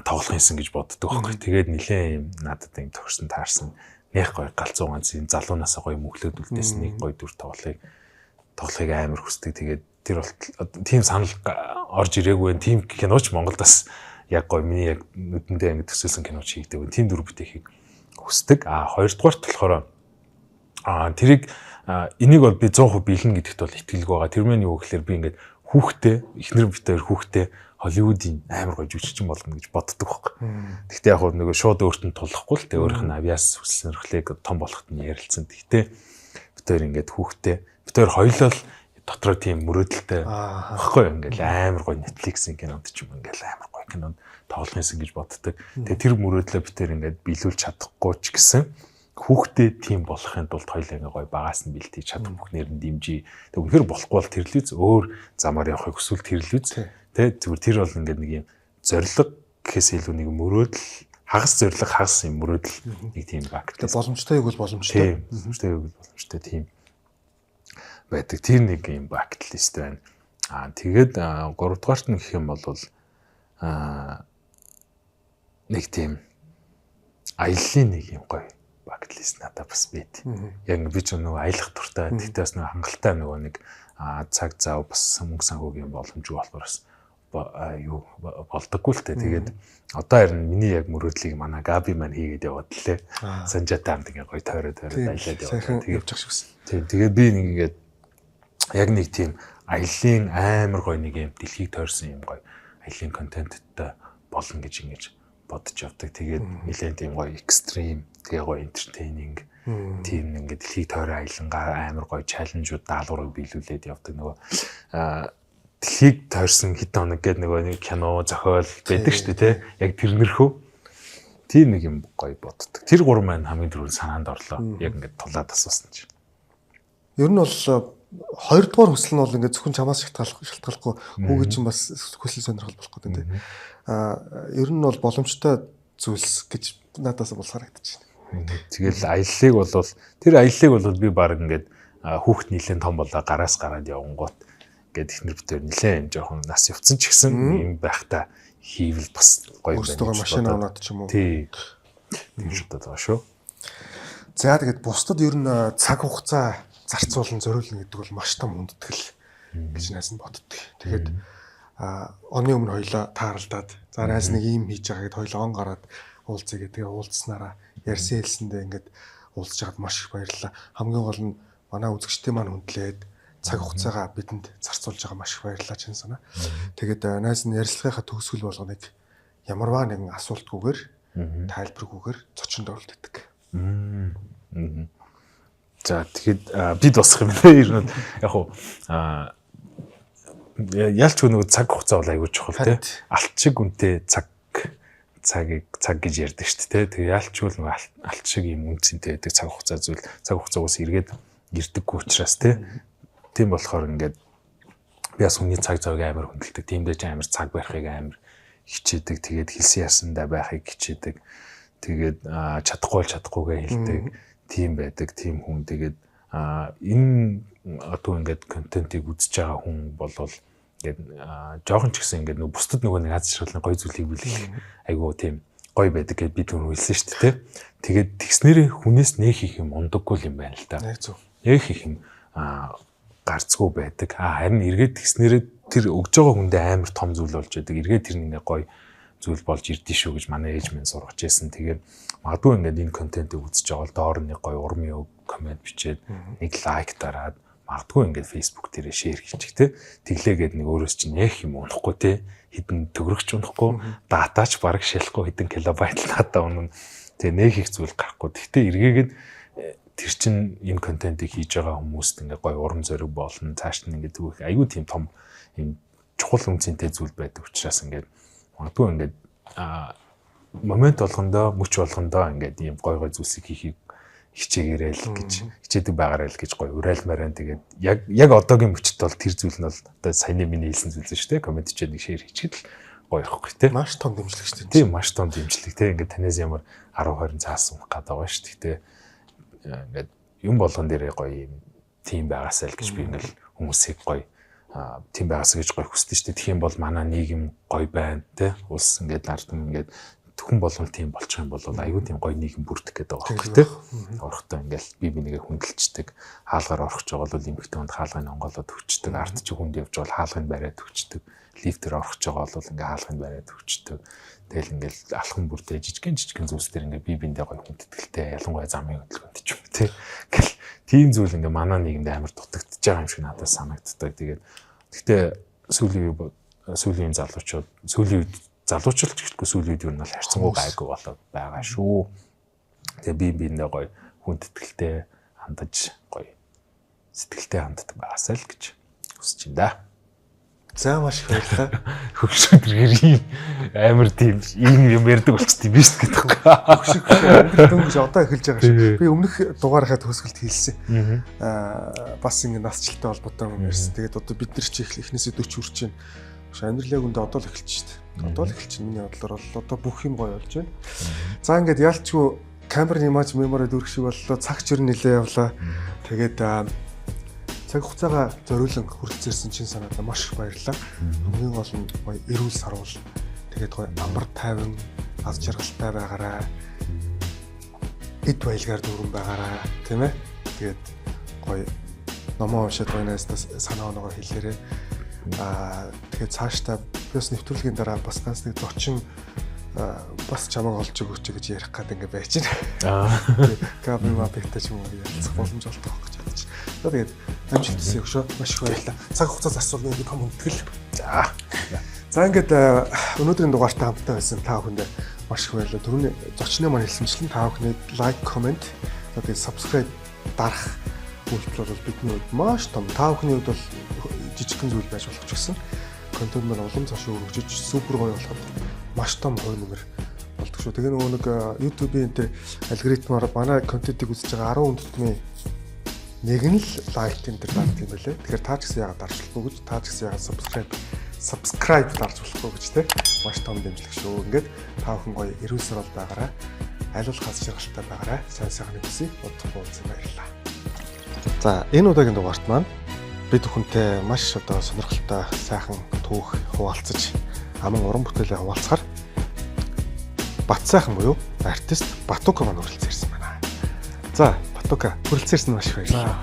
тоглох юмсан гэж боддог байхгүй. Тэгээд нилээн юм надад юм тохирсон таарсан нэх гоё галзуу ганц юм залуунаасаа гоё мөглөөд үлдээс нэг гоё дүр тоглохыг амар хүсдэг. Тэгээд тэр бол тийм санал орж ирээгүй байх. Тийм киноч Монголд бас яг гоё миний яг нүдэндээ ингэ төсөөлсөн киноч хийгдэг. Тийм дүр бүтэхийг хүсдэг. Хоёрдугаарт болохоор тэрийг энийг бол би 100% бэлэн гэдэгт бол итгэлгүй байгаа. Тэр мэн юу гэхээр би ингээд хүүхдээ эхнэр битээр хүүхдээ Холливуудын амар гоё жүжигчин болгоно гэж боддог байхгүй. Гэхдээ яг нөгөө шууд өөртөө тулахгүй л тэ өөрийнх нь авиас хүсэл сонирхлыг том болоход нь ярилцсан. Гэхдээ битээр ингээд хүүхдээ битээр хоёулаа л дотроо тийм мөрөөдөлтэй багхгүй ингээл амар гоё Netflix-ийн кинонд ч юм ингээл амар гоё кинонд тоглох юмсан гэж боддог. Тэгээ тэр мөрөөдлөө битээр ингээд биелүүлж чадахгүй ч гэсэн хүүхдээ тийм болохын тулд хоёулаа ингээ гоё багаас нь бэлтий чадах бүхнээр нь дэмжиж. Тэг үнэхээр болохгүй бол тэрлүүз өөр замаар явахыг хүсвэл тэрлүүз. Тэ зүгээр тэр бол ингээ нэг юм зориг гэхээс илүү нэг мөрөөдөл хагас зориг хагас юм мөрөөдөл нэг тийм баг. Тэг боломжтой үг бол боломжтой. Боломжтой үг бол боломжтой тийм байдаг. Тэр нэг юм bucket list байна. Тэгээд 3 дугаарт нь гэх юм бол нэг тийм аяллаа нэг юм гоё bucket list надад бас байт. Яг би ч нөгөө аялах дуртай. Тэгтээ бас нөгөө хангалттай нөгөө нэг цаг зав бас мөнгө санхүүгийн боломжгүй болохоор бас юу болдоггүй л тэ. Тэгээд одоо харин миний яг мөрөөдлийг манай Габи маань хийгээд яваад лээ. Санжаатай хамт ингээ гоё тойроод аялаад яваад. Тэгээд явж байгаа шүүс. Тэгээд би нэг ингээд яг нэг тийм аялын амар гоё нэг юм дэлхийг тойрсон юм гоё аялын контенттай болно гэж ингэж бодож явдаг. Тэгээд нэлээд тийм гоё экстрим, тэгээ гоё entertaining тийм ингээд дэлхийг тойрон аялангаа амар гоё чаленжууд даалгаврыг биелүүлээд явдаг. Нөгөө дэлхийг тойрсон хэдэн хоног гэдэг нөгөө нэг кино зохиол байдаг шүү дээ, тий. Яг тэрнэрхүү тийм нэг юм гоё боддог. Тэр гурван маань хамгийн түрүүнд санаанд орлоо. Яг ингээд тулаад асуусан чинь. Ер нь бол хоёрдугаар хүсэл нь бол ингээд зөвхөн чамаас шалтгааллахгүй хүүгийн чинь бас хүсэл сонирхол болох гэдэг тийм. Ер нь бол боломжтой зүйлс гэж надаас бол харагдаж байна. Тэгэл аяллыг бол тэр аяллыг бол би баг ингээд хүүхд нийлэн том болоо гараас гараад явангууд ингээд ихнэр битээр нилээн жоохон нас явцсан ч гэсэн юм байхдаа хийвэл бас гоё байна. Өөртөө машин аваад ч юм уу. Тий. Тийм шатаад байгаа шүү. За тэгээд бусдад ер нь цаг хугацаа зарцуулан зориулна гэдэг бол маш том хүндэтгэл гэж найз нь боддог. Тэгээд оны өмнө хоёлаа тааралдаад за найз нэг юм хийж байгаа гэд хоёлоо он гараад уулзъя гэдэг. Уулзснараа ярьсан хэлсэндээ ингээд уулзж байгаад маш их баярлалаа. Хамгийн гол нь манай үзэгчтэй маань хүндлээд цаг хугацаагаа бидэнд зарцуулж байгаа маш их баярлалаа чинь санаа. Тэгээд найз нь ярилцлагынхаа төгсгөл болгоныг ямарваа нэгэн асуултгүйгээр тайлбаргүйгээр зочинд оролддог. За тэгэхэд би дуусах юм байна. Ер нь яг хуу ялч нөгөө цаг хугацаа бол аягүй чухал тий. Алт шиг үнэтэй цаг гэж ярьдаг шүү дээ. Тэгээ ялч бол нөгөө алт шиг юм үнцэнтэй байдаг цаг хугацаа зүйл цаг хугацаагаас эргээд ирдэггүй учраас тий. Тийм болохоор ингээд би бас хүний цаг зовыг амар хүндэлдэг. Тиймдээ ч амар цаг барихыг амар хичээдэг. Тэгээд хэлсэн ясандаа байхыг хичээдэг. Тэгээд чадахгүйгээ хэлдэг. Тийм байдаг, тийм хүн. Тэгээд энэ одоо ингээд контентыг үзэж байгаа хүн болвол ингээд жоохон ч гэсэн ингээд бусдад нэг аз жаргалын гоё зүйлийг бүлээх айгуу тийм гоё байдаг гэдээ би түрүү хэлсэн шүү дээ. Тэгээд тэгснэрээ хүнээс нэх их юм ундаггүй юм байна л да. Нэх их юм гарцгүй байдаг. Харин эргээд тэгснэрээ тэр өгж байгаа хүндээ амар том зүйл болж байдаг. Эргээд тэр нэг гоё зүйл болж ирдэ шүү гэж манай ээж минь сургаж байсан. Тэгээд магадгүй ингээд энэ контентыг үзэж байгаа бол доор нэг гоё урмын комент бичээд нэг лайк дараад магадгүй ингээд Facebook дээрээ шеэр хийчих те. Тэглээгээд нэг өөрөөс чинь нэх юм унахгүй те. Хідэн төгрөгч унахгүй, датач бараг шалахгүй хідэн килобайт надаа унана. Тэгээ нэх их зүйл гарахгүй. Гэхдээ эргээгээд тэр чинь энэ контентыг хийж байгаа хүмүүст ингээд гоё урам зориг болно. Цааш нь ингээд түүх айгүй тийм том юм чухал үнцэнтэй зүйл байдаг учраас ингээд магадгүй ингээд момент болгондоо мөч болгондоо ингээд ийм гой зүйлсийг хийхийг хичээгээрэй л гэж хичээдэг байгаарай л гэж гой урайлмаарай. Тэгээд яг одоогийн мөчт бол тэр зүйл нь бол одоо саяны миний хэлсэн зүйл шүү дээ. Комент хийгээд нэг шеэр хийчихэд л гоё ихгүй те. Маш том дэмжлэг шүү дээ. Тийм маш том дэмжлэг те. Ингээд танаас ямар 10-20 цаас унах гэдэг байгаа шүү дээ. Ингээд юм болгон дээрээ гоё юм тим байгаасаа л гэж би ингээд хүмүүсийг гоё тийм байгаасаа гэж гоё хүсдэг шүү дээ. Тэгэх юм бол манай нийгэм гоё байна те. Улс ингээд нардам ингээд хүн болгон тийм болчих юм бол аюу тийм гоё нийгэм бүрдэх гэдэг байгаа байхгүй те. Орохдоо ингээл би нэгээ хүндэлцдэг. Хаалгаар орох ч байгаа бол эмхтэй хүнд хаалгыг онголоод өгчдөг. Ард чи хүнд явж бол хаалгыг бариад өгчдөг. Лифтээр орох ч байгаа бол ингээ хаалгыг бариад өгчдөг. Тэгэл ингээл алхам бүрдээ жижигэн зүйлс дээр ингээ би биндээ гоё хүндэтгэлтэй ялангуяа замын хөдөлгөөнд ч юм те. Ингээл тийм зүйл ингээ манай нийгэмд амар дутагдж байгаа юм шиг надад санагддаг. Тэгээд гэхдээ сүүлийн залуучууд гэхгүй сүүлийн үед юу нь бол харьцангуй гайгүй болоод байгаа шүү. Тэгээ би биндээ гоё хүндэтгэлтэй хандаж гоё сэтгэлтэй ханддаг байгаасаа л гэж хүсэж байна да. За маш их баярлалаа. Хөвшөдргэр амар тийм ийм юм ярьдаг болчихсон юм биш гэдэг. Хөвшөг дөнгөж одоо эхэлж байгаа шүү. Би өмнөх дугаарынхаа төгсгөлд хэлсэн. Бас ингэ насжилттай холбоотой юм ярьсан. Тэгээд одоо бид нар чи эхнээсээ 40 хүрч байна. Амьдралын үндэ одоо л эхэлж шүү дээ. Одоо л эхэлж миний бодлоор бол одоо бүх юм гоё болж байна. За ингээд ялчгүй камерын имаж мемори дүүрэх шиг боллоо. Цаг чир нилээ явлаа. Тэгээд цаг хугацаагаа зориулан хүрэлцээрсэн чинь санаадаа маш их баярлалаа. Хамгийн гол нь гоё эрүүл сарвал. Тэгээд гоё амар тайван аз жаргалтай байгаарай. Эд баялгаар дүүрэн байгаарай, тийм ээ. Тэгээд гоё номоо уншаад гоё найстаас санаа оноогоо хэлээрэй. Тэгээд цаашдаа плюс нэвтрүүлгийн дараа бас ганц нэг зочин бас чамайг олж өгөөч гэж ярих гэдэг ингээ байж байна. Кабель мапигтай ч юм уу ялцах боломж олдох гэж бодож байна. Тэгээд амжилт хүсье өгшөө. Маш их баярлалаа. Цаг хугацаа зарцуулна би том хүндэтгэл. За ингээд өнөөдрийн дугаартаа хамтдаа байсан та бүхэнд маш их баярлалаа. Түрүүний зочны маань хэлсэнчлэн та бүхний лайк, комент, тэгээд subscribe дарах үйлдэл бол бидний хувьд маш том. Та бүхний хувьд бол жижигхэн зүйл байж болох ч гэсэн контент маань улам цааш өргөжөж супер гоё болоход маш том хувь нэмэр болдог шүү. Тэгээ нөгөө нэг YouTube-ийн тэр алгоритмаар манай контентыг үзэж байгаа 10 хүн тутмын нэг нь л лайк энэ төр дардаг юм байлээ. Тэгэхээр та ч гэсэн яагаад дарчлахгүй гэж, та ч гэсэн яагаад subscribe дарж болохгүй гэж те маш том дэмжлэг шүү. Ингээд та бүхэн гоё эрүүл сарал байгаарай. Айлуулах хас жаргалтай байгаарай. Сайн сайхны хүсье. Удахгүй уулзсан баярлалаа. За энэ удаагийн дугаарт маань бид бүхэнтэй маш одоо сонирхолтой сайхан түүх хуваалцаж аман уран бүтээлээ хуваалцахаар Бат сайхан буюу артист Батука маань хүрэлцэн ирсэн байна. За Батука хүрэлцэн ирсэн маш их баярлалаа.